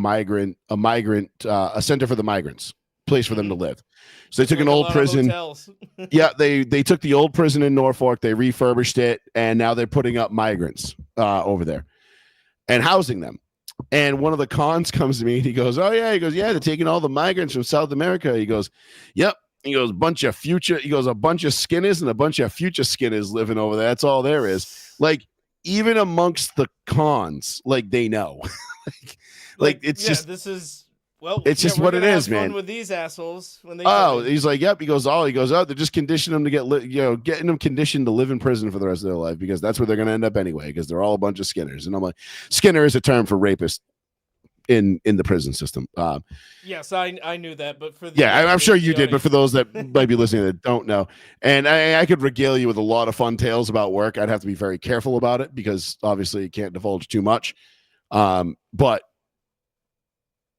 S2: center for the migrants, place for them to live. So they took an old prison. Yeah, they took the old prison in Norfolk, they refurbished it, and now they're putting up migrants over there and housing them. And one of the cons comes to me and he goes, "Oh yeah," he goes, "Yeah, they're taking all the migrants from South America." He goes, "Yep." He goes, a bunch of skinners and a bunch of future skinners living over there. That's all there is. Like, even amongst the cons, like they know. like it's just
S1: this is Well,
S2: It's
S1: yeah,
S2: just
S1: we're
S2: what it
S1: gonna have
S2: is,
S1: fun
S2: man.
S1: with these assholes when they
S2: Oh,
S1: join.
S2: he's like, yep. He goes, they're just conditioning them to getting them conditioned to live in prison for the rest of their life because that's where they're going to end up anyway because they're all a bunch of Skinners. And I'm like, Skinner is a term for rapist in the prison system.
S1: Yes, I knew that, but for the
S2: Yeah, I'm sure
S1: the
S2: you did, but for
S1: audience.
S2: those that might be listening that don't know, and I could regale you with a lot of fun tales about work. I'd have to be very careful about it because obviously you can't divulge too much. But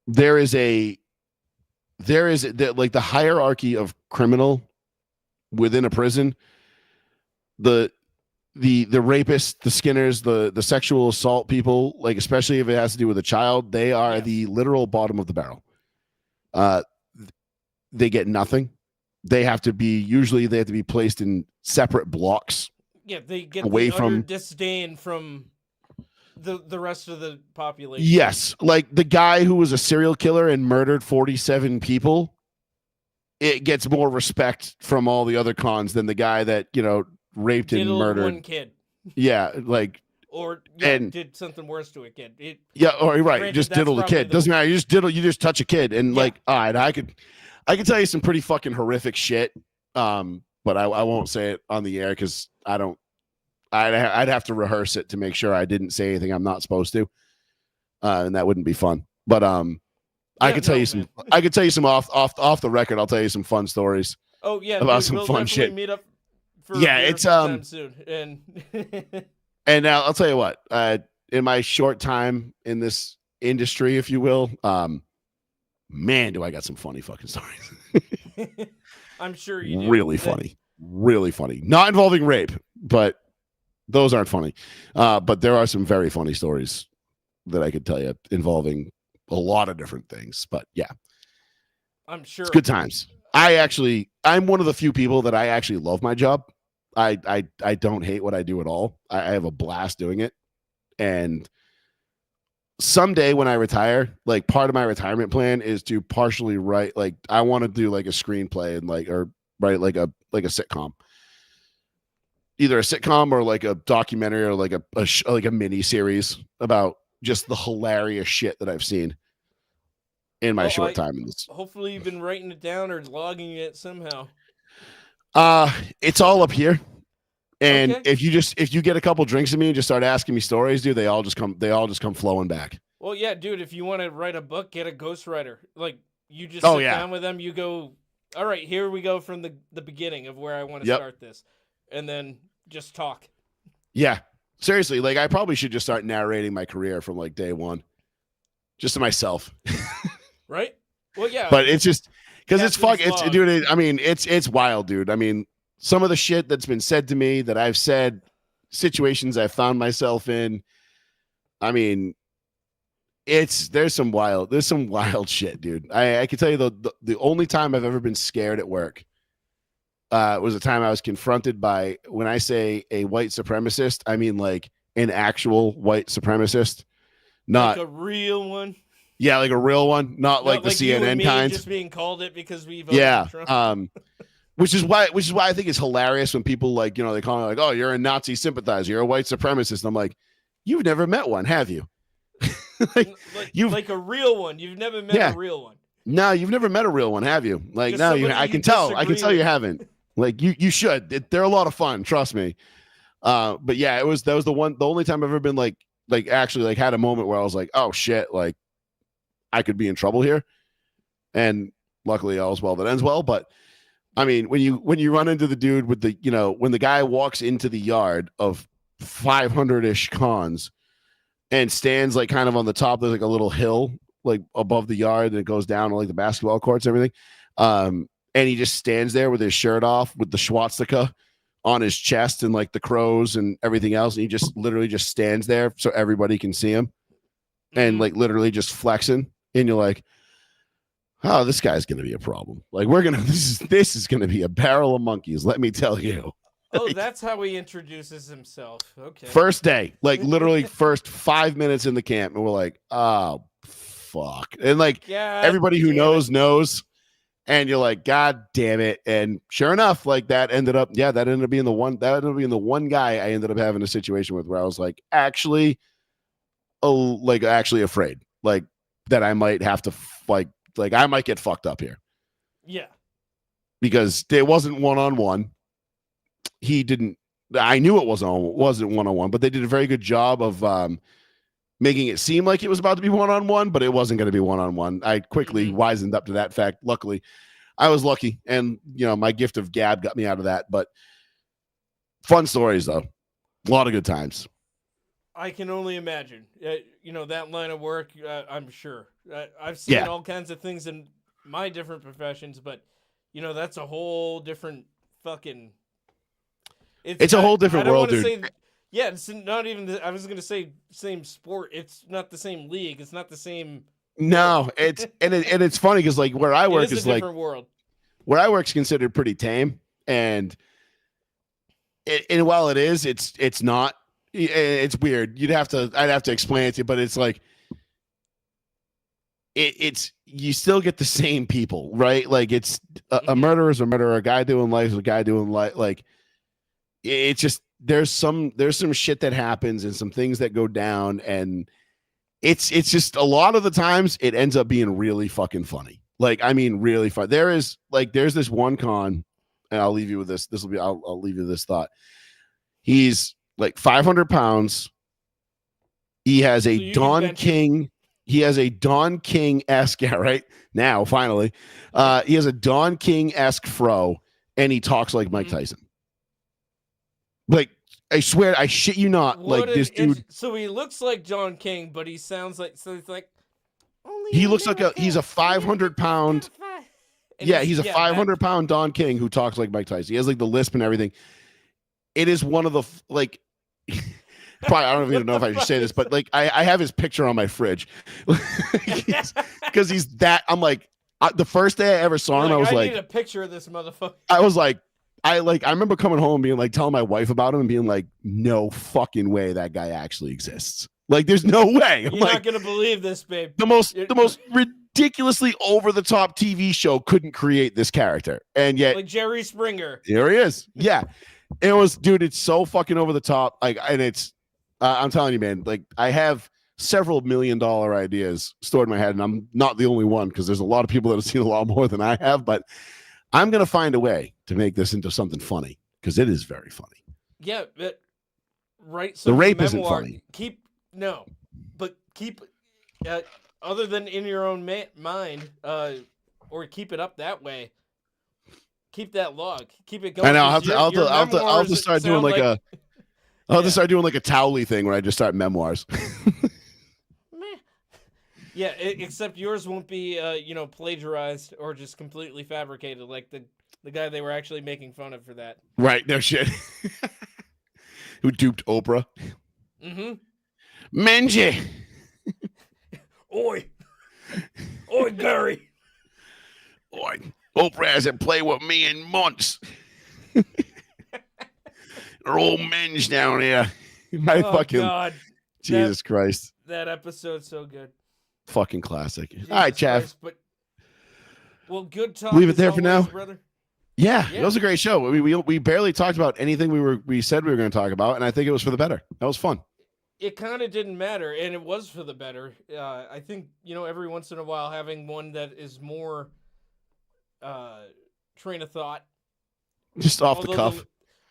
S2: there is like the hierarchy of criminal within a prison. The rapists, the Skinners, the sexual assault people, like especially if it has to do with a child, they are
S1: Yes.
S2: the literal bottom of the barrel. They get nothing. They have to be placed in separate blocks.
S1: Yeah, they get
S2: away
S1: the utter
S2: from
S1: disdain from the rest of the population.
S2: Yes, like the guy who was a serial killer and murdered 47 people. It gets more respect from all the other cons than the guy that raped and
S1: Diddled
S2: murdered
S1: one kid.
S2: Yeah, like
S1: Or
S2: and
S1: did something worse to a kid.
S2: or right,
S1: granted,
S2: just
S1: that's
S2: diddle the
S1: probably
S2: kid. Doesn't matter. You just touch a kid, and
S1: Yeah.
S2: like, all right, I could tell you some pretty fucking horrific shit. But I won't say it on the air because I don't. I'd have to rehearse it to make sure I didn't say anything I'm not supposed to, and that wouldn't be fun. But I could tell you some. I could tell you some off the record. I'll tell you some fun stories.
S1: Oh yeah,
S2: about
S1: dude,
S2: some
S1: we'll
S2: fun
S1: definitely
S2: shit.
S1: meet up for
S2: Yeah,
S1: a beer
S2: it's,
S1: sometime soon.
S2: And now I'll tell you what. In my short time in this industry, if you will, man, do I got some funny fucking stories.
S1: I'm sure you do.
S2: Really funny. Not involving rape, but those aren't funny. But there are some very funny stories that I could tell you involving a lot of different things. But yeah,
S1: I'm sure
S2: it's good times. I'm one of the few people that I actually love my job. I don't hate what I do at all. I have a blast doing it. And someday when I retire, like part of my retirement plan is to partially write, like I want to do like a screenplay and or write like a sitcom, either a sitcom or like a documentary or like a mini series about just the hilarious shit that I've seen in my short time in this.
S1: Hopefully you've been writing it down or logging it somehow.
S2: It's all up here. And
S1: Okay.
S2: if you get a couple drinks in me and just start asking me stories, dude, they all just come flowing back.
S1: Well, yeah, dude, if you want to write a book, get a ghostwriter. Like you just
S2: Oh,
S1: sit
S2: yeah.
S1: down with them, you go, all right, here we go from the beginning of where I want to start this. And then just talk.
S2: Yeah. Seriously, like I probably should just start narrating my career from like day one. Just to myself.
S1: Right? Well, yeah.
S2: But it's just because it's fuck.
S1: Captain's
S2: It's
S1: log.
S2: dude. I mean, it's wild, dude. I mean, some of the shit that's been said to me that I've said, situations I've found myself in. I mean, there's some wild shit, dude. I can tell you the only time I've ever been scared at work was the time I was confronted by, when I say a white supremacist, I mean like an actual white supremacist, not
S1: like a real one.
S2: Yeah, like a real one, not like the
S1: you and
S2: CNN
S1: me
S2: kind.
S1: just being called it because we voted for Trump.
S2: Which is why I think it's hilarious when people like, they call me like, oh, you're a Nazi sympathizer, you're a white supremacist. And I'm like, you've never met one, have you?
S1: like a real one. You've never met a real one.
S2: No, you've never met a real one, have you? Like,
S1: Just
S2: no,
S1: somebody
S2: I can tell
S1: disagree
S2: you haven't. Like, you should. They're a lot of fun, trust me. But yeah, that was the only time I've ever been like actually like had a moment where I was like, oh shit, like I could be in trouble here. And luckily all's well that ends well. But I mean, when you run into the dude with the, when the guy walks into the yard of 500-ish cons and stands like kind of on the top, there's like a little hill like above the yard and it goes down to like the basketball courts and everything. And he just stands there with his shirt off with the swastika on his chest and like the crows and everything else. And he just literally just stands there so everybody can see him and like literally just flexing. And you're like, oh, this guy's going to be a problem. Like this is going to be a barrel of monkeys. Let me tell you.
S1: Oh, that's how he introduces himself. Okay.
S2: First day, like literally first 5 minutes in the camp. And we're like, oh, fuck. And like everybody who knows. And you're like, God damn it. And sure enough, like that ended up being the one guy I ended up having a situation with where I was like, actually afraid, like that I might have to like like I might get fucked up here.
S1: Yeah.
S2: Because it wasn't one-on-one. He didn't. I knew it wasn't one-on-one, but they did a very good job of making it seem like it was about to be one-on-one, but it wasn't going to be one-on-one. I quickly wisened up to that fact. Luckily, I was lucky, and my gift of gab got me out of that. But fun stories, though. A lot of good times.
S1: I can only imagine. That line of work, I'm sure. I've seen all kinds of things in my different professions, but that's a whole different fucking.
S2: It's a whole different world, dude.
S1: It's not even. I was gonna say same sport. It's not the same league. It's not the same.
S2: No, it's funny because like where I work is
S1: a different world.
S2: Where I work is considered pretty tame, and while it's not. It's weird. I'd have to explain it to you, but it's like it's you still get the same people, right? Like it's a murderer's a murderer, a guy doing life is a guy doing life. Like it's just there's some shit that happens and some things that go down, and it's just a lot of the times it ends up being really fucking funny. Like I mean, really fun. There's this one con, and I'll leave you with this. I'll leave you with this thought. He's like 500 pounds. He has a Don King. He has a Don King-esque, right? Now, finally. He has a Don King-esque fro, and he talks like Mike Tyson. Like, I swear, I shit you not. This dude.
S1: So he looks like John King, but he sounds like, so it's like.
S2: He looks like he's a 500-pound. Yeah, he's a 500-pound Don King who talks like Mike Tyson. He has like the lisp and everything. It is one of the, like, probably, I don't even know if I should say this, but like I have his picture on my fridge because he's that. I'm like, the first day I ever saw him, I was like,
S1: I need a picture of this motherfucker.
S2: I was like, I remember coming home and being like, telling my wife about him and being like, no fucking way that guy actually exists. Like, there's no way.
S1: You're not gonna believe this, babe.
S2: The most ridiculously over the top TV show couldn't create this character, and yet
S1: like Jerry Springer.
S2: Here he is. Yeah, it was, dude. It's so fucking over the top. Like, and it's. I'm telling you, man. Like, I have several $1 million ideas stored in my head, and I'm not the only one because there's a lot of people that have seen a lot more than I have. But I'm gonna find a way to make this into something funny because it is very funny.
S1: Yeah, but right. So
S2: the rape isn't funny.
S1: Keep other than in your own mind, or keep it up that way. Keep that log. Keep it going.
S2: I know. I'll have to start doing like a. I'll just start doing like a Towley thing where I just start memoirs.
S1: Yeah, except yours won't be, plagiarized or just completely fabricated like the guy they were actually making fun of for that.
S2: Right, no shit. Who duped Oprah?
S1: Mm-hmm.
S2: Menji.
S1: Oi. Oi, Gary.
S2: Oi. Oprah hasn't played with me in months. They're all men's down here.
S1: God.
S2: Jesus Christ.
S1: That episode's so good.
S2: Fucking classic.
S1: Jesus
S2: all right, Chav.
S1: Good talk.
S2: Leave it there for now,
S1: brother.
S2: Yeah, it was a great show. We barely talked about anything we said we were going to talk about, and I think it was for the better. That was fun.
S1: It kind of didn't matter, and it was for the better. I think every once in a while having one that is more train of thought,
S2: just off the cuff.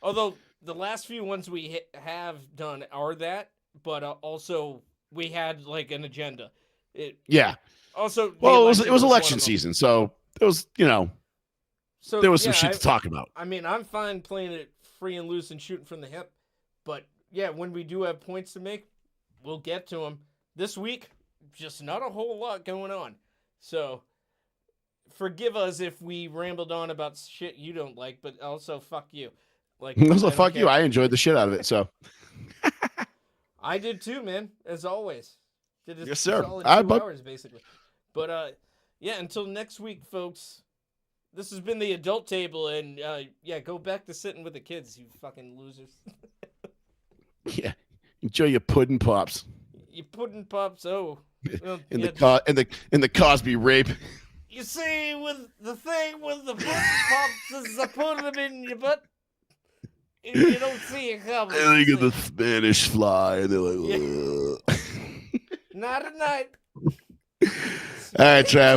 S1: Although the last few ones we have done are that, but also we had like an agenda. Also,
S2: well, it was election season, so it was
S1: So
S2: there was some shit to talk about.
S1: I mean, I'm fine playing it free and loose and shooting from the hip, but yeah, when we do have points to make, we'll get to them. This week, just not a whole lot going on, so forgive us if we rambled on about shit you don't like, but also fuck you. Like,
S2: also, fuck you. I enjoyed the shit out of it, so.
S1: I did too, man. As always.
S2: Yes, sir.
S1: 2 hours, basically. But, yeah, until next week, folks, this has been the adult table, and, go back to sitting with the kids, you fucking losers.
S2: Yeah. Enjoy your pudding pops.
S1: Your pudding pops, oh. Well,
S2: in the Cosby rape.
S1: You see, with the thing with the pudding pops is I put them in your butt. You don't see it coming.
S2: And you get the Spanish fly, and they're like,
S1: Not at night.
S2: All right, Trav.